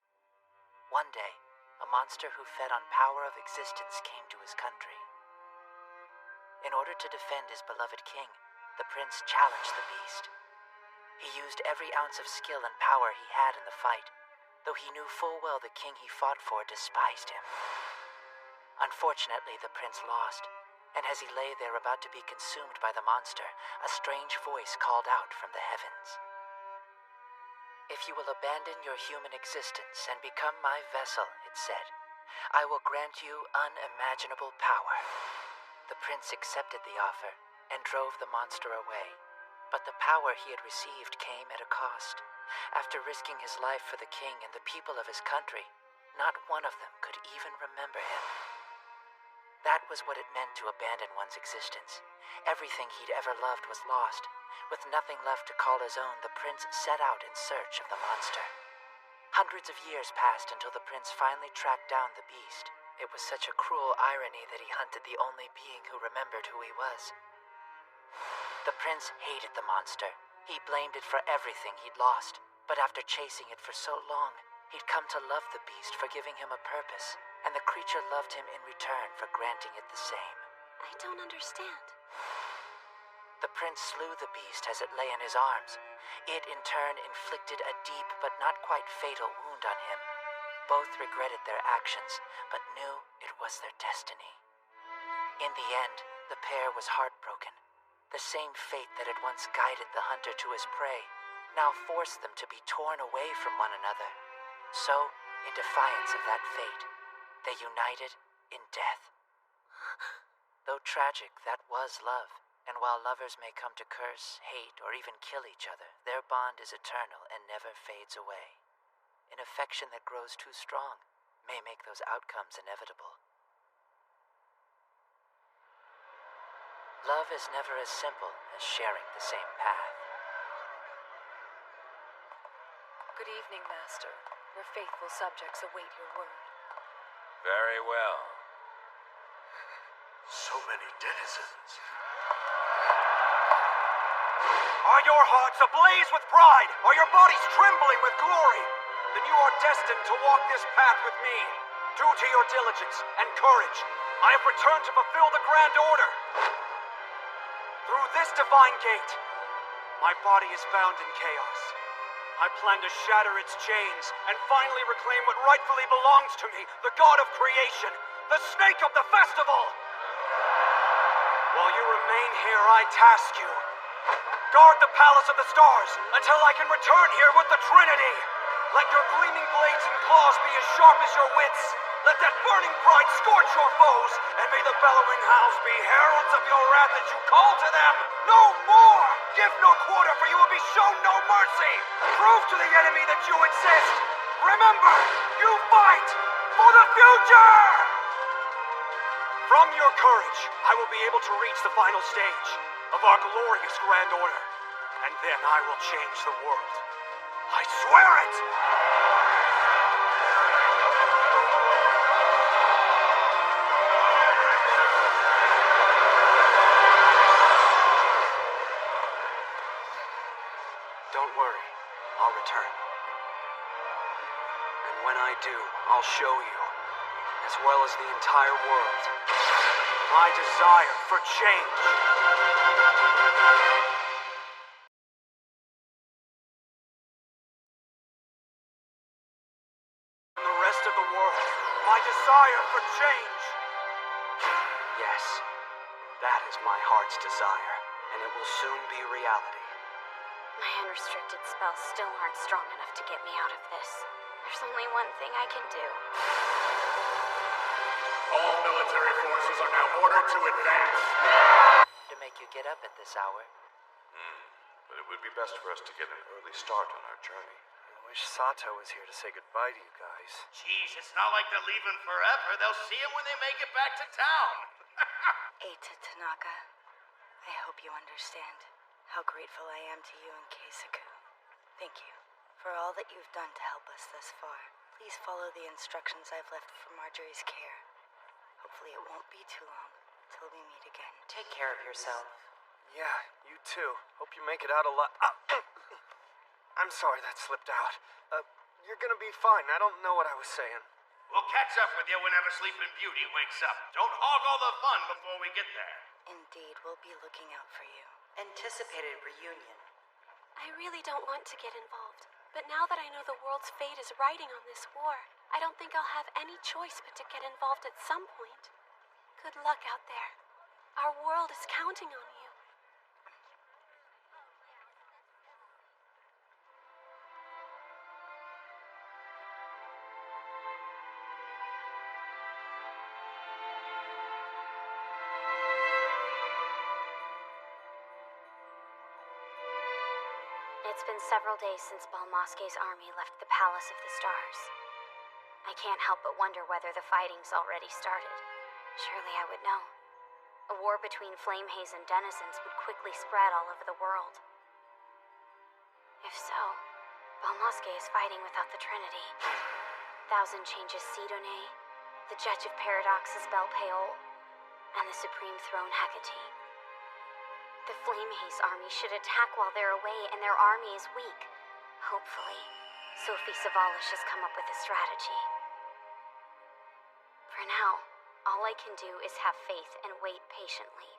One day, a monster who fed on power of existence came to his country. In order to defend his beloved king, the prince challenged the beast. He used every ounce of skill and power he had in the fight, though he knew full well the king he fought for despised him. Unfortunately, the prince lost, and as he lay there about to be consumed by the monster, a strange voice called out from the heavens. If you will abandon your human existence and become my vessel, it said, I will grant you unimaginable power. The prince accepted the offer and drove the monster away, but the power he had received came at a cost. After risking his life for the king and the people of his country, not one of them could even remember him. That was what it meant to abandon one's existence. Everything he'd ever loved was lost. With nothing left to call his own, the prince set out in search of the monster. Hundreds of years passed until the prince finally tracked down the beast. It was such a cruel irony that he hunted the only being who remembered who he was. The prince hated the monster. He blamed it for everything he'd lost. But after chasing it for so long, he'd come to love the beast for giving him a purpose, and the creature loved him in return for granting it the same. I don't understand. The prince slew the beast as it lay in his arms. It, in turn, inflicted a deep but not quite fatal wound on him. Both regretted their actions, but knew it was their destiny. In the end, the pair was heartbroken. The same fate that had once guided the hunter to his prey now forced them to be torn away from one another. So, in defiance of that fate, they united in death. Though tragic, that was love. And while lovers may come to curse, hate, or even kill each other, their bond is eternal and never fades away. An affection that grows too strong may make those outcomes inevitable. Love is never as simple as sharing the same path. Good evening, Master. Your faithful subjects await your word. Very well. So many denizens. Are your hearts ablaze with pride? Are your bodies trembling with glory? Then you are destined to walk this path with me. Due to your diligence and courage, I have returned to fulfill the grand order. Through this divine gate, my body is bound in chaos. I plan to shatter its chains and finally reclaim what rightfully belongs to me, the god of creation, the snake of the festival. While you remain here, I task you. Guard the Palace of the Stars until I can return here with the Trinity. Let your gleaming blades and claws be as sharp as your wits. Let that burning pride scorch your foes, and may the bellowing howls be heralds of your wrath as you call to them. No more! Give no quarter, for you will be shown no mercy. Prove to the enemy that you exist. Remember, you fight for the future! From your courage, I will be able to reach the final stage of our glorious grand order, and then I will change the world. I swear it! Don't worry. I'll return. And when I do, I'll show you, as well as the entire world, my desire for change. And the rest of the world, my desire for change. Yes, that is my heart's desire, and it will soon be reality. My unrestricted spells still aren't strong enough to get me out of this. There's only one thing I can do. All military forces are now ordered to advance. To make you get up at this hour. But it would be best for us to get an early start on our journey. I wish Sato was here to say goodbye to you guys. Jeez, it's not like they're leaving forever. They'll see him when they make it back to town. Eita Tanaka, I hope you understand how grateful I am to you and Keisaku. Thank you for all that you've done to help us thus far. Please follow the instructions I've left for Marjorie's care. Hopefully it won't be too long till we meet again. Take care of yourself. Yeah, you too. Hope you make it out alive. I'm sorry that slipped out. You're gonna be fine. I don't know what I was saying. We'll catch up with you whenever Sleeping Beauty wakes up. Don't hog all the fun before we get there. Indeed, we'll be looking out for you. Anticipated reunion. I really don't want to get involved. But now that I know the world's fate is riding on this war, I don't think I'll have any choice but to get involved at some point. Good luck out there. Our world is counting on you. It's been several days since Balmoske's army left the Palace of the Stars. I can't help but wonder whether the fighting's already started. Surely I would know. A war between Flamehaze and denizens would quickly spread all over the world. If so, Balmoske is fighting without the Trinity. Thousand Changes Sidone, the Judge of Paradoxes Belpeol, and the Supreme Throne Hecate. The Flamehaze army should attack while they're away, and their army is weak. Hopefully, Sophie Savalish has come up with a strategy. For now, all I can do is have faith and wait patiently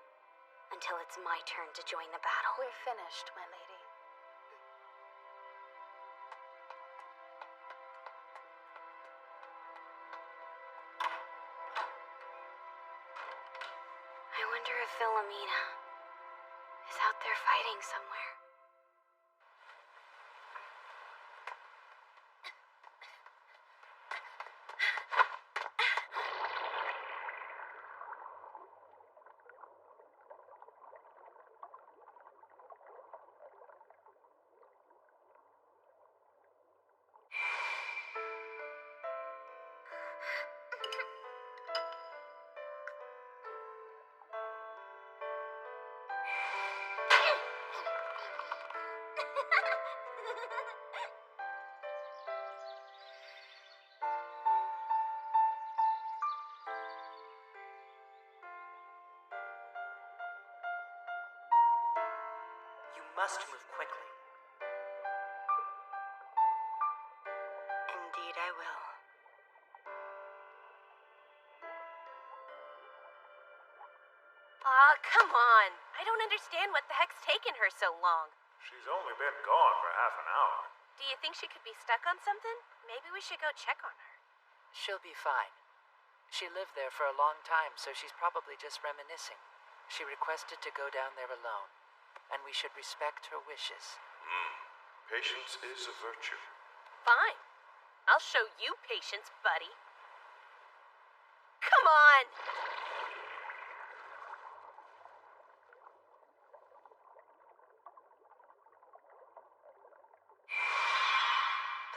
until it's my turn to join the battle. We're finished, my lady. I wonder if Philomena is out there fighting somewhere. You must move quickly. Indeed, I will. Aw, come on. I don't understand what the heck's taken her so long. She's only been gone for half an hour. Do you think she could be stuck on something? Maybe we should go check on her. She'll be fine. She lived there for a long time, so she's probably just reminiscing. She requested to go down there alone, and we should respect her wishes. Patience is a virtue. Fine. I'll show you patience, buddy. Come on!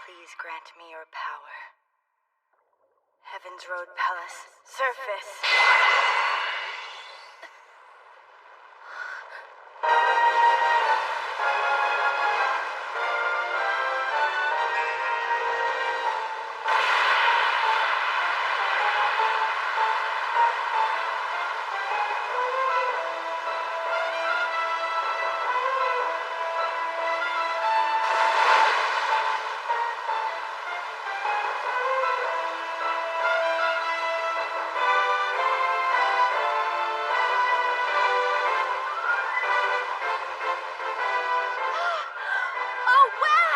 Please grant me your power. Heaven's Road Palace, surface!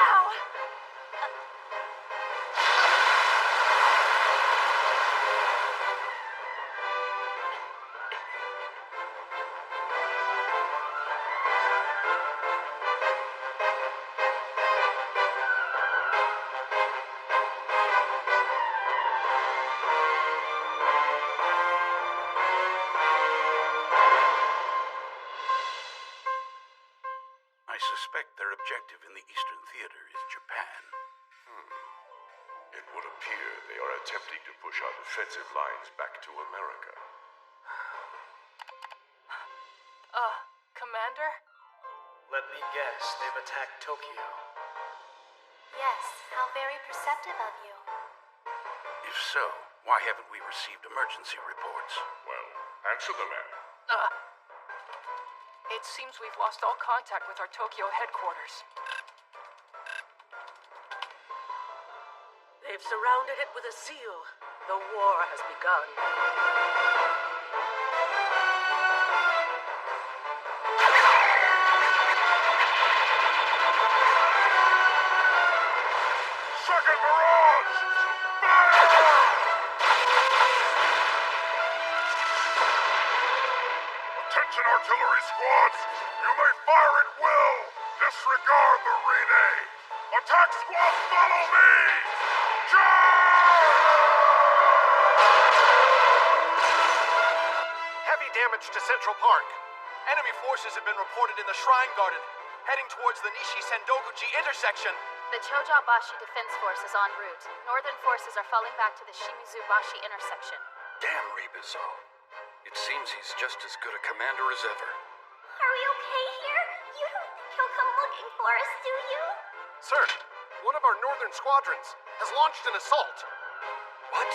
Ow! I suspect their objective in the Eastern Theater is Japan. It would appear they are attempting to push our defensive lines back to America. Commander? Let me guess, they've attacked Tokyo. Yes, how very perceptive of you. If so, why haven't we received emergency reports? Well, answer the man. It seems we've lost all contact with our Tokyo headquarters. They've surrounded it with a seal. The war has begun. Second barrage! Fire! Attention artillery squads! You may fire at will! Disregard the relay! Attack squads, follow me! Heavy damage to Central Park. Enemy forces have been reported in the Shrine Garden, heading towards the Nishi-Sendoguchi intersection. The Chojabashi Defense Force is en route. Northern forces are falling back to the Shimizubashi intersection. Damn Ribizo. It seems he's just as good a commander as ever. Are we okay here? You don't think he'll come looking for us, do you? Sir, one of our northern squadrons has launched an assault. What?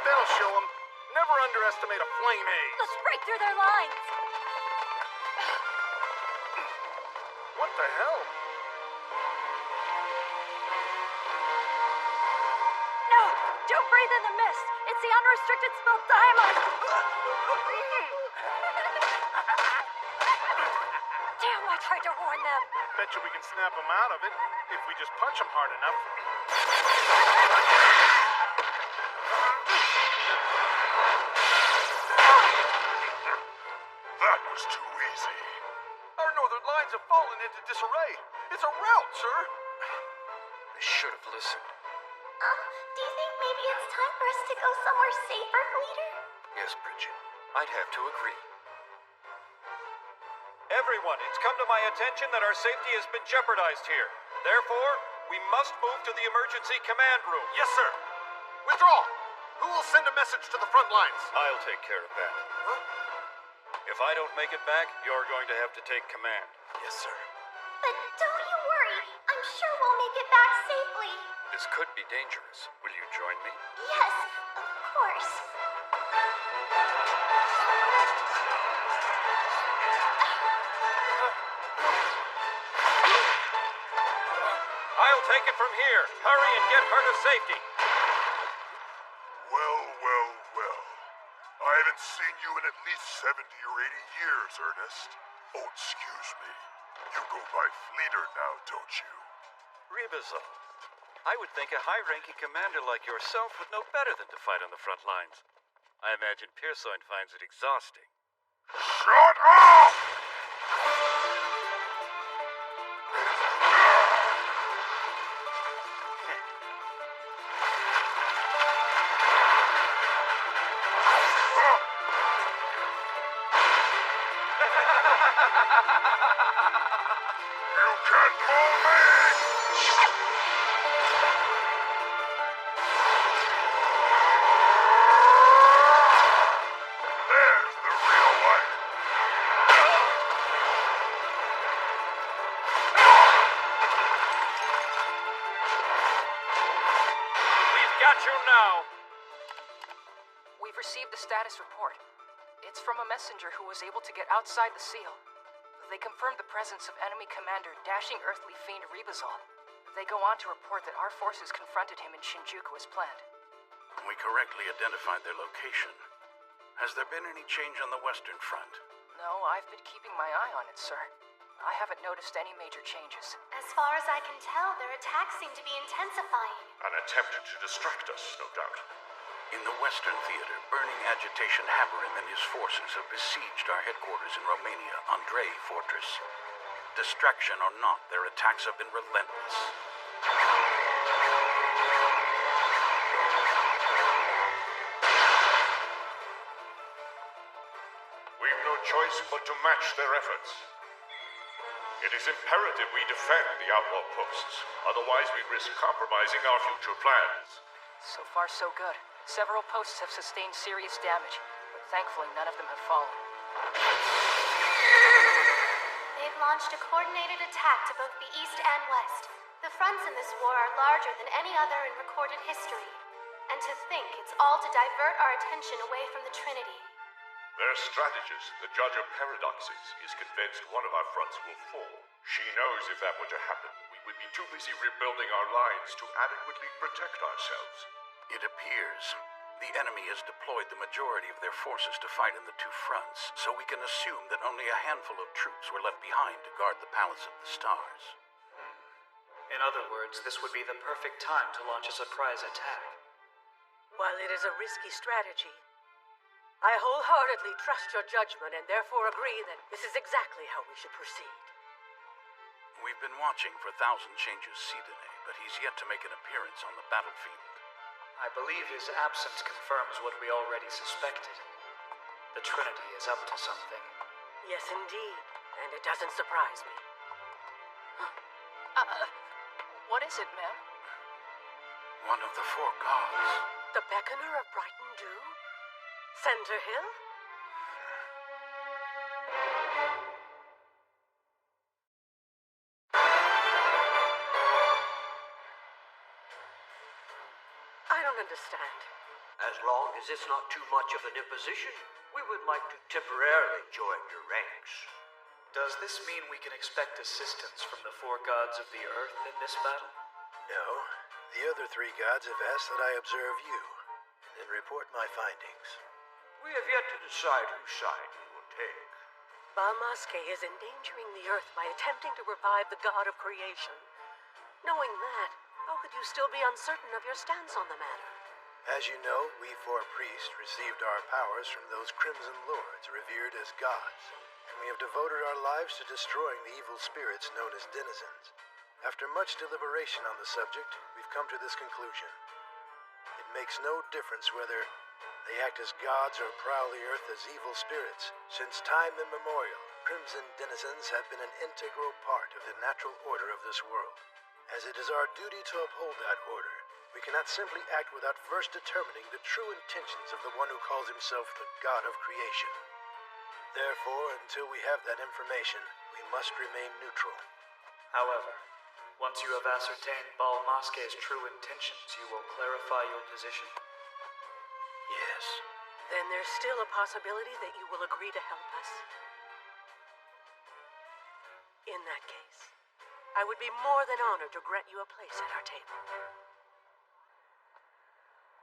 That'll show him. Never underestimate a flame haze. Let's break through their lines. What the hell? No! Don't breathe in the mist! It's the unrestricted spilled diamond! Damn, I tried to warn them! Bet you we can snap them out of it if we just punch them hard enough. That was too easy. Our northern lines have fallen into disarray. It's a rout, sir. They should have listened. Do you think maybe it's time for us to go somewhere safer, leader? Yes, Bridget. I'd have to agree. Everyone, it's come to my attention that our safety has been jeopardized here. Therefore, we must move to the emergency command room. Yes, sir. Withdraw. Who will send a message to the front lines? I'll take care of that. Huh? If I don't make it back, you're going to have to take command. Yes, sir. But don't you worry. I'm sure we'll make it back safely. This could be dangerous. Will you join me? Yes, of course. I'll take it from here. Hurry and get her to safety. Well, well, well. I haven't seen you in at least 70 or 80 years, Ernest. Oh, excuse me. You go by Fleeter now, don't you? Ribizo, I would think a high-ranking commander like yourself would know better than to fight on the front lines. I imagine Pearson finds it exhausting. Shut up! You can't fool me! There's the real one. We've got you now. We've received the status report. It's from a messenger who was able to get outside the seal. They confirmed the presence of enemy commander Dashing Earthly Fiend Ribazol. They go on to report that our forces confronted him in Shinjuku as planned. We correctly identified their location. Has there been any change on the Western Front? No, I've been keeping my eye on it, sir. I haven't noticed any major changes. As far as I can tell, their attacks seem to be intensifying. An attempt to distract us, no doubt. In the Western Theater, burning agitation Haberim and his forces have besieged our headquarters in Romania, Andrei Fortress. Distraction or not, their attacks have been relentless. We've no choice but to match their efforts. It is imperative we defend the outlaw posts, otherwise we risk compromising our future plans. So far, so good. Several posts have sustained serious damage, but thankfully none of them have fallen. They've launched a coordinated attack to both the east and west. The fronts in this war are larger than any other in recorded history. And to think it's all to divert our attention away from the Trinity. Their strategist, the Judge of Paradoxes, is convinced one of our fronts will fall. She knows if that were to happen, we would be too busy rebuilding our lines to adequately protect ourselves. It appears the enemy has deployed the majority of their forces to fight in the two fronts, so we can assume that only a handful of troops were left behind to guard the Palace of the Stars. In other words, this would be the perfect time to launch a surprise attack. While it is a risky strategy, I wholeheartedly trust your judgment and therefore agree that this is exactly how we should proceed. We've been watching for Thousand Changes Sidene, but he's yet to make an appearance on the battlefield. I believe his absence confirms what we already suspected. The Trinity is up to something. Yes, indeed. And it doesn't surprise me. What is it, ma'am? One of the four gods. The Beckoner of Brighton Dew? Center Hill? I don't understand. As long as it's not too much of an imposition, we would like to temporarily join your ranks. Does this mean we can expect assistance from the four gods of the earth in this battle? No. The other three gods have asked that I observe you, and report my findings. We have yet to decide whose side we will take. Balmaske is endangering the earth by attempting to revive the god of creation. Knowing that, how could you still be uncertain of your stance on the matter? As you know, we four priests received our powers from those Crimson Lords revered as gods, and we have devoted our lives to destroying the evil spirits known as denizens. After much deliberation on the subject, we've come to this conclusion. It makes no difference whether they act as gods or prowl the earth as evil spirits. Since time immemorial, Crimson denizens have been an integral part of the natural order of this world. As it is our duty to uphold that order, we cannot simply act without first determining the true intentions of the one who calls himself the God of creation. Therefore, until we have that information, we must remain neutral. However, once you have ascertained Balmaske's true intentions, you will clarify your position? Yes. Then there's still a possibility that you will agree to help us? In that case, I would be more than honored to grant you a place at our table.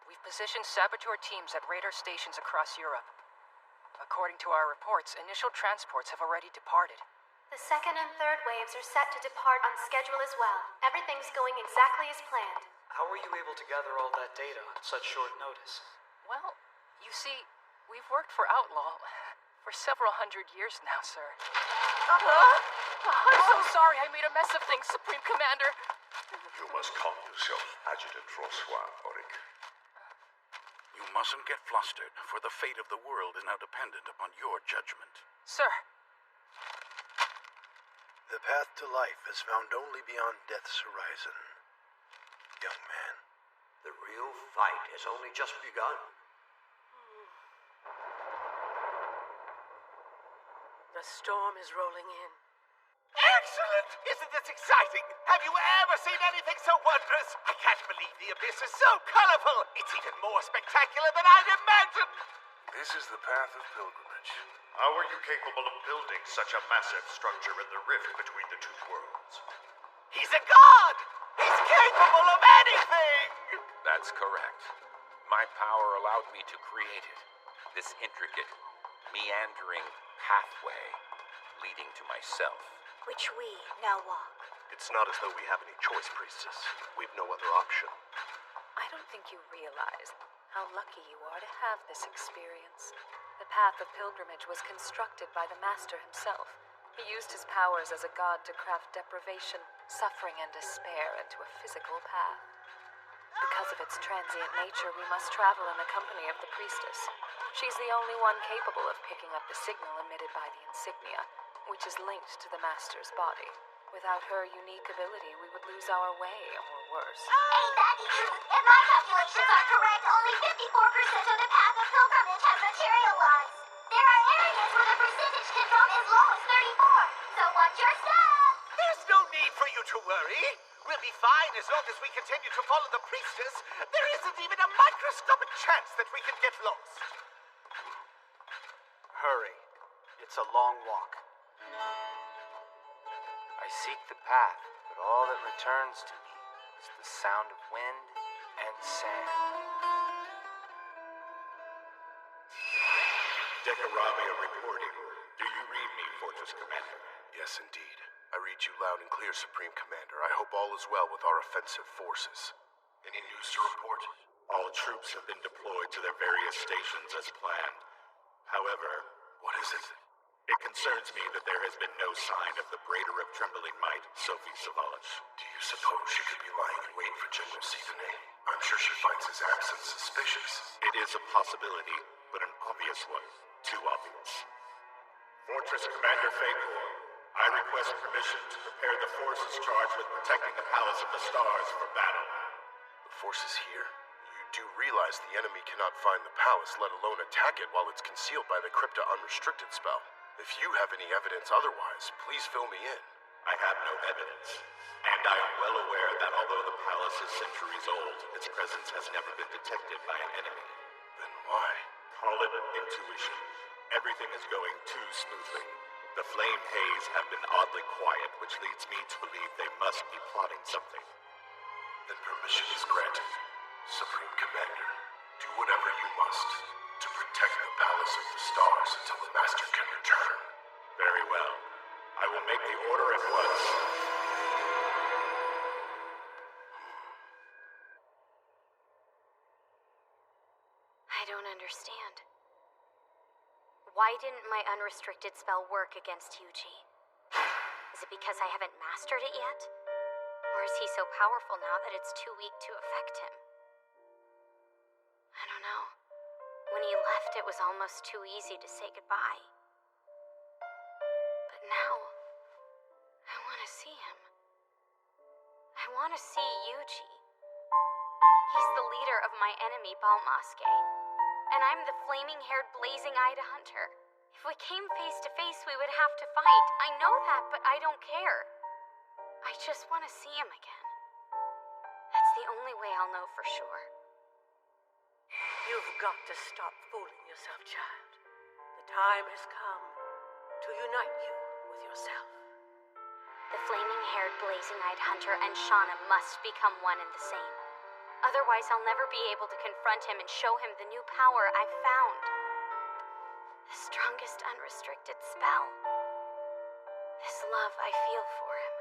We've positioned saboteur teams at radar stations across Europe. According to our reports, initial transports have already departed. The second and third waves are set to depart on schedule as well. Everything's going exactly as planned. How were you able to gather all that data on such short notice? Well, you see, we've worked for Outlaw for several hundred years now, sir. I'm so sorry I made a mess of things, Supreme Commander. You must calm yourself, Adjutant Francois, Auric. You mustn't get flustered, for the fate of the world is now dependent upon your judgment. Sir. The path to life is found only beyond death's horizon, young man. The real fight has only just begun. The storm is rolling in. Excellent! Isn't this exciting? Have you ever seen anything so wondrous? I can't believe the abyss is so colorful. It's even more spectacular than I'd imagined. This is the path of pilgrimage. How are you capable of building such a massive structure in the rift between the two worlds? He's a god! He's capable of anything! That's correct. My power allowed me to create it. this intricate, meandering pathway leading to myself. Which we now walk. It's not as though we have any choice, Priestess. We've no other option. I don't think you realize how lucky you are to have this experience. The path of pilgrimage was constructed by the Master himself. He used his powers as a god to craft deprivation, suffering, and despair into a physical path. Because of its transient nature, we must travel in the company of the priestess. She's the only one capable of picking up the signal emitted by the insignia, which is linked to the Master's body. Without her unique ability, we would lose our way, or worse. Ain't that the truth? If my calculations are correct, only 54% of the path of pilgrimage has materialized. There are areas where the percentage can drop as low as 34. So watch your step. There's no need for you to worry. We'll be fine as long as we continue to follow the priestess. There isn't even a microscopic chance that we can get lost. Hurry. It's a long walk. I seek the path, but all that returns to me is the sound of wind and sand. Dekarabia reporting. Do you read me, Fortress Commander? Yes, indeed. I read you loud and clear, Supreme Commander. I hope all is well with our offensive forces. Any news to report? All troops have been deployed to their various stations as planned. However, what is it? It concerns me that there has been no sign of the Braider of Trembling Might, Sophie Savalich. Do you suppose she could be lying in wait for General Siphone? I'm sure she finds his absence suspicious. It is a possibility, but an obvious one. Too obvious. Fortress Commander Fakor, I request permission to prepare the forces charged with protecting the Palace of the Stars for battle. The forces here? You do realize the enemy cannot find the palace, let alone attack it while it's concealed by the Crypta Unrestricted spell. If you have any evidence otherwise, please fill me in. I have no evidence, and I am well aware that although the palace is centuries old, its presence has never been detected by an enemy. Then why? Call it intuition. Everything is going too smoothly. The flame haze have been oddly quiet, which leads me to believe they must be plotting something. Then permission is granted. Supreme Commander, do whatever you must to protect the Palace of the Stars until the Master can return. Very well. I will make the order at once. I don't understand. Why didn't my unrestricted spell work against Yuji? Is it because I haven't mastered it yet? Or is he so powerful now that it's too weak to affect him? I don't know. When he left, it was almost too easy to say goodbye. But now, I want to see him. I want to see Yuji. He's the leader of my enemy, Balmaske. And I'm the flaming-haired, blazing-eyed hunter. If we came face to face, we would have to fight. I know that, but I don't care. I just want to see him again. That's the only way I'll know for sure. You've got to stop fooling yourself, child. The time has come to unite you with yourself. The flaming-haired, blazing-eyed hunter and Shauna must become one and the same. Otherwise, I'll never be able to confront him and show him the new power I've found. The strongest unrestricted spell. This love I feel for him.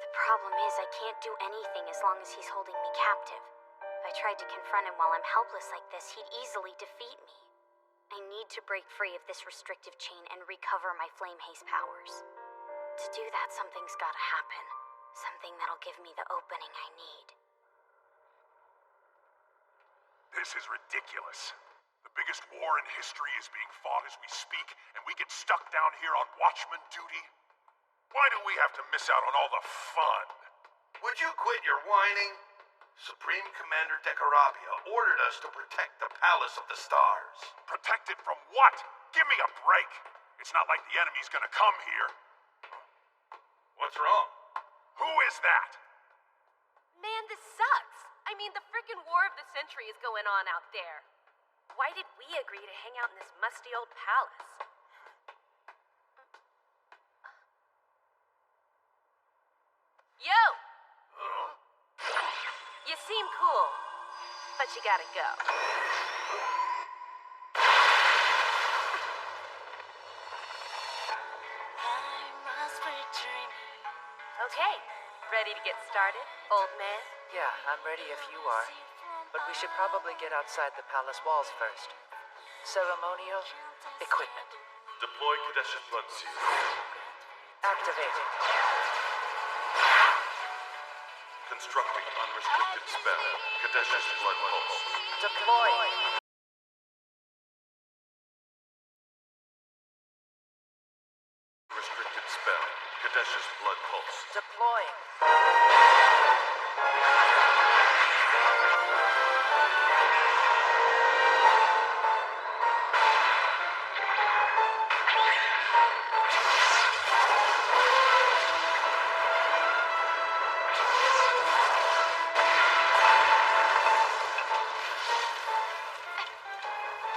The problem is I can't do anything as long as he's holding me captive. If I tried to confront him while I'm helpless like this, he'd easily defeat me. I need to break free of this restrictive chain and recover my flame haze powers. To do that, something's gotta happen. Something that'll give me the opening I need. This is ridiculous. The biggest war in history is being fought as we speak, and we get stuck down here on watchman duty? Why do we have to miss out on all the fun? Would you quit your whining? Supreme Commander Dekarabia ordered us to protect the Palace of the Stars. Protected from what? Give me a break. It's not like the enemy's gonna come here. What's wrong? Who is that? Man, this sucks. I mean, the frickin' war of the century is going on out there. Why did we agree to hang out in this musty old palace? Yo! You seem cool, but you gotta go. Okay, ready to get started, old man? Yeah, I'm ready if you are. But we should probably get outside the palace walls first. Ceremonial equipment. Deploy Kadesh's blood seal. Activate. Constructing unrestricted spell. Kadesh's blood pulse. Deploy. Restricted spell. Kadesh's blood pulse. Deploying.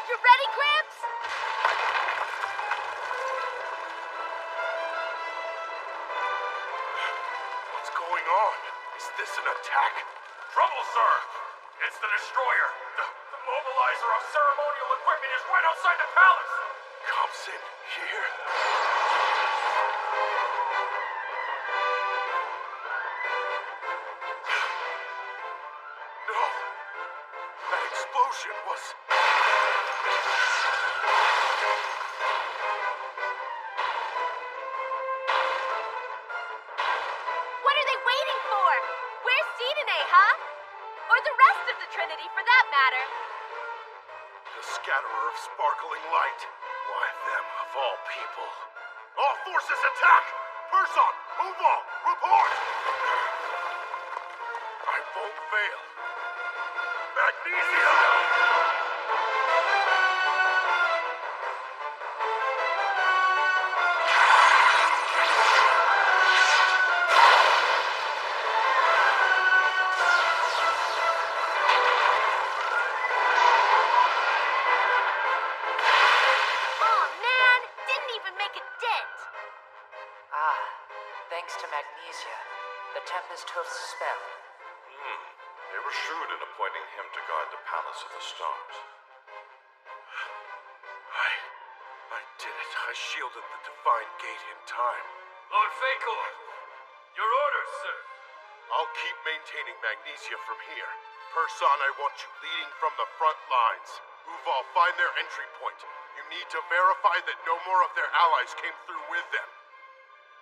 You ready, Gramps? What's going on? Is this an attack? Trouble, sir! It's the destroyer! The mobilizer of ceremonial equipment is right outside the palace! Comes in here? No! That explosion was... What are they waiting for? Where's Sidene, huh? Or the rest of the Trinity, for that matter? The scatterer of sparkling light. Why them of all people? All forces attack! Person, move on! Report! I won't fail. Magnesia! Aw, man! Didn't even make a dent! Ah, thanks to Magnesia, the Tempest Hoof's spell. They were shrewd in appointing him to guard the Palace of the Stars. I did it. I shielded the Divine Gate in time. Lord Fakor, your orders, sir. I'll keep maintaining Magnesia from here. Person, I want you leading from the front lines. Uval, find their entry point. You need to verify that no more of their allies came through with them.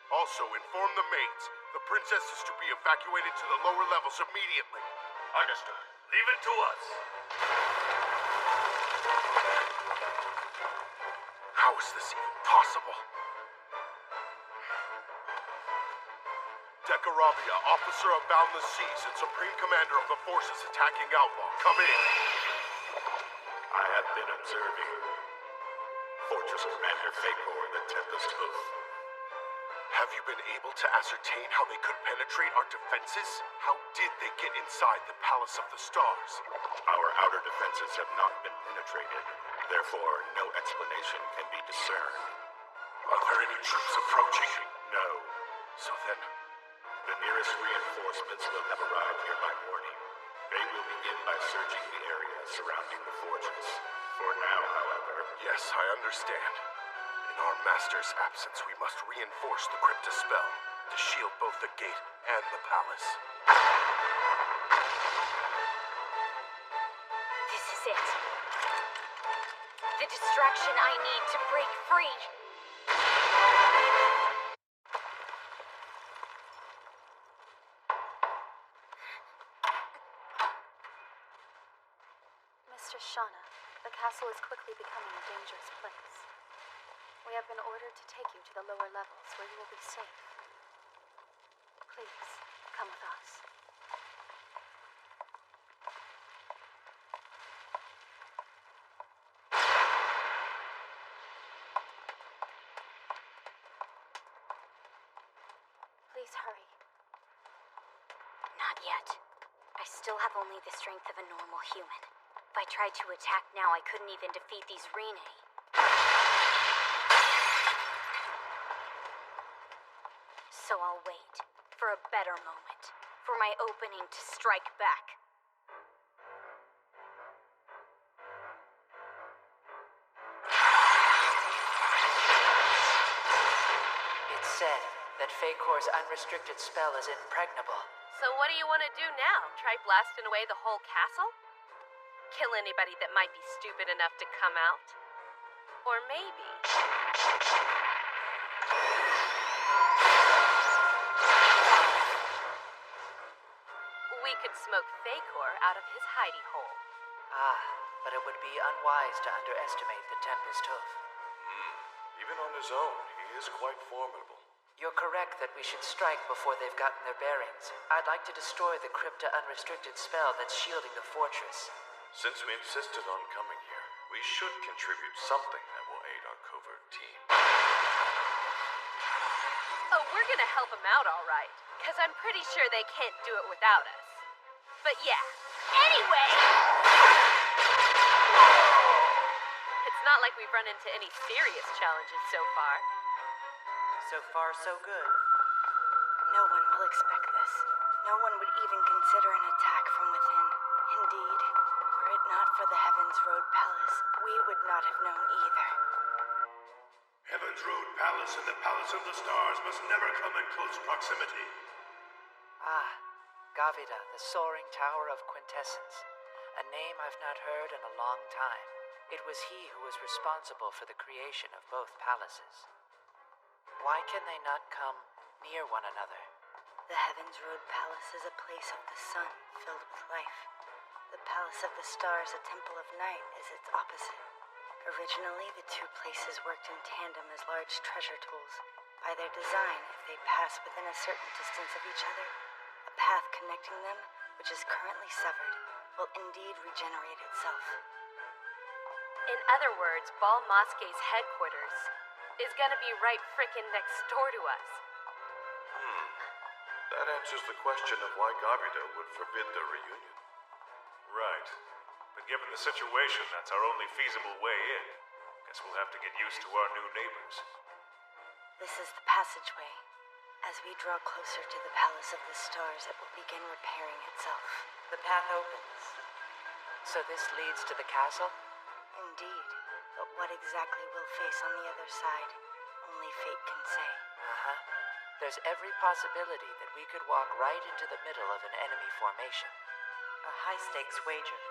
Also, inform the maids. The princess is to be evacuated to the lower levels immediately. Understood. Leave it to us. How is this even possible? Dekarabia, officer of Boundless Seas and supreme commander of the forces attacking Outlaw. Come in. I have been observing. Fortress Commander Fakor, the Tempest Hoof. Have you been able to ascertain how they could penetrate our defenses? How did they get inside the Palace of the Stars? Our outer defenses have not been penetrated. Therefore, no explanation can be discerned. Are there any troops approaching? No. So then... The nearest reinforcements will have arrived here by morning. They will begin by searching the area surrounding the fortress. For now, however... Yes, I understand. In our master's absence, we must reinforce the Crypta spell to shield both the gate and the palace. This is it. The distraction I need to break free. Mistress Shauna, the castle is quickly becoming a dangerous place. We have been ordered to take you to the lower levels where you will be safe. Please, come with us. Please hurry. Not yet. I still have only the strength of a normal human. If I tried to attack now, I couldn't even defeat these Rene. So I'll wait for a better moment, for my opening to strike back. It said, that Facor's unrestricted spell is impregnable. So what do you want to do now? Try blasting away the whole castle? Kill anybody that might be stupid enough to come out? Or maybe... we could smoke Facor out of his hidey hole. Ah, but it would be unwise to underestimate the Tempest Hoof. Even on his own, he is quite formidable. You're correct that we should strike before they've gotten their bearings. I'd like to destroy the Crypta unrestricted spell that's shielding the fortress. Since we insisted on coming here, we should contribute something that will aid our covert team. Oh, we're gonna help them out all right. Because I'm pretty sure they can't do it without us. But yeah. Anyway! It's not like we've run into any serious challenges so far. So far, so good. No one will expect this. No one would even consider an attack from within. Indeed, were it not for the Heaven's Road Palace, we would not have known either. Heaven's Road Palace and the Palace of the Stars must never come in close proximity. Ah, Gavida, the soaring tower of quintessence. A name I've not heard in a long time. It was he who was responsible for the creation of both palaces. Why can they not come near one another? The Heaven's Road Palace is a place of the sun, filled with life. The Palace of the Stars, a temple of night, is its opposite. Originally, the two places worked in tandem as large treasure tools. By their design, if they pass within a certain distance of each other, a path connecting them, which is currently severed, will indeed regenerate itself. In other words, Bal Mosque's headquarters is gonna be right frickin' next door to us. That answers the question of why Gavida would forbid the reunion. Right. But given the situation, that's our only feasible way in. Guess we'll have to get used to our new neighbors. This is the passageway. As we draw closer to the Palace of the Stars, it will begin repairing itself. The path opens. So this leads to the castle? Indeed. But what exactly we'll face on the other side, only fate can say. Uh-huh. There's every possibility that we could walk right into the middle of an enemy formation. A high-stakes wager.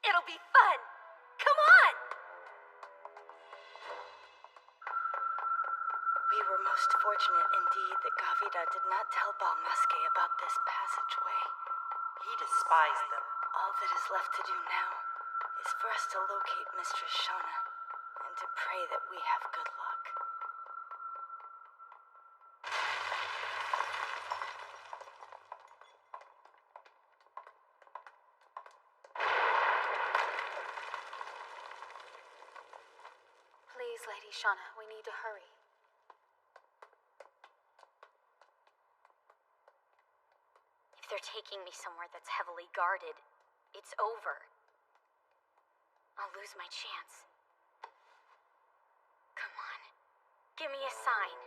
It'll be fun! Come on! We were most fortunate indeed that Gavida did not tell Bal Mosque about this passageway. He despised them. All that is left to do now is for us to locate Mistress Shauna and to pray that we have good luck. Please, Lady Shauna, we need to hurry. If they're taking me somewhere that's heavily guarded, it's over. I'll lose my chance. Come on. Give me a sign.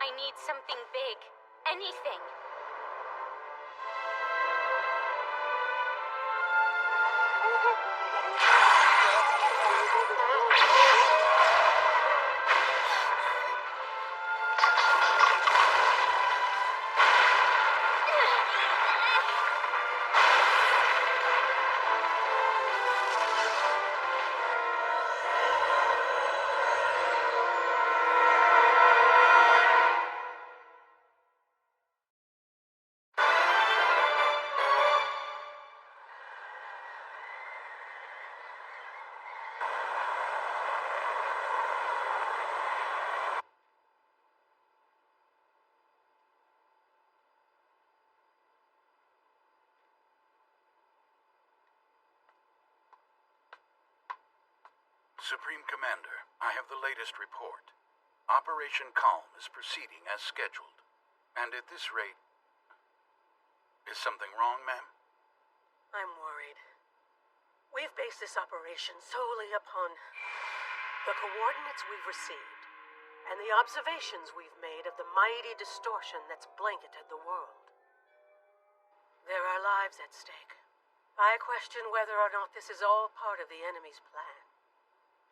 I need something big. Anything. Supreme Commander, I have the latest report. Operation Calm is proceeding as scheduled. And at this rate... Is something wrong, ma'am? I'm worried. We've based this operation solely upon the coordinates we've received and the observations we've made of the mighty distortion that's blanketed the world. There are lives at stake. I question whether or not this is all part of the enemy's plan.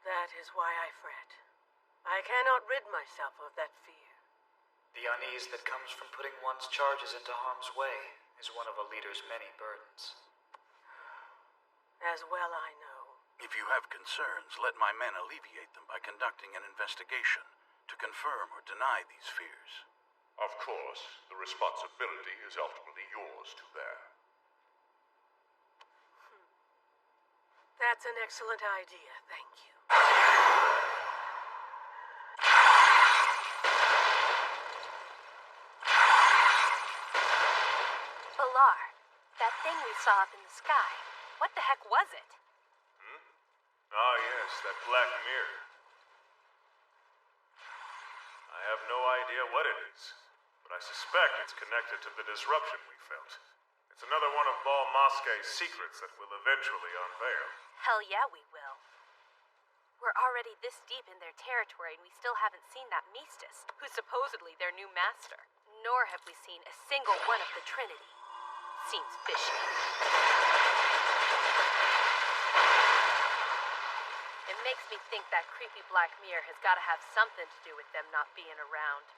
That is why I fret. I cannot rid myself of that fear. The unease that comes from putting one's charges into harm's way is one of a leader's many burdens. As well I know. If you have concerns, let my men alleviate them by conducting an investigation to confirm or deny these fears. Of course, the responsibility is ultimately yours to bear. That's an excellent idea, thank you. Balar, that thing we saw up in the sky, what the heck was it? Ah, yes, that black mirror. I have no idea what it is, but I suspect it's connected to the disruption we felt. It's another one of Bal Moskay's secrets that we'll eventually unveil. Hell yeah, we will. We're already this deep in their territory and we still haven't seen that xiest, who's supposedly their new master. Nor have we seen a single one of the Trinity. Seems fishy. It makes me think that creepy black mirror has got to have something to do with them not being around.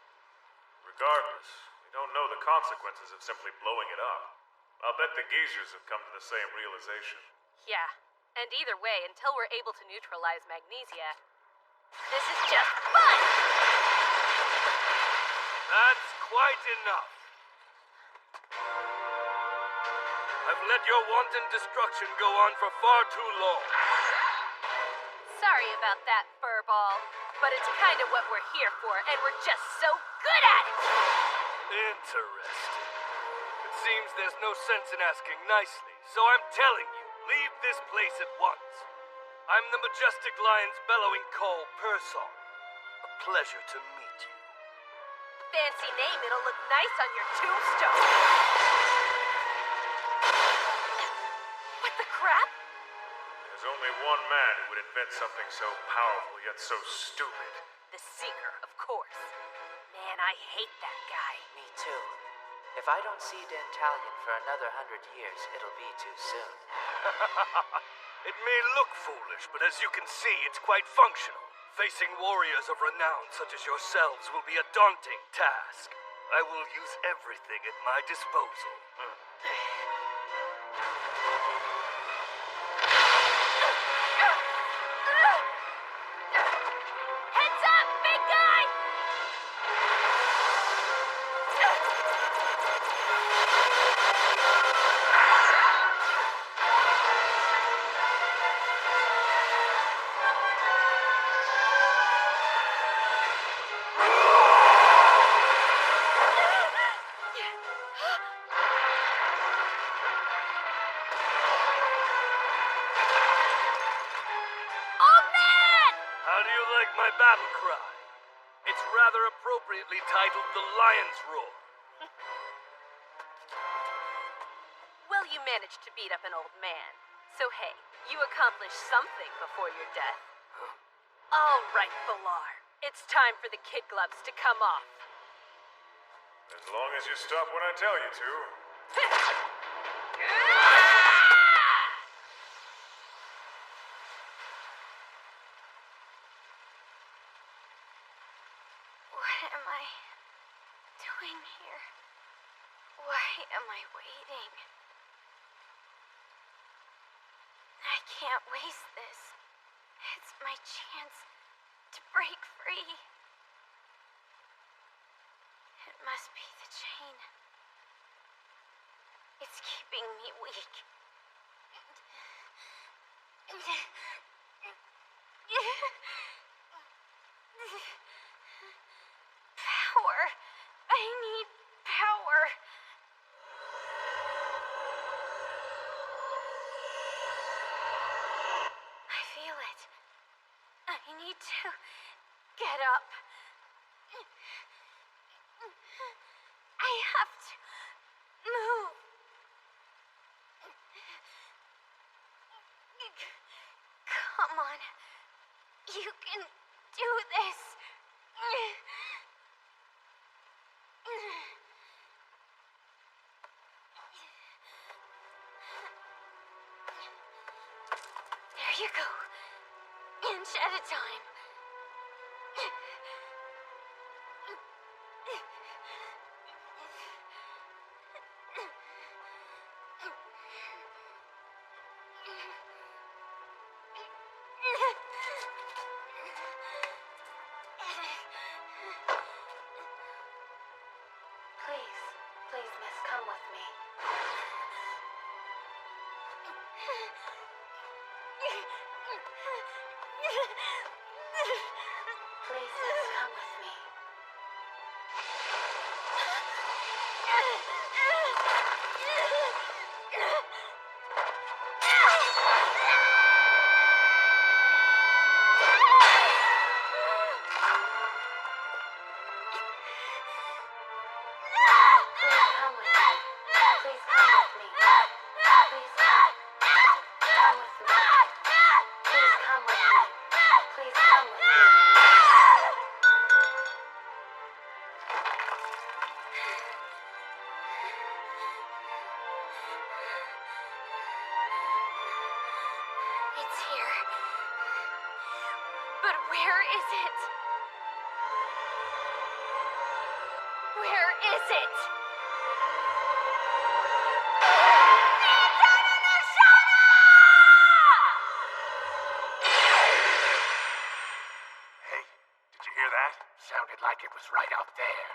Regardless, we don't know the consequences of simply blowing it up. I'll bet the geezers have come to the same realization. Yeah, and either way, until we're able to neutralize magnesia, this is just fun! That's quite enough. I've let your wanton destruction go on for far too long. Sorry about that, Furball, but it's kind of what we're here for, and we're just so good at it! Interesting. It seems there's no sense in asking nicely, so I'm telling you, leave this place at once. I'm the majestic lion's bellowing call, Persong. A pleasure to meet you. Fancy name, it'll look nice on your tombstone. What the crap? There's only one man who would invent something so powerful yet so stupid. The Seeker, of course. Man, I hate that guy. Me too. If I don't see Dentalion for another 100 years, it'll be too soon. It may look foolish, but as you can see, it's quite functional. Facing warriors of renown such as yourselves will be a daunting task. I will use everything at my disposal. Heads up, big guy! How do you like my battle cry? It's rather appropriately titled The Lion's Roar. Well, you managed to beat up an old man. So hey, you accomplished something before your death. All right, Balar. It's time for the kid gloves to come off. As long as you stop when I tell you to. What am I doing here? Why am I waiting? I can't waste this. It's my chance to break free. It must be the chain. It's keeping me weak. Power. I need power. I feel it. I need to get up. I have to move. Come on. You can do this. There you go. Inch at a time. Please, please, miss, come with me. Please, miss, come with me. Please come with me. Please come with me. Please come. Come with me. Please come with me. Please come with me. It's here. But where is it? Where is it? Hey, did you hear that? Sounded like it was right out there.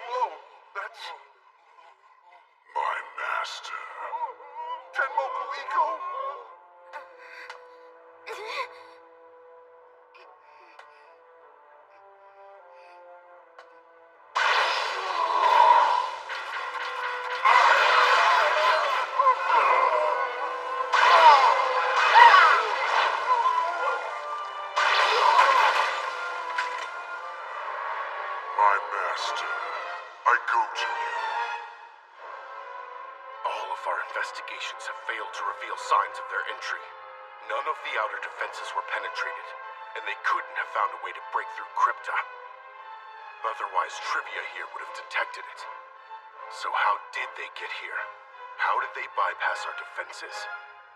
Whoa, that's... my master. Tenmoku Iko? My master, I go to you. All of our investigations have failed to reveal signs of their entry. None of the outer defenses were penetrated, and they couldn't have found a way to break through Crypta. Otherwise, Trivia here would have detected it. So how did they get here? How did they bypass our defenses?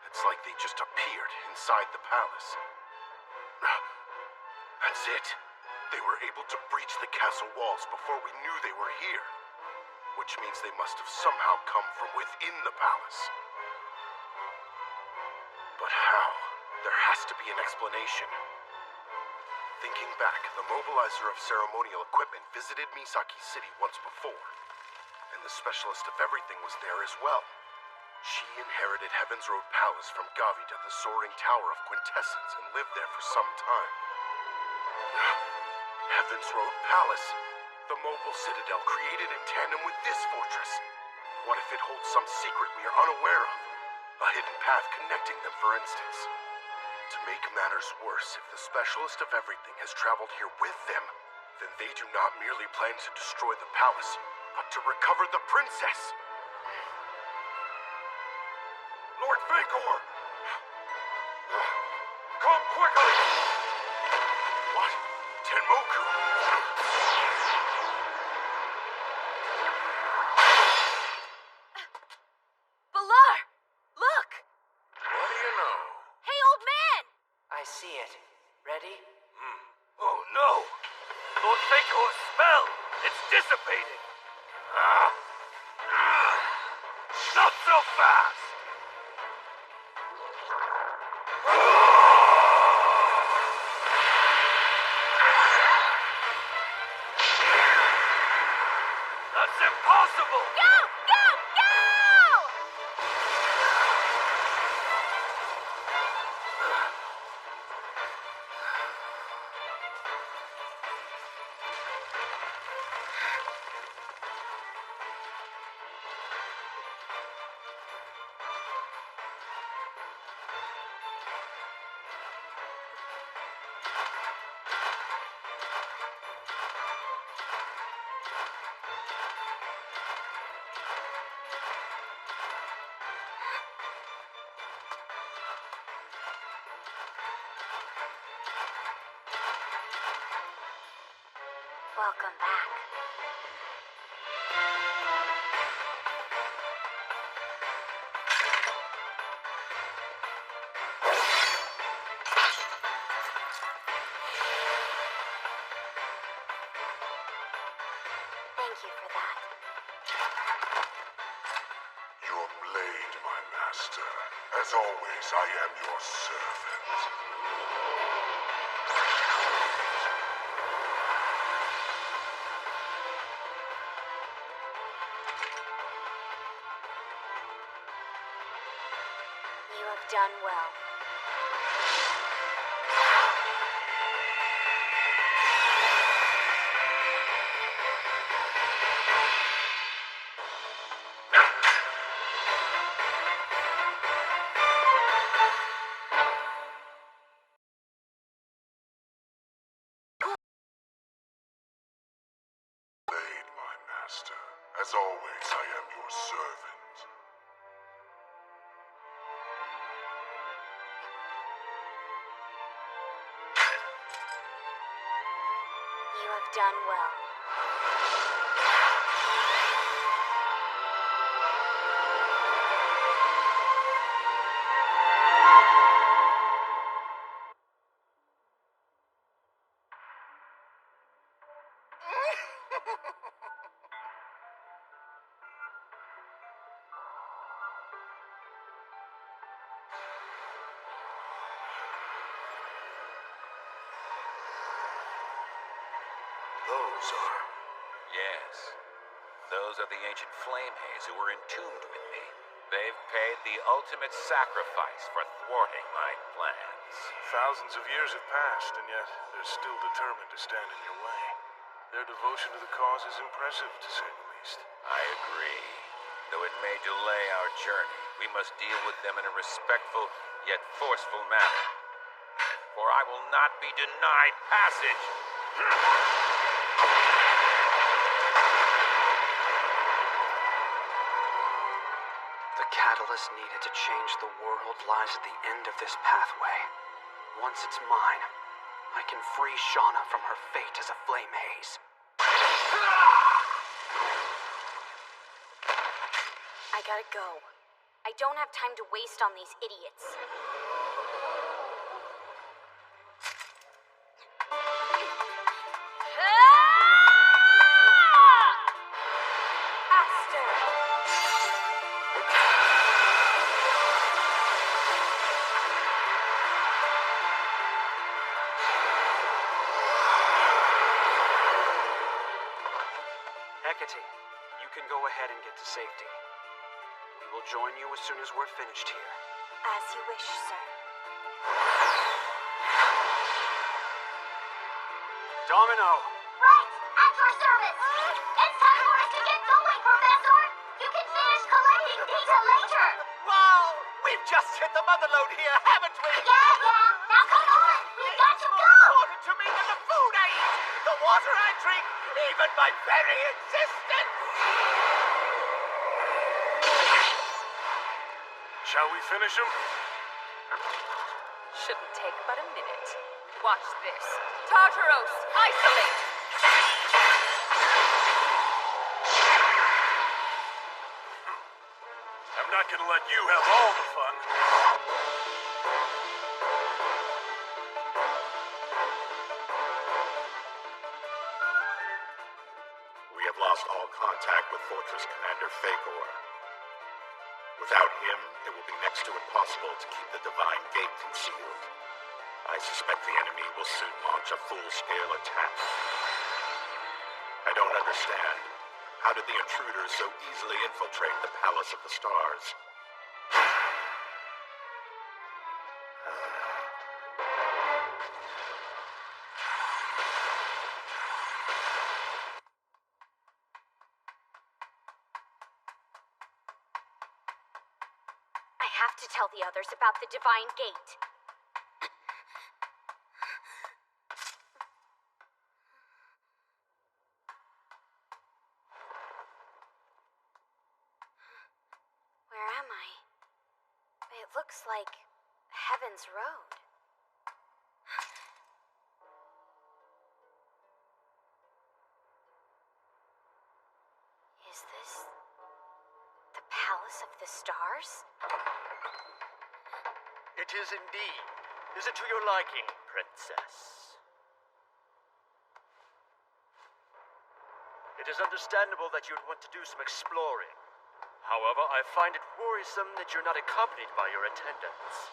It's like they just appeared inside the palace. That's it. They were able to breach the castle walls before we knew they were here. Which means they must have somehow come from within the palace. But how? There has to be an explanation. Thinking back, the mobilizer of ceremonial equipment visited Misaki City once before. And the specialist of everything was there as well. She inherited Heaven's Road Palace from Gavita, the soaring tower of quintessence, and lived there for some time. Heaven's Road Palace, the mobile citadel created in tandem with this fortress. What if it holds some secret we are unaware of? A hidden path connecting them, for instance. To make matters worse, if the specialist of everything has traveled here with them, then they do not merely plan to destroy the palace, but to recover the princess. Lord Vacor! Come quickly! What? Tenmoku? Balar! Look! What do you know? Hey, old man! I see it. Ready? Oh no! Lord Fakor's spell! It's dissipating! Not so fast! That's impossible! Go! Go! Go! Welcome back. Master. As always, I am your servant. You have done well. Aid, my master. As always, I am your servant. You have done well. Those are... Yes. Those are the ancient flame haze who were entombed with me. They've paid the ultimate sacrifice for thwarting my plans. Thousands of years have passed, and yet they're still determined to stand in your way. Their devotion to the cause is impressive, to say the least. I agree. Though it may delay our journey, we must deal with them in a respectful yet forceful manner. For I will not be denied passage. The catalyst needed to change the world lies at the end of this pathway. Once it's mine, I can free Shauna from her fate as a flame haze. I gotta go. I don't have time to waste on these idiots. Hecate, you can go ahead and get to safety. We will join you as soon as we're finished here. As you wish, sir. Domino! Right! At your service! It's time for us to get going, Professor! You can finish collecting data later! Wow! We've just hit the mother load here, haven't we? Yeah. Now come on! We've got to go! Important to me than the food I eat, the water I drink, even my very existence! Shall we finish him? Shouldn't take but a minute. Watch this. Tartaros, isolate! I'm not gonna let you have all the fun. We have lost all contact with Fortress Commander Fakor. Without him, it will be next to impossible to keep the Divine Gate concealed. I suspect the enemy will soon launch a full-scale attack. I don't understand. How did the intruders so easily infiltrate the Palace of the Stars? I have to tell the others about the Divine Gate. Where am I? It looks like Heaven's Road. Is this the Palace of the Stars? It is indeed. Is it to your liking, Princess? It is understandable that you'd want to do some exploring. However, I find it worrisome that you're not accompanied by your attendants.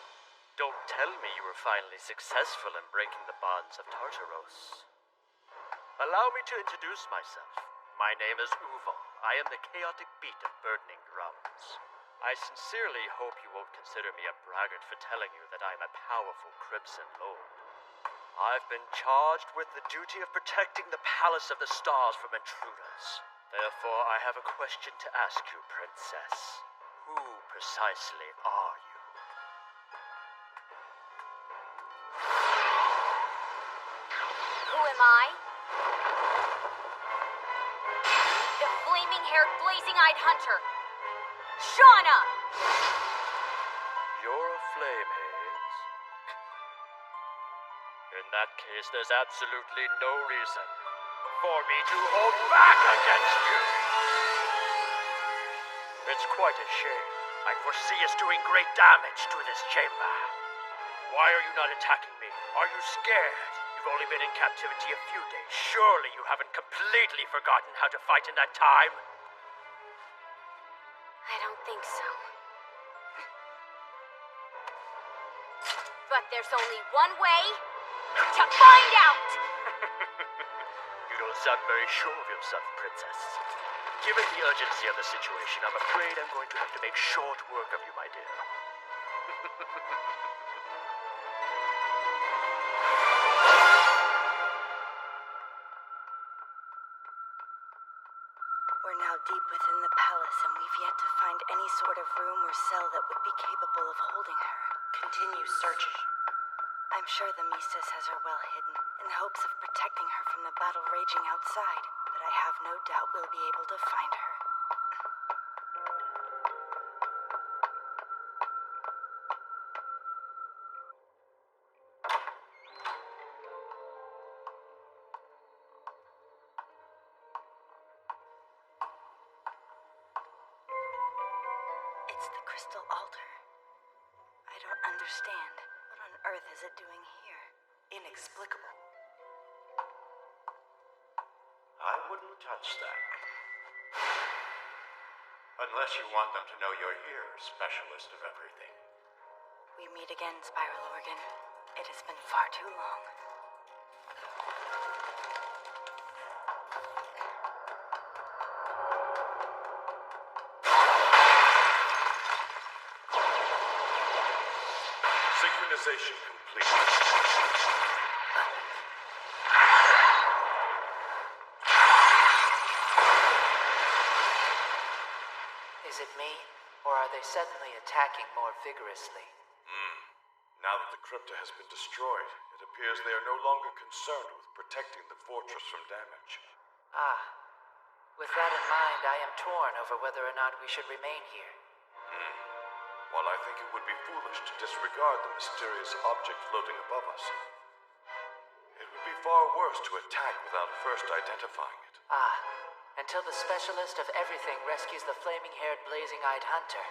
Don't tell me you were finally successful in breaking the bonds of Tartaros. Allow me to introduce myself. My name is Uval. I am the chaotic beat of burdening drums. I sincerely hope you won't consider me a braggart for telling you that I'm a powerful Crimson Lord. I've been charged with the duty of protecting the Palace of the Stars from intruders. Therefore, I have a question to ask you, Princess. Who precisely are you? Who am I? The flaming-haired, blazing-eyed hunter, Shauna! You're a flame haze. In that case, there's absolutely no reason for me to hold back against you. It's quite a shame. I foresee us doing great damage to this chamber. Why are you not attacking me? Are you scared? You've only been in captivity a few days. Surely you haven't completely forgotten how to fight in that time? I don't think so. But there's only one way to find out! You don't sound very sure of yourself, Princess. Given the urgency of the situation, I'm afraid I'm going to have to make short work of you, my dear. We're now deep within the palace, and we've yet to find any sort of room or cell that would be capable of holding her. Continue searching. I'm sure the Miestas has her well hidden, in hopes of protecting her from the battle raging outside, but I have no doubt we'll be able to find her. It's the crystal altar. I don't understand. What on earth is it doing here? Inexplicable. I wouldn't touch that. Unless you want them to know you're here, specialist of everything. We meet again, Spiral Organ. It has been far too long. Synchronization complete. Is it me, or are they suddenly attacking more vigorously? Now that the crypta has been destroyed, it appears they are no longer concerned with protecting the fortress from damage. Ah. With that in mind, I am torn over whether or not we should remain here. While I think it would be foolish to disregard the mysterious object floating above us, it would be far worse to attack without first identifying it. Ah. Until the specialist of everything rescues the flaming-haired, blazing-eyed hunter.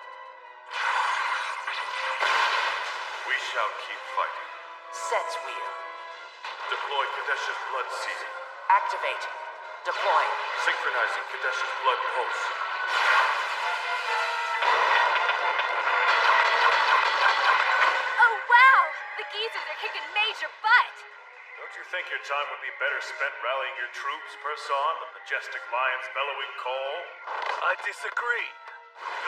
We shall keep fighting. Set's wheel. Deploy Kadesh's blood seizing. Activate. Deploy. Synchronizing Kadesh's blood pulse. Oh, wow! The geezers are kicking major butt! Don't you think your time would be better spent rallying your troops, Person, the majestic lion's bellowing call? I disagree.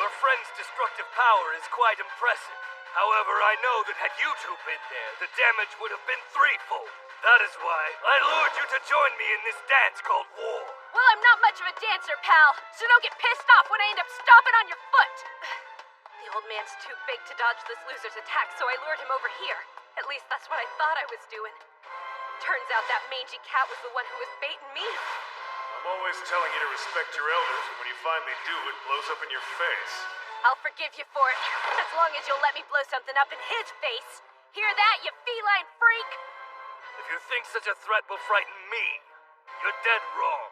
Your friend's destructive power is quite impressive. However, I know that had you two been there, the damage would have been threefold. That is why I lured you to join me in this dance called war. Well, I'm not much of a dancer, pal, so don't get pissed off when I end up stomping on your foot! The old man's too big to dodge this loser's attack, so I lured him over here. At least that's what I thought I was doing. Turns out that mangy cat was the one who was baiting me. I'm always telling you to respect your elders, and when you finally do, it blows up in your face. I'll forgive you for it, as long as you'll let me blow something up in his face. Hear that, you feline freak? If you think such a threat will frighten me, you're dead wrong.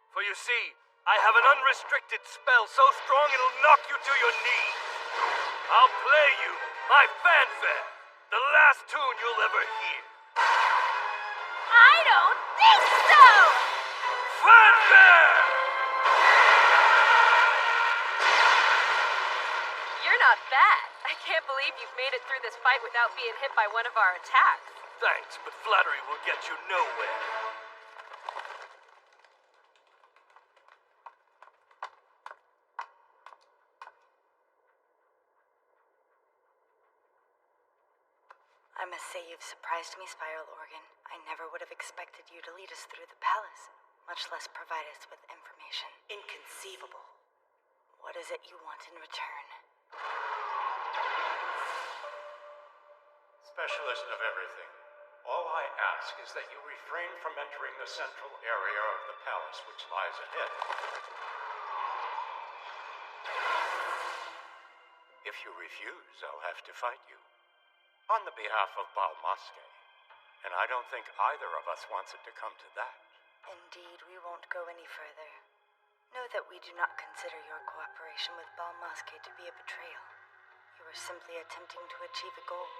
For you see, I have an unrestricted spell so strong it'll knock you to your knees. I'll play you my fanfare, the last tune you'll ever hear. I don't think so! Fanfare! Not bad. I can't believe you've made it through this fight without being hit by one of our attacks. Thanks, but flattery will get you nowhere. I must say you've surprised me, Spiral Organ. I never would have expected you to lead us through the palace, much less provide us with information. Inconceivable. What is it you want in return? Specialist of everything, all I ask is that you refrain from entering the central area of the palace which lies ahead. If you refuse, I'll have to fight you. On the behalf of Balmaske. And I don't think either of us wants it to come to that. Indeed, we won't go any further. Know that we do not consider your cooperation with Balmaske to be a betrayal. You are simply attempting to achieve a goal.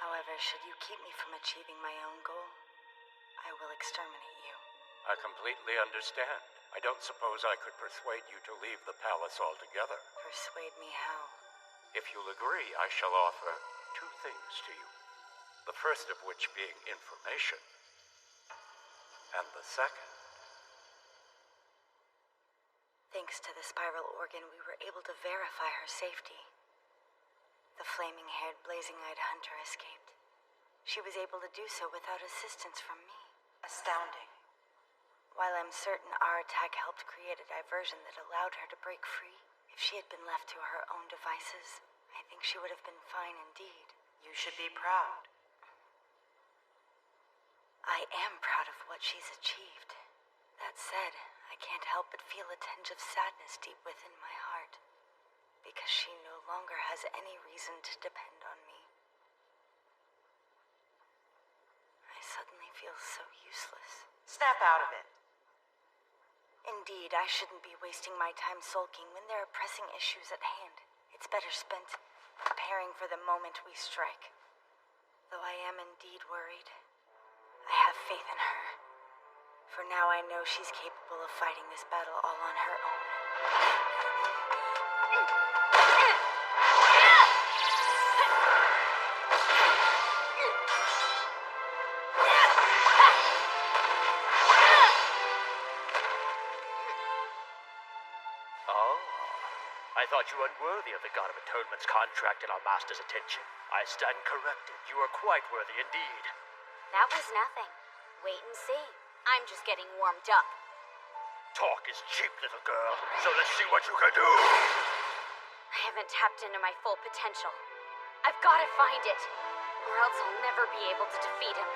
However, should you keep me from achieving my own goal, I will exterminate you. I completely understand. I don't suppose I could persuade you to leave the palace altogether. Persuade me how? If you'll agree, I shall offer 2 things to you. The first of which being information. And the second. Thanks to the Spiral Organ, we were able to verify her safety. The flaming-haired, blazing-eyed hunter escaped. She was able to do so without assistance from me. Astounding. While I'm certain our attack helped create a diversion that allowed her to break free, if she had been left to her own devices, I think she would have been fine indeed. You should be proud. I am proud of what she's achieved. That said, I can't help but feel a tinge of sadness deep within my heart, because she no longer has any reason to depend on me. I suddenly feel so useless. Snap out of it. Indeed, I shouldn't be wasting my time sulking when there are pressing issues at hand. It's better spent preparing for the moment we strike. Though I am indeed worried, I have faith in her. For now I know she's capable of fighting this battle all on her own. I thought you unworthy of the God of Atonement's contract and our master's attention. I stand corrected. You are quite worthy indeed. That was nothing. Wait and see. I'm just getting warmed up. Talk is cheap, little girl. So let's see what you can do. I haven't tapped into my full potential. I've got to find it, or else I'll never be able to defeat him.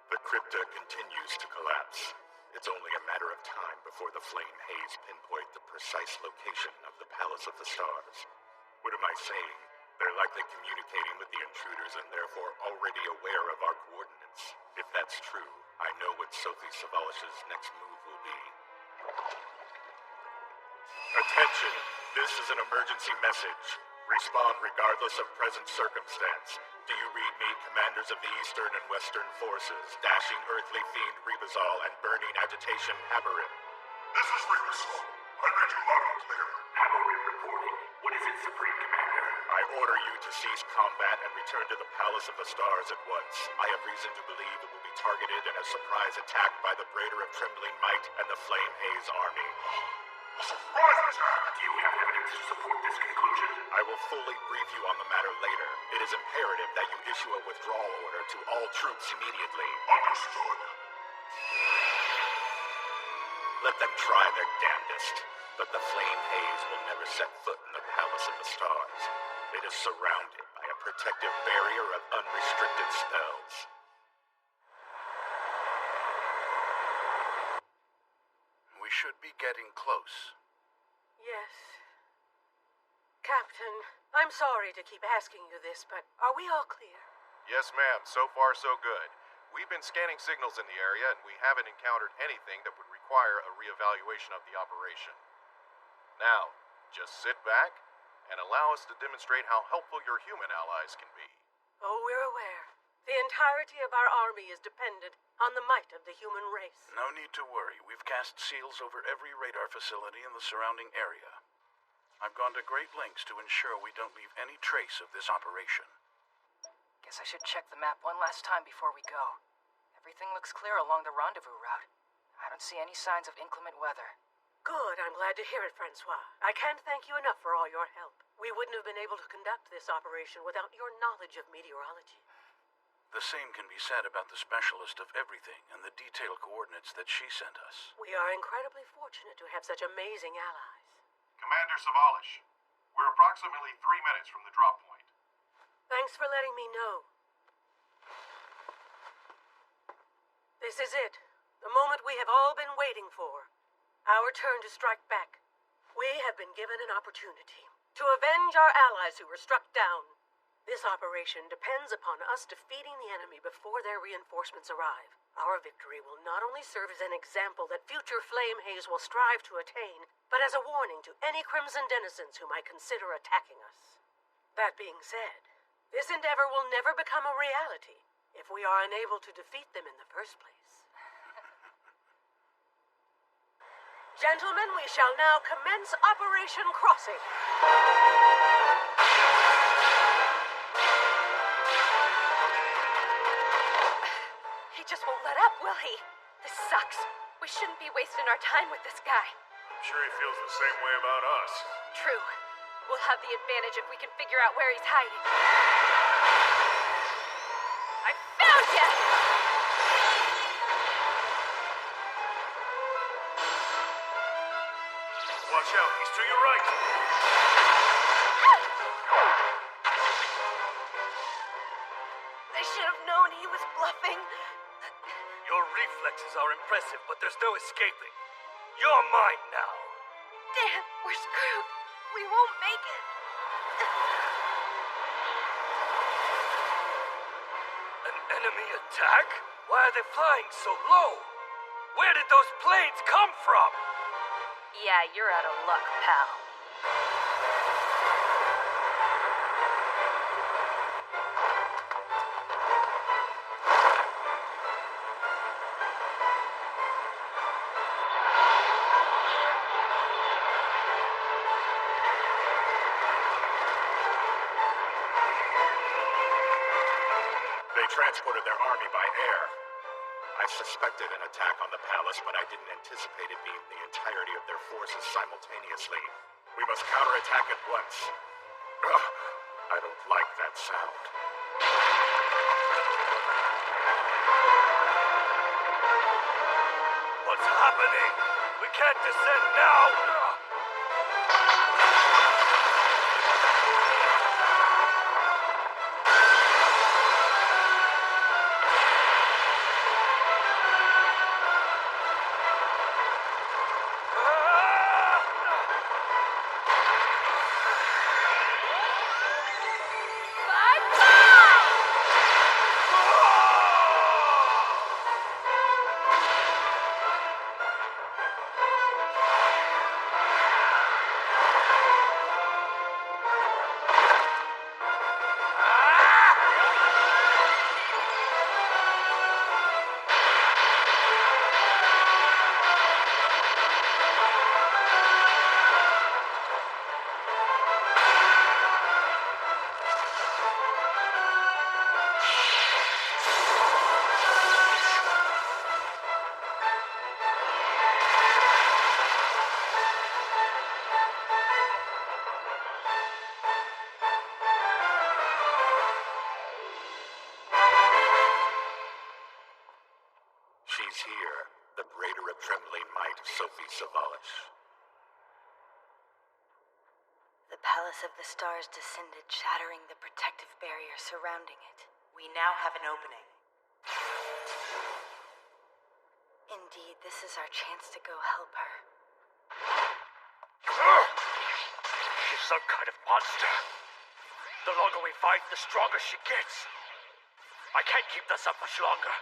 The crypta continues to collapse. It's only a matter of time before the flame haze pinpoint the precise location of the Palace of the Stars. What am I saying? They're likely communicating with the intruders and therefore already aware of our coordinates. If that's true, I know what Sophie Savalish's next move will be. Attention! This is an emergency message. Respond regardless of present circumstance. Do you read me, commanders of the Eastern and Western forces, dashing earthly fiend Rebazal and burning agitation Haberin? This is Rebazal. I read you loud and clear. Haberin reporting. What is it, Supreme Commander? I order you to cease combat and return to the Palace of the Stars at once. I have reason to believe it will be targeted in a surprise attack by the Braider of Trembling Might and the Flame Haze Army. A surprise attack! Do you have evidence to support this conclusion? I will fully brief you on the matter later. It is imperative that you issue a withdrawal order to all troops immediately. Understood. Let them try their damnedest, but the Flame Haze will never set foot in the Palace of the Stars. It is surrounded by a protective barrier of unrestricted spells. We should be getting close. Yes. Captain, I'm sorry to keep asking you this, but are we all clear? Yes, ma'am. So far, so good. We've been scanning signals in the area, and we haven't encountered anything that would require a reevaluation of the operation. Now, just sit back and allow us to demonstrate how helpful your human allies can be. Oh, we're aware. The entirety of our army is dependent on the might of the human race. No need to worry. We've cast seals over every radar facility in the surrounding area. I've gone to great lengths to ensure we don't leave any trace of this operation. Guess I should check the map one last time before we go. Everything looks clear along the rendezvous route. I don't see any signs of inclement weather. Good, I'm glad to hear it, Francois. I can't thank you enough for all your help. We wouldn't have been able to conduct this operation without your knowledge of meteorology. The same can be said about the specialist of everything and the detailed coordinates that she sent us. We are incredibly fortunate to have such amazing allies. Commander Savalish, we're approximately 3 minutes from the drop point. Thanks for letting me know. This is it. The moment we have all been waiting for. Our turn to strike back. We have been given an opportunity to avenge our allies who were struck down. This operation depends upon us defeating the enemy before their reinforcements arrive. Our victory will not only serve as an example that future Flame Haze will strive to attain, but as a warning to any Crimson denizens who might consider attacking us. That being said, this endeavor will never become a reality if we are unable to defeat them in the first place. Gentlemen, we shall now commence Operation Crossing. He just won't let up, will he? This sucks. We shouldn't be wasting our time with this guy. I'm sure he feels the same way about us. True. We'll have the advantage if we can figure out where he's hiding. I found you! Watch out, he's to your right. I should have known he was bluffing. Your reflexes are impressive, but there's no escaping. You're mine now. Damn, we're screwed. We won't make it. An enemy attack? Why are they flying so low? Where did those planes come from? Yeah, you're out of luck, pal. They transported their army by air. I suspected an attack on the palace, but I didn't anticipate it being the entirety of their forces simultaneously. We must counterattack at once. Ugh, I don't like that sound. What's happening? We can't descend now! She's here, the braider of trembling might, Sophie Savalish. The Palace of the Stars descended, shattering the protective barrier surrounding it. We now have an opening. Indeed, this is our chance to go help her. She's some kind of monster. The longer we fight, the stronger she gets. I can't keep this up much longer.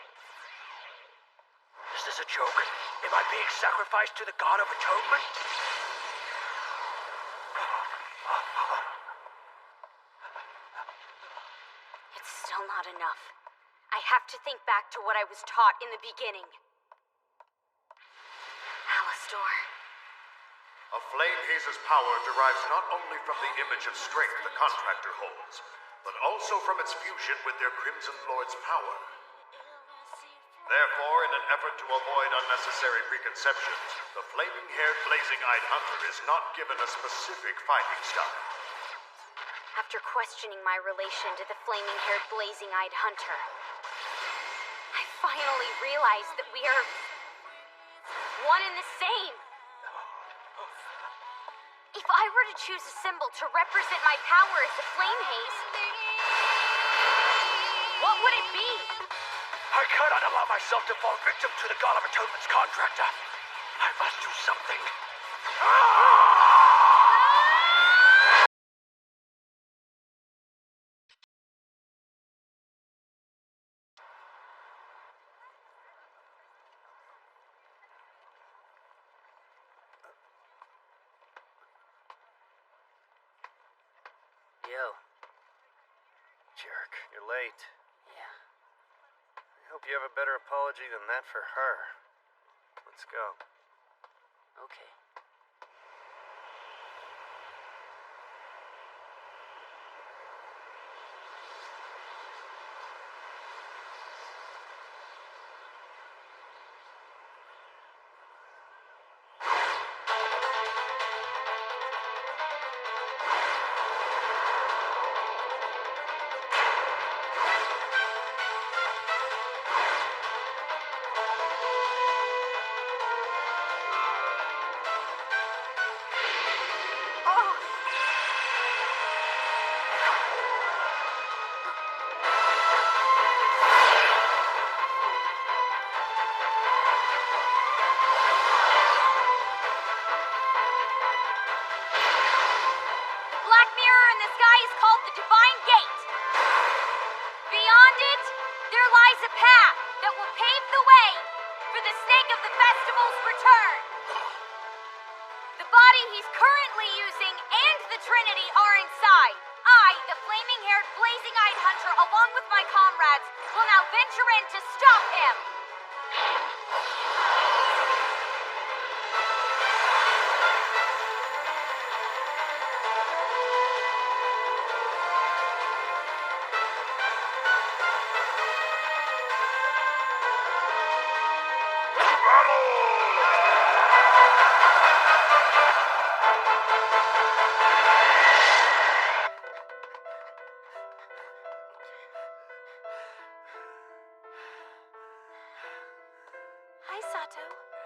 Is this a joke? Am I being sacrificed to the God of Atonement? still not enough. I have to think back to what I was taught in the beginning. Alastor. A flame haze's power derives not only from the image of strength the contractor holds, but also from its fusion with their Crimson Lord's power. Therefore, in an effort to avoid unnecessary preconceptions, the flaming-haired, blazing-eyed hunter is not given a specific fighting style. After questioning my relation to the flaming-haired, blazing-eyed hunter, I finally realized that we are one and the same. If I were to choose a symbol to represent my power as a flame haze, what would it be? I cannot allow myself to fall victim to the God of Atonement's contractor. I must do something. Yo. Jerk, you're late. Yeah. I hope you have a better apology than that for her. Let's go. Okay.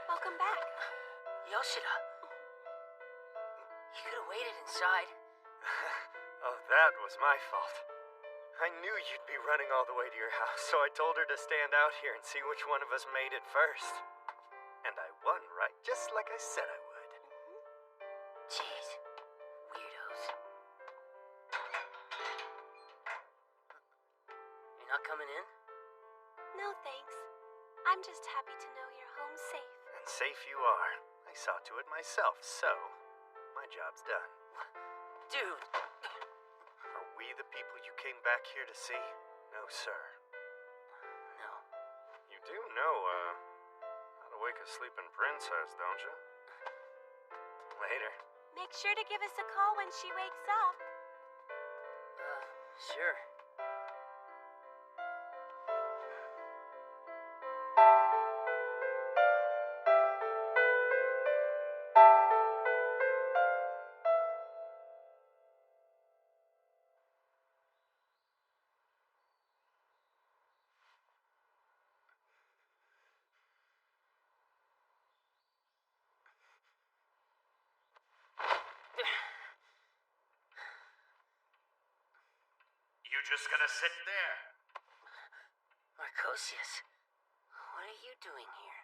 Welcome back. Yoshida. You could have waited inside. Oh, that was my fault. I knew you'd be running all the way to your house, so I told her to stand out here and see which one of us made it first. And I won, right? Just like I said I would. Jeez. Weirdos. You're not coming in? No, thanks. I'm just happy to know you're home safe. And safe you are. I saw to it myself, so my job's done. Dude. Are we the people you came back here to see? No, sir. No. You do know, how to wake a sleeping princess, don't you? Later. Make sure to give us a call when she wakes up. Sure. You just gonna sit there? Marcosius, what are you doing here?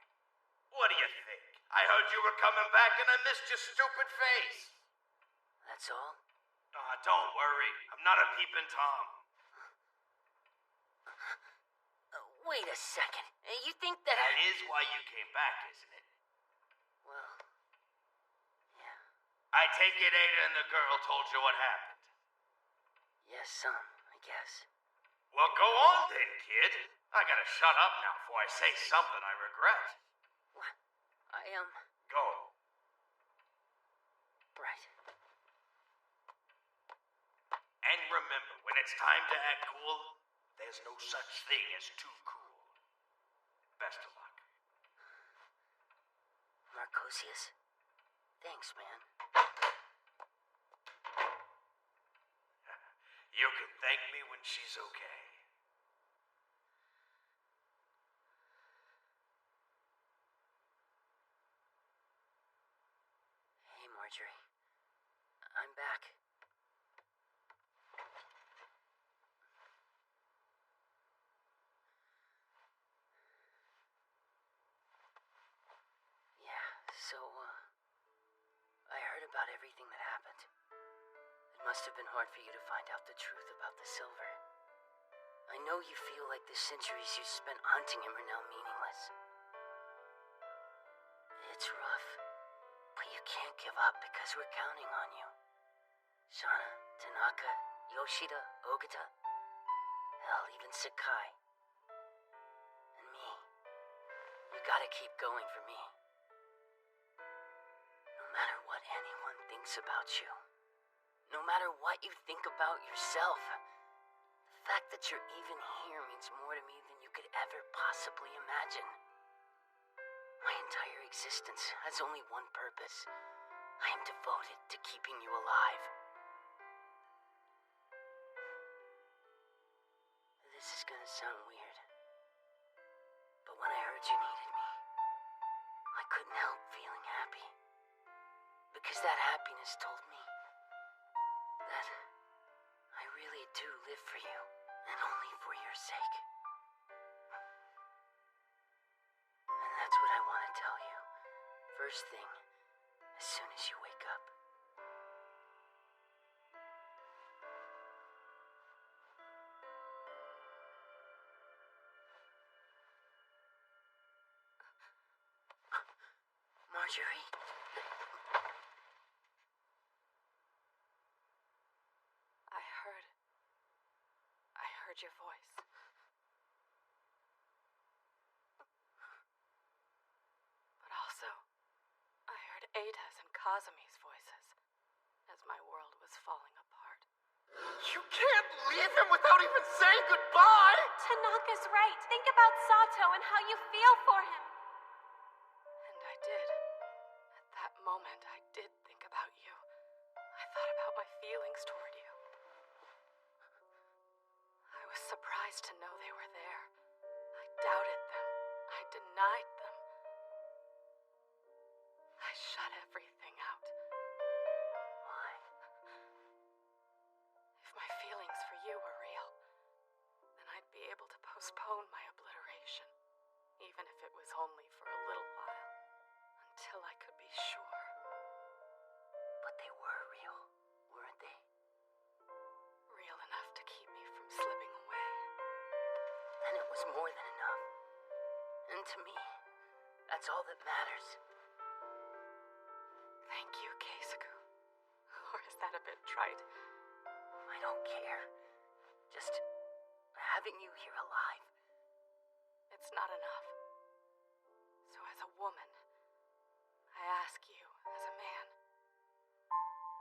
What do you think? I heard you were coming back and I missed your stupid face. That's all? Don't worry. I'm not a peeping Tom. Wait a second. You think that That is why you came back, isn't it? Well, yeah. I take it Ada and the girl told you what happened. Yes, some, I guess. Well, go on then, kid. I gotta shut up now before I say something I regret. Go. Right. And remember, when it's time to act cool, there's no such thing as too cool. Best of luck. Marcosius, thanks, man. You can thank me when she's okay. Hey, Marjorie. I'm back. Yeah, so, I heard about everything that happened. It must have been hard for you to find out the truth about the silver. I know you feel like the centuries you spent hunting him are now meaningless. It's rough, but you can't give up because we're counting on you. Shana, Tanaka, Yoshida, Ogata, hell, even Sakai. And me. You gotta keep going for me. No matter what anyone thinks about you, no matter what you think about yourself, the fact that you're even here means more to me than you could ever possibly imagine. My entire existence has only one purpose. I am devoted to keeping you alive. This is gonna sound weird, but when I heard you needed me, I couldn't help feeling happy. Because that happiness told me that I really do live for you, and only for your sake. And that's what I want to tell you, first thing, as soon as you wake up. Marjorie? I heard your voice. But also, I heard Ada's and Kazumi's voices as my world was falling apart. You can't leave him without even saying goodbye! Tanaka's right. Think about Sato and how you feel for him. And I did. At that moment, I did think about you. I thought about my feelings toward you. I was surprised to know they were there. I doubted them. I denied them. I shut everything out. Why? If my feelings for you were real, then I'd be able to postpone my obliteration, even if it was only for a little while, until I could be sure. But they were real, weren't they? Real enough to keep me from slipping away. And it was more than enough. And to me, that's all that matters. Thank you, Keisuke. Or is that a bit trite? I don't care. Just having you here alive. It's not enough. So as a woman, I ask you as a man,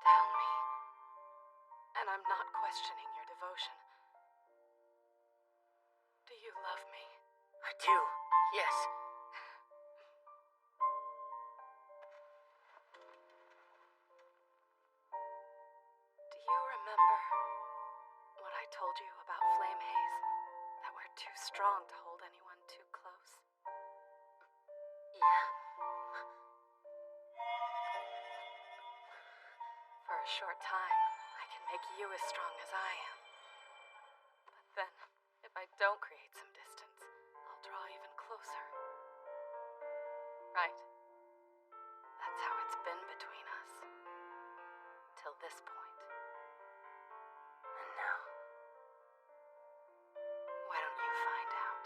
tell me, and I'm not questioning your devotion, do you love me? I do, yes. Do you remember what I told you about flame haze? That we're too strong to hold anyone too close? Yeah. For a short time, I can make you as strong as I am. But then, if I don't create some distance, I'll draw even closer. Right? That's how it's been between us. Till this point. And now? Why don't you find out?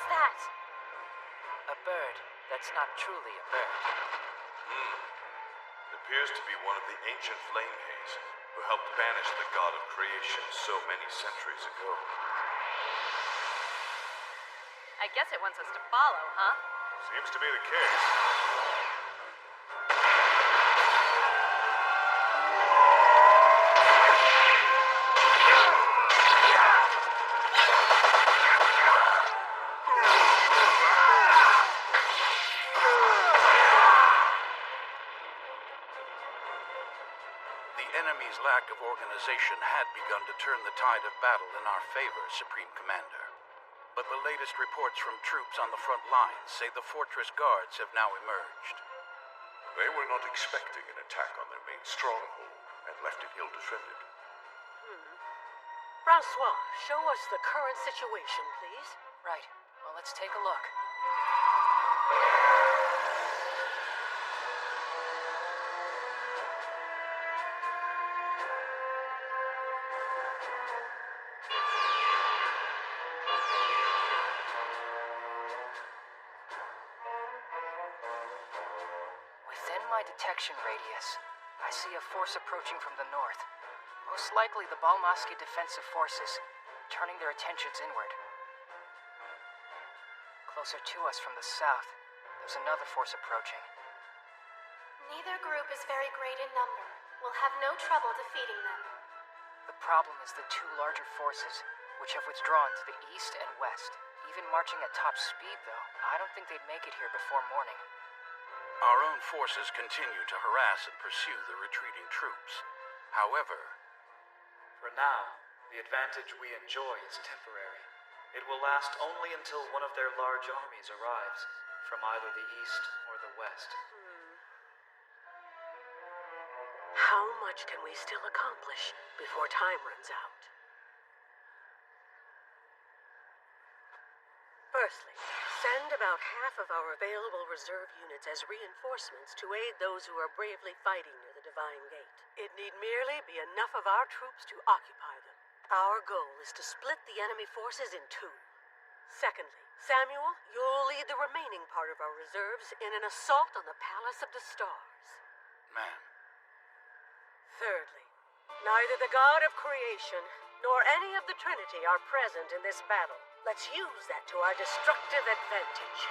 that? A bird that's not truly a bird. It appears to be one of the ancient flame haze who helped banish the god of creation so many centuries ago. I guess it wants us to follow, huh? Seems to be the case. The enemy's lack of organization had begun to turn the tide of battle in our favor, Supreme Commander. But the latest reports from troops on the front lines say the fortress guards have now emerged. They were not expecting an attack on their main stronghold and left it ill-defended. Francois, show us the current situation, please. Right. Well, let's take a look. Within my detection radius, I see a force approaching from the north. Most likely the Balmaski defensive forces, turning their attentions inward. Closer to us from the south, there's another force approaching. Neither group is very great in number. We'll have no trouble defeating them. The problem is the two larger forces, which have withdrawn to the east and west. Even marching at top speed, though, I don't think they'd make it here before morning. Our own forces continue to harass and pursue the retreating troops. However, for now, the advantage we enjoy is temporary. It will last only until one of their large armies arrives, from either the east or the west. How much can we still accomplish before time runs out? Firstly, send about half of our available reserve units as reinforcements to aid those who are bravely fighting near the Divine Gate. It need merely be enough of our troops to occupy them. Our goal is to split the enemy forces in two. Secondly, Samuel, you'll lead the remaining part of our reserves in an assault on the Palace of the Stars. ma'am. Thirdly, neither the God of creation nor any of the Trinity are present in this battle. Let's use that to our destructive advantage.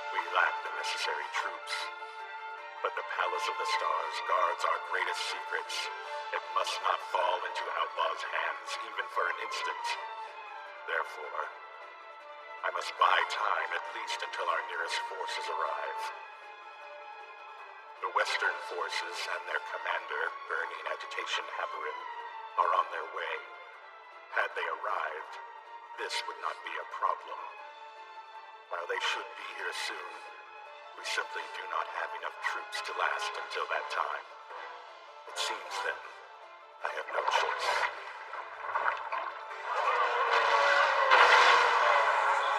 We lack the necessary troops. But the Palace of the Stars guards our greatest secrets. It must not fall into outlaws' hands even for an instant. Therefore, I must buy time at least until our nearest forces arrive. The Western forces and their commander, Burning Agitation Haberin, are on their way. Had they arrived, this would not be a problem. While they should be here soon, we simply do not have enough troops to last until that time. It seems then, I have no choice.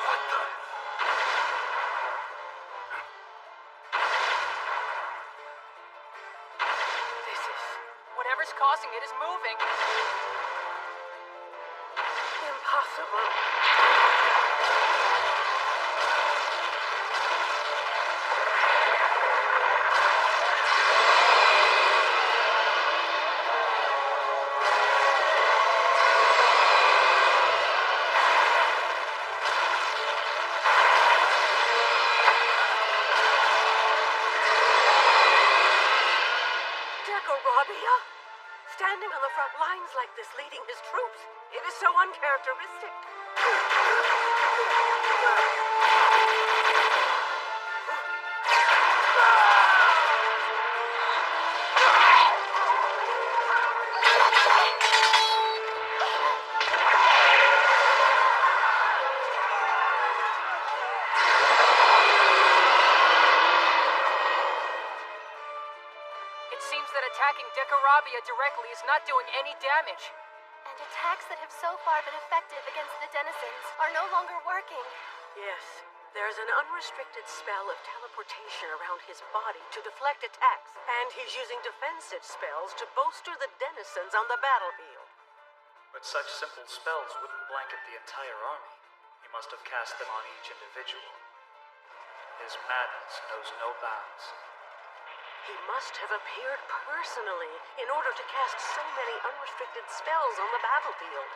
What the? Whatever's causing it is moving. Impossible. Standing on the front lines like this, leading his troops, it is so uncharacteristic. It seems that attacking Dekarabia directly is not doing any damage. And attacks that have so far been effective against the denizens are no longer working. Yes, there's an unrestricted spell of teleportation around his body to deflect attacks, and he's using defensive spells to bolster the denizens on the battlefield. But such simple spells wouldn't blanket the entire army. He must have cast them on each individual. His madness knows no bounds. He must have appeared personally in order to cast so many unrestricted spells on the battlefield.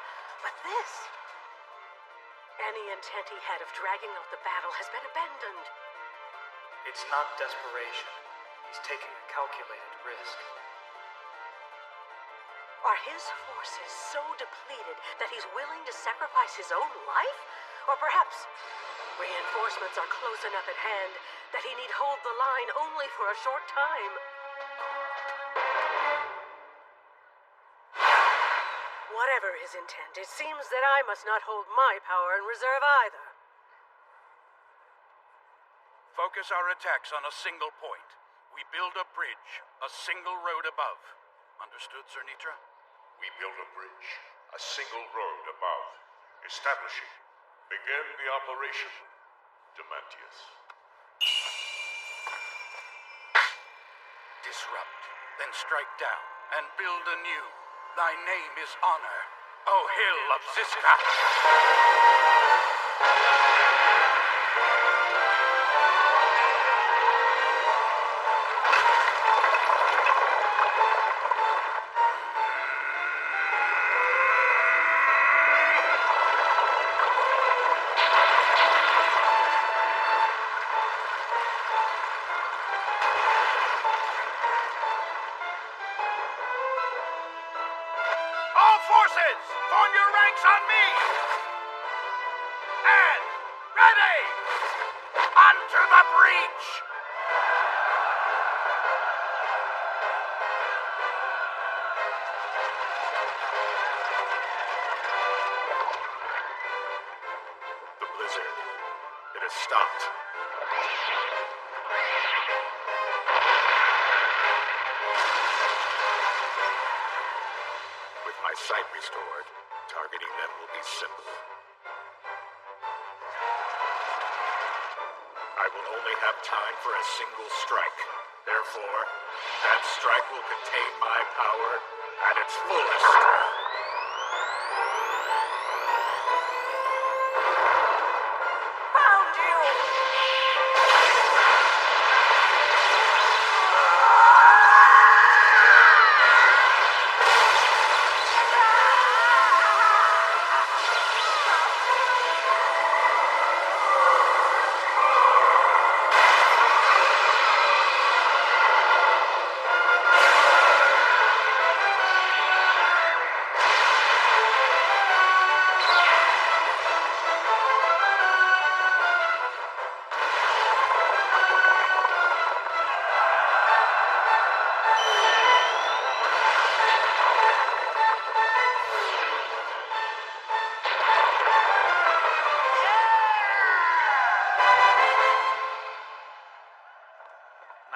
But this... any intent he had of dragging out the battle has been abandoned. It's not desperation. He's taking a calculated risk. Are his forces so depleted that he's willing to sacrifice his own life? Or perhaps reinforcements are close enough at hand that he need hold the line only for a short time? Whatever his intent, it seems that I must not hold my power in reserve either. Focus our attacks on a single point. We build a bridge, a single road above. Understood, Sir Nitra? We build a bridge, a single road above. Establishing. Begin the operation, Demantius. Disrupt, then strike down, and build anew. Thy name is honor, O hill of Ziska! All forces, form your ranks on me! And ready! Onto the breach! The blizzard. It has stopped. With my sight restored, targeting them will be simple. I will only have time for a single strike. Therefore, that strike will contain my power at its fullest. Found you!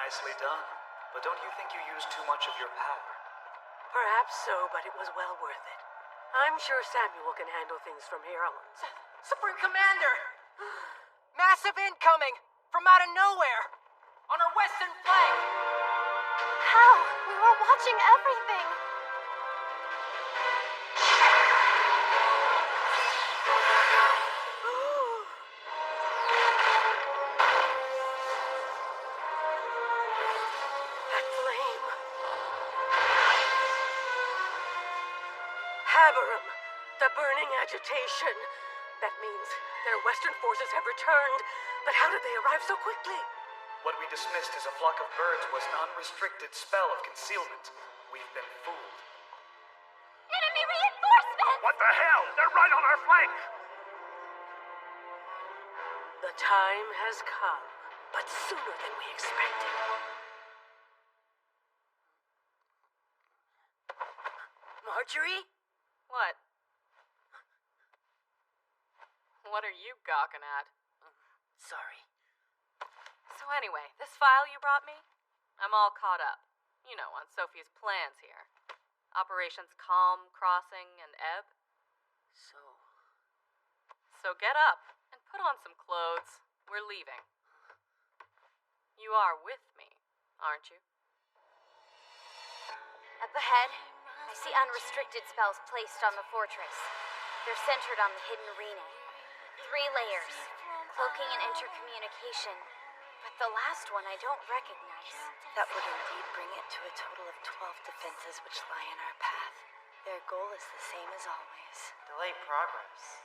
Nicely done. But don't you think you used too much of your power? Perhaps so, but it was well worth it. I'm sure Samuel can handle things from here on. Supreme Commander! Massive incoming! From out of nowhere! On our western flank! How? We were watching everything. That flame. Haberum, the burning agitation. That means their western forces have returned. But how did they arrive so quickly? What we dismissed as a flock of birds was an unrestricted spell of concealment. We've been fooled. Enemy reinforcements! What the hell? They're right on our flank! The time has come, but sooner than we expected. Marjorie? What? What are you gawking at? Sorry. So anyway, this file you brought me? I'm all caught up. You know, on Sophie's plans here. Operations Calm, Crossing, and Ebb. So... So get up and put on some clothes. We're leaving. You are with me, aren't you? Up ahead, I see unrestricted spells placed on the fortress. They're centered on the hidden arena. 3 layers, cloaking and intercommunication. But the last one I don't recognize. That would indeed bring it to a total of 12 defenses which lie in our path. Their goal is the same as always. Delay progress.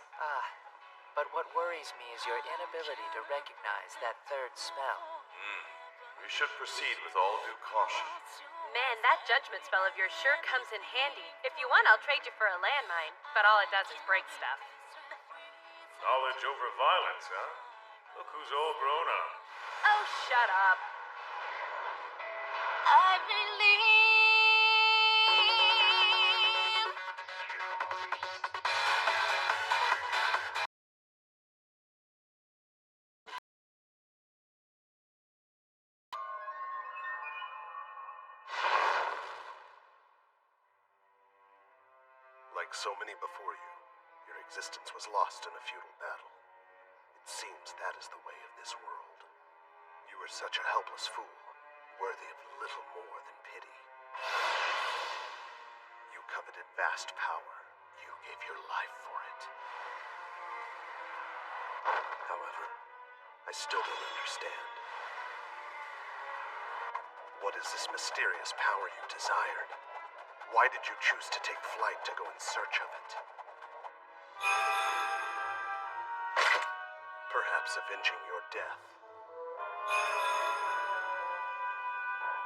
But what worries me is your inability to recognize that third spell. We should proceed with all due caution. Man, that judgment spell of yours sure comes in handy. If you want, I'll trade you for a landmine, but all it does is break stuff. Knowledge over violence, huh? Look who's all grown up. Oh, shut up. I believe. Like so many before you, your existence was lost in a futile battle. It seems that is the way of this world. You were such a helpless fool, worthy of little more than pity. You coveted vast power. You gave your life for it. However, I still don't understand. What is this mysterious power you desired? Why did you choose to take flight to go in search of it? Perhaps avenging your death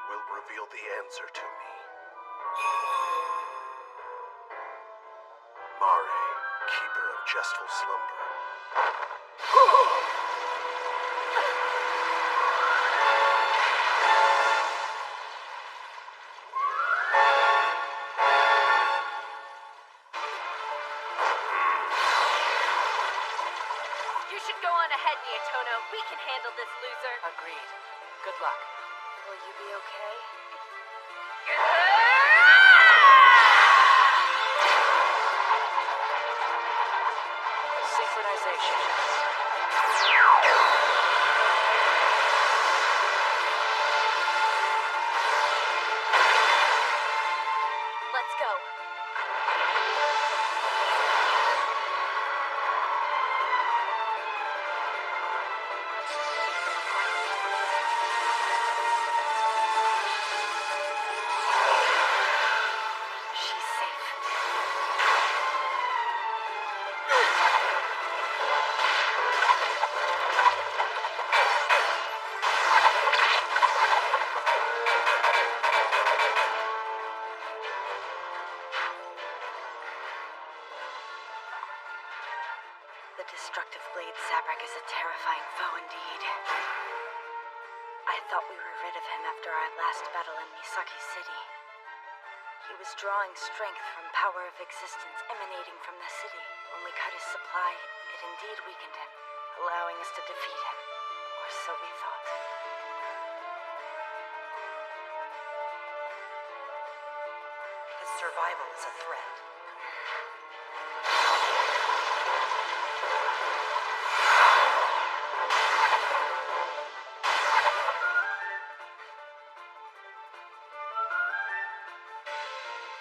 will reveal the answer to me. Mare, keeper of jestful slumber. You should go on ahead, Neotono. We can handle this loser. Agreed. Good luck. Will you be okay? Synchronization. Let's go. She's safe. The destructive blade Sabrak is a terrifying foe indeed. I thought we were rid of him after our last battle in Misaki City. He was drawing strength from power of existence emanating from the city. When we cut his supply, it indeed weakened him, allowing us to defeat him. Or so we thought. His survival is a threat.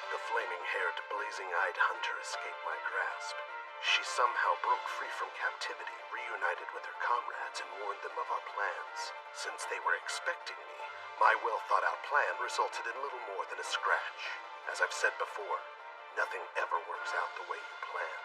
The flaming-haired, blazing-eyed hunter escaped my grasp. She somehow broke free from captivity, reunited with her comrades, and warned them of our plans. Since they were expecting me, my well-thought-out plan resulted in little more than a scratch. As I've said before, nothing ever works out the way you planned.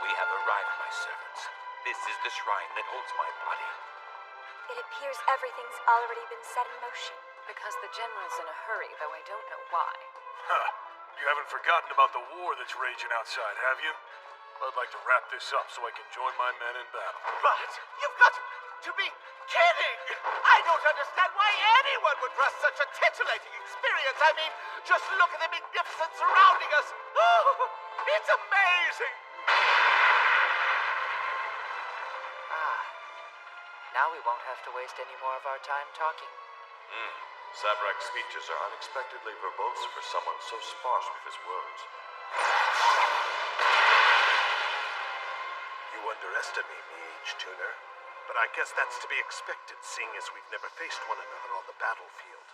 We have arrived, my servants. This is the shrine that holds my body. It appears everything's already been set in motion. Because the General's in a hurry, though I don't know why. Huh. You haven't forgotten about the war that's raging outside, have you? I'd like to wrap this up so I can join my men in battle. What? You've got to be kidding! I don't understand why anyone would rush such a titillating experience. I mean, just look at the magnificence surrounding us. Oh, it's amazing! Now we won't have to waste any more of our time talking. Zabrak's speeches are unexpectedly verbose for someone so sparse with his words. You underestimate me, H-Tuner. But I guess that's to be expected, seeing as we've never faced one another on the battlefield.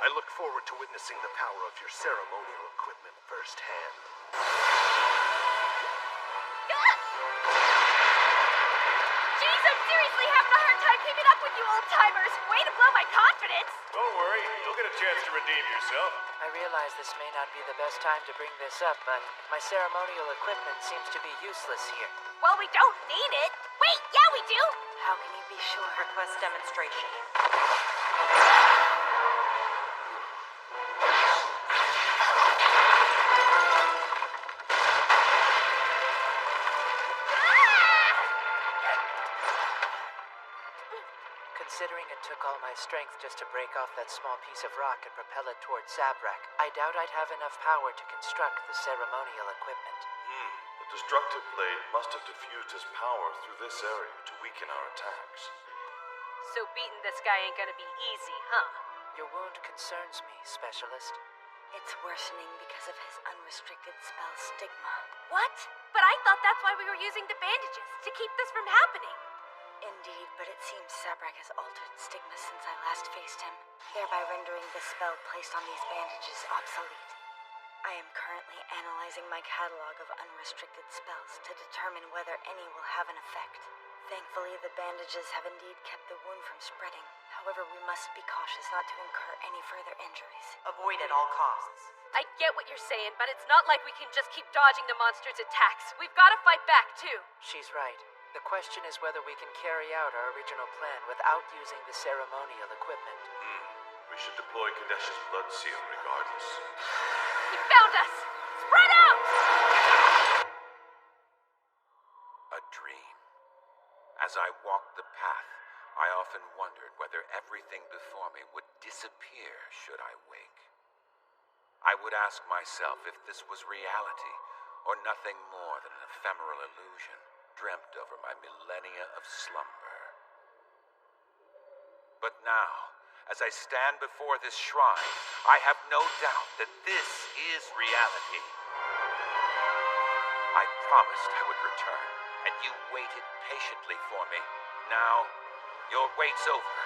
I look forward to witnessing the power of your ceremonial equipment firsthand. Jeez, I'm seriously having a hard time keeping up with you old-timers. Way to blow my confidence. Don't worry, you'll get a chance to redeem yourself. I realize this may not be the best time to bring this up, but my ceremonial equipment seems to be useless here. Well, we don't need it. Wait, yeah, we do. How can you be sure? Request demonstration. Considering it took all my strength just to break off that small piece of rock and propel it towards Zabrak, I doubt I'd have enough power to construct the ceremonial equipment. The destructive blade must have diffused his power through this area to weaken our attacks. So beating this guy ain't gonna be easy, huh? Your wound concerns me, Specialist. It's worsening because of his unrestricted spell stigma. What? But I thought that's why we were using the bandages, to keep this from happening. Indeed, but it seems Zabrak has altered stigma since I last faced him, thereby rendering the spell placed on these bandages obsolete. I am currently analyzing my catalog of unrestricted spells to determine whether any will have an effect. Thankfully, the bandages have indeed kept the wound from spreading. However, we must be cautious not to incur any further injuries. Avoid at all costs. I get what you're saying, but it's not like we can just keep dodging the monster's attacks. We've got to fight back, too. She's right. The question is whether we can carry out our original plan without using the ceremonial equipment. We should deploy Kadesh's blood seal regardless. He found us! Spread out! A dream. As I walked the path, I often wondered whether everything before me would disappear should I wake. I would ask myself if this was reality, or nothing more than an ephemeral illusion, dreamt over my millennia of slumber. But now, as I stand before this shrine, I have no doubt that this is reality. I promised I would return, and you waited patiently for me. Now, your wait's over.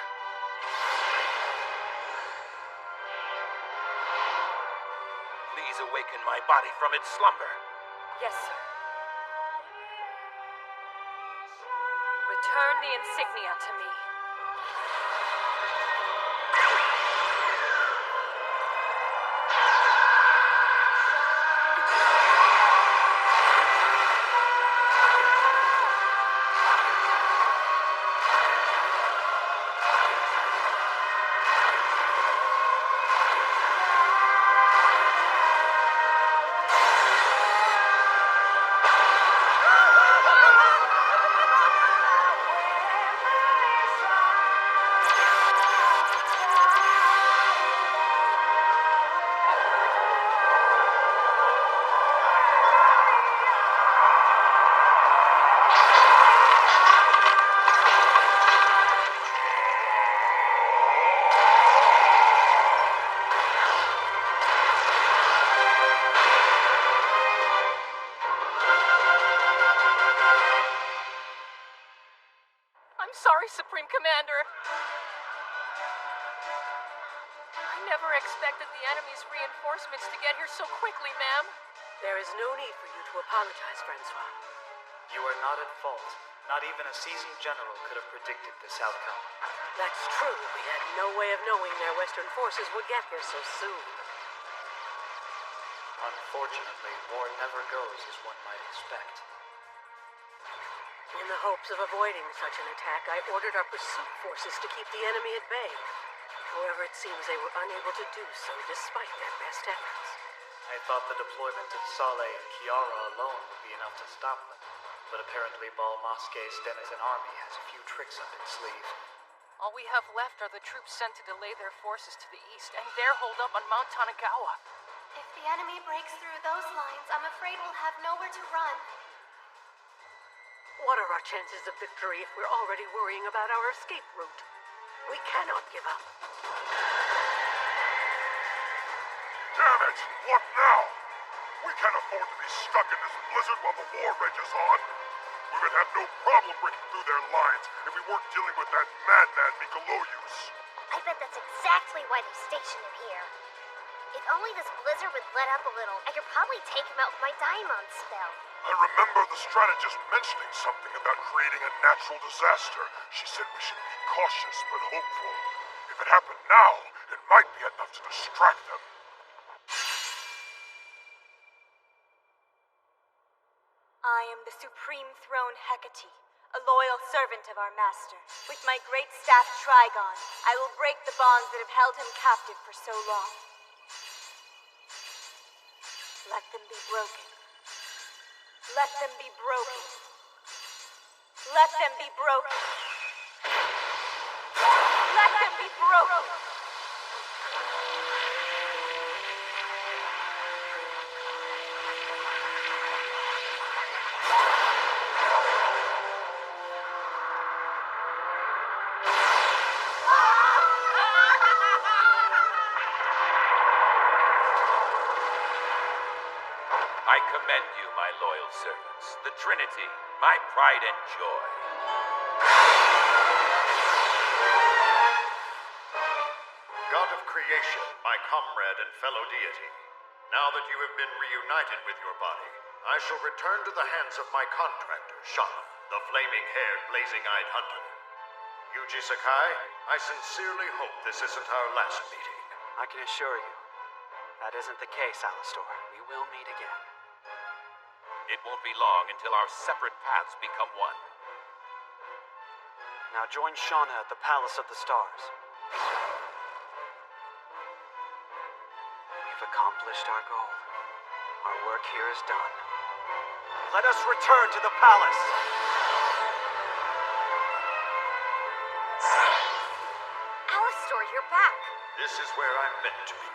Please awaken my body from its slumber. Yes, sir. Return the insignia to me. Sorry, Supreme Commander. I never expected the enemy's reinforcements to get here so quickly, ma'am. There is no need for you to apologize, Francois. You are not at fault. Not even a seasoned general could have predicted this outcome. That's true. We had no way of knowing their Western forces would get here so soon. Unfortunately, war never goes as one might expect. In the hopes of avoiding such an attack, I ordered our pursuit forces to keep the enemy at bay. However, it seems they were unable to do so despite their best efforts. I thought the deployment of Saleh and Kiara alone would be enough to stop them. But apparently Bal Maske's denizen army has a few tricks up its sleeve. All we have left are the troops sent to delay their forces to the east, and they're holed up on Mount Tanagawa. If the enemy breaks through those lines, I'm afraid we'll have nowhere to run. What are our chances of victory if we're already worrying about our escape route? We cannot give up. Damn it! What now? We can't afford to be stuck in this blizzard while the war rages on. We would have no problem breaking through their lines if we weren't dealing with that madman Mikoloyus. I bet that's exactly why they stationed him here. If only this blizzard would let up a little, I could probably take him out with my Daimon spell. I remember the strategist mentioning something about creating a natural disaster. She said we should be cautious but hopeful. If it happened now, it might be enough to distract them. I am the Supreme Throne Hecate, a loyal servant of our master. With my great staff Trigon, I will break the bonds that have held him captive for so long. Let them be broken. Let them be broken. Let them be broken. Let them be broken. I commend you, my loyal servants, the Trinity, my pride and joy. God of creation, my comrade and fellow deity, now that you have been reunited with your body, I shall return to the hands of my contractor, Shana, the flaming-haired, blazing-eyed hunter. Yuji Sakai, I sincerely hope this isn't our last meeting. I can assure you, that isn't the case, Alastor. We will meet again. It won't be long until our separate paths become one. Now join Shauna at the Palace of the Stars. We've accomplished our goal. Our work here is done. Let us return to the palace! Alastor, you're back. This is where I'm meant to be.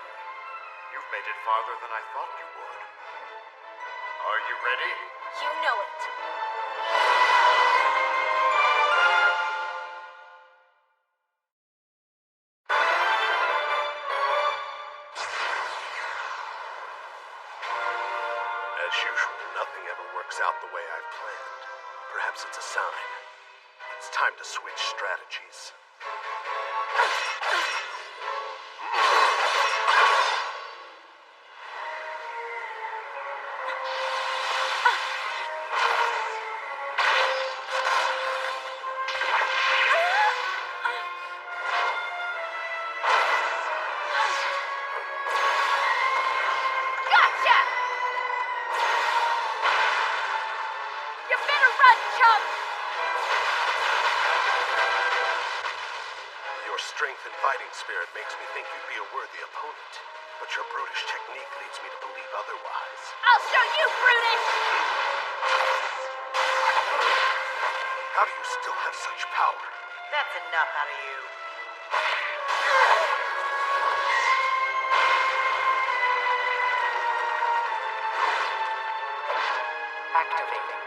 You've made it farther than I thought you would. Are you ready? You know it. As usual, nothing ever works out the way I've planned. Perhaps it's a sign. It's time to switch strategies. Strength and fighting spirit makes me think you'd be a worthy opponent, but your brutish technique leads me to believe otherwise. I'll show you, brutish! How do you still have such power? That's enough out of you. Activating.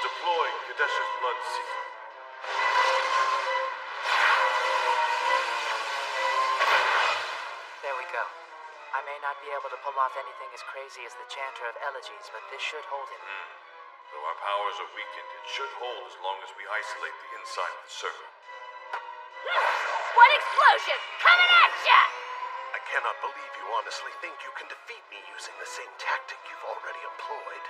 Deploying Kadesh's Blood Seed. There we go. I may not be able to pull off anything as crazy as the Chanter of Elegies, but this should hold him. Though our powers are weakened, it should hold as long as we isolate the inside of the circle. One explosion! Coming at ya! I cannot believe you honestly think you can defeat me using the same tactic you've already employed.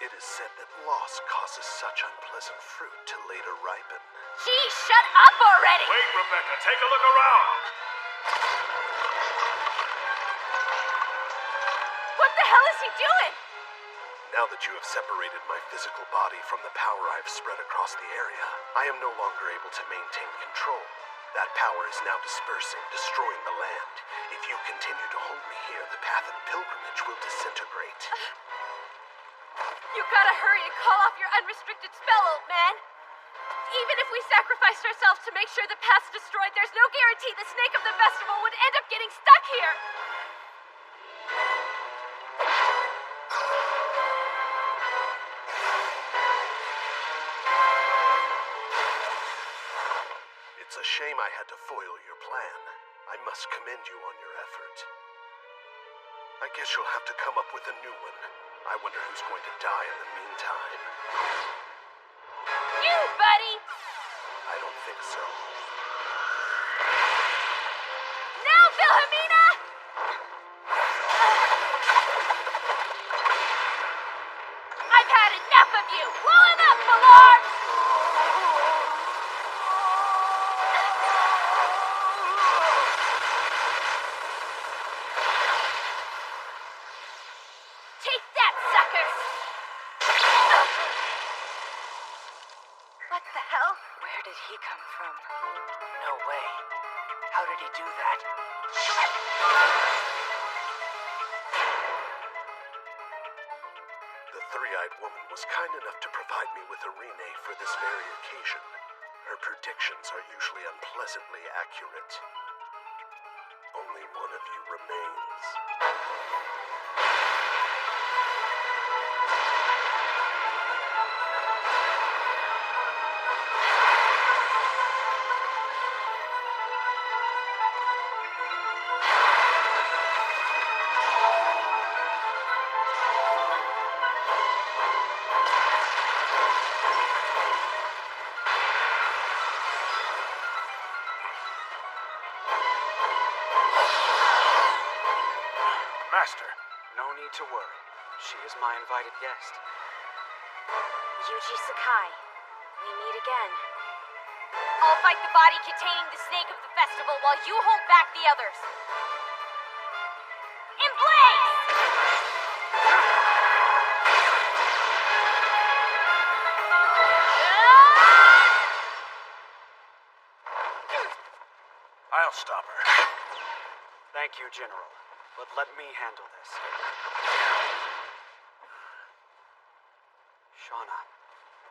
It is said that loss causes such unpleasant fruit to later ripen. Gee, shut up already! Wait, Rebecca, take a look around! What the hell is he doing? Now that you have separated my physical body from the power I've spread across the area, I am no longer able to maintain control. That power is now dispersing, destroying the land. If you continue to hold me here, the path of pilgrimage will disintegrate. You gotta hurry and call off your unrestricted spell, old man. Even if we sacrificed ourselves to make sure the path's destroyed, there's no guarantee the snake of the festival would end up getting stuck here. It's a shame I had to foil your plan. I must commend you on your effort. I guess you'll have to come up with a new one. I wonder who's going to die in the meantime. You, buddy! I don't think so. Now, Wilhelmina! I've had enough of you! Blow him up, Ballard! Take that, sucker! What the hell? Where did he come from? No way. How did he do that? The three-eyed woman was kind enough to provide me with a Rene for this very occasion. Her predictions are usually unpleasantly accurate. Only one of you remains. Master, no need to worry. She is my invited guest. Yuji Sakai, we meet again. I'll fight the body containing the snake of the festival while you hold back the others. In blaze! I'll stop her. Thank you, General. But let me handle this. Shauna,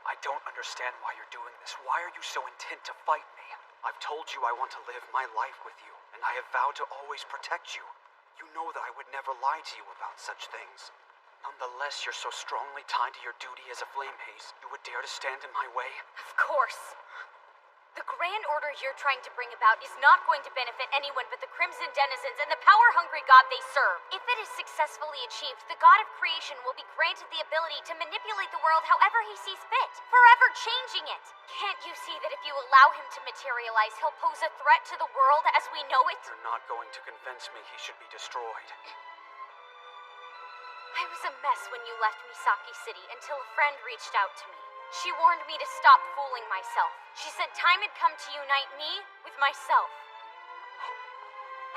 I don't understand why you're doing this. Why are you so intent to fight me? I've told you I want to live my life with you, and I have vowed to always protect you. You know that I would never lie to you about such things. Nonetheless, you're so strongly tied to your duty as a flame haze, you would dare to stand in my way? Of course. The grand order you're trying to bring about is not going to benefit anyone but the Crimson Denizens and the power-hungry god they serve. If it is successfully achieved, the god of creation will be granted the ability to manipulate the world however he sees fit, forever changing it. Can't you see that if you allow him to materialize, he'll pose a threat to the world as we know it? You're not going to convince me he should be destroyed. I was a mess when you left Misaki City until a friend reached out to me. She warned me to stop fooling myself. She said time had come to unite me with myself.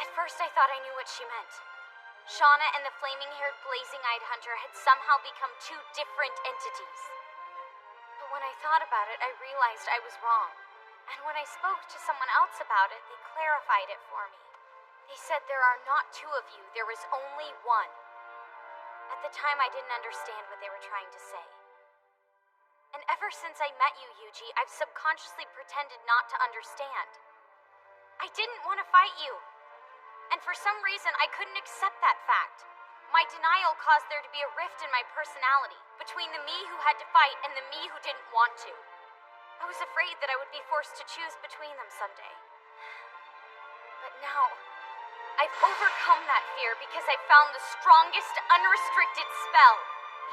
At first I thought I knew what she meant. Shauna and the flaming-haired, blazing-eyed hunter had somehow become two different entities. But when I thought about it, I realized I was wrong. And when I spoke to someone else about it, they clarified it for me. They said there are not two of you, there is only one. At the time, I didn't understand what they were trying to say. And ever since I met you, Yuji, I've subconsciously pretended not to understand. I didn't want to fight you. And for some reason, I couldn't accept that fact. My denial caused there to be a rift in my personality, between the me who had to fight and the me who didn't want to. I was afraid that I would be forced to choose between them someday. But now, I've overcome that fear because I found the strongest unrestricted spell.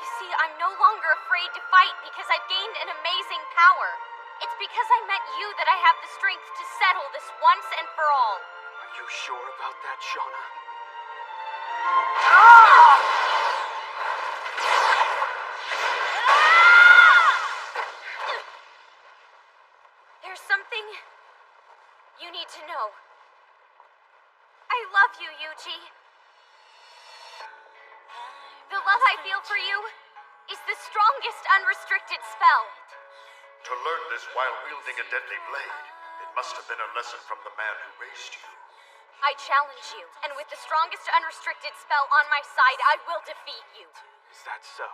You see, I'm no longer afraid to fight because I've gained an amazing power. It's because I met you that I have the strength to settle this once and for all. Are you sure about that, Shauna? There's something you need to know. I love you, Yuji. The love I feel for you is the strongest unrestricted spell. To learn this while wielding a deadly blade, it must have been a lesson from the man who raised you. I challenge you, and with the strongest unrestricted spell on my side, I will defeat you. Is that so?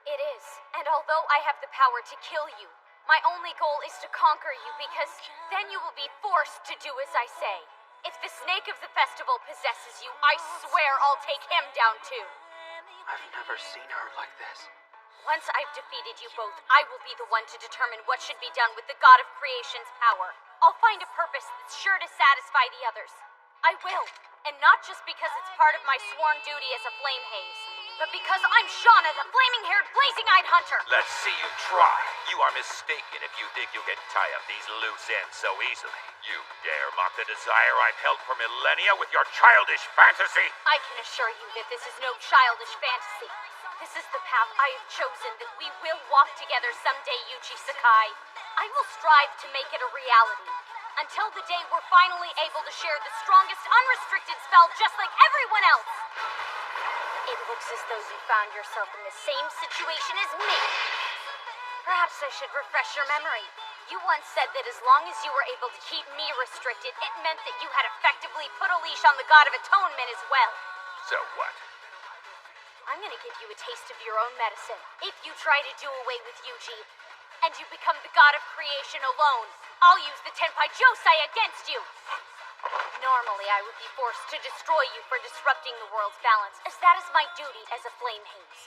It is, and although I have the power to kill you, my only goal is to conquer you, because then you will be forced to do as I say. If the snake of the festival possesses you, I swear I'll take him down too. I've never seen her like this. Once I've defeated you both, I will be the one to determine what should be done with the God of Creation's power. I'll find a purpose that's sure to satisfy the others. I will, and not just because it's part of my sworn duty as a flame haze, but because I'm Shauna, the flaming-haired, blazing-eyed hunter. Let's see you try. You are mistaken if you think you can tie up these loose ends so easily. You dare mock the desire I've held for millennia with your childish fantasy? I can assure you that this is no childish fantasy. This is the path I have chosen, that we will walk together someday, Yuji Sakai. I will strive to make it a reality. Until the day we're finally able to share the strongest unrestricted spell just like everyone else. It looks as though you found yourself in the same situation as me. Perhaps I should refresh your memory. You once said that as long as you were able to keep me restricted, it meant that you had effectively put a leash on the God of Atonement as well. So what? I'm gonna give you a taste of your own medicine. If you try to do away with Yuji, and you become the God of Creation alone, I'll use the Tenpai Josei against you. Normally, I would be forced to destroy you for disrupting the world's balance, as that is my duty as a flame haze.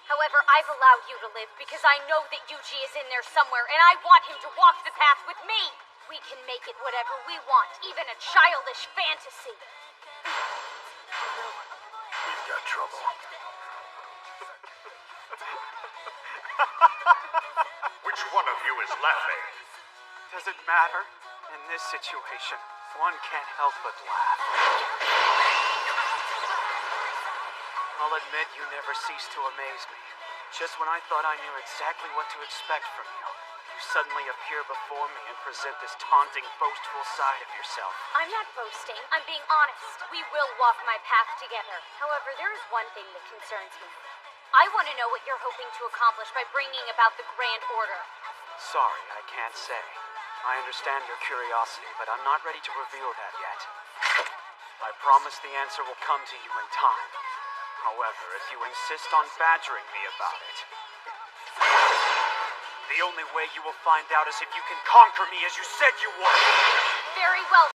However, I've allowed you to live because I know that Yuji is in there somewhere, and I want him to walk the path with me. We can make it whatever we want, even a childish fantasy. We've got trouble. Which one of you is laughing? Does it matter? In this situation, one can't help but laugh. I'll admit you never cease to amaze me. Just when I thought I knew exactly what to expect from you, you suddenly appear before me and present this taunting, boastful side of yourself. I'm not boasting. I'm being honest. We will walk my path together. However, there is one thing that concerns me. I want to know what you're hoping to accomplish by bringing about the Grand Order. Sorry, I can't say. I understand your curiosity, but I'm not ready to reveal that yet. I promise the answer will come to you in time. However, if you insist on badgering me about it, the only way you will find out is if you can conquer me as you said you would. Very well.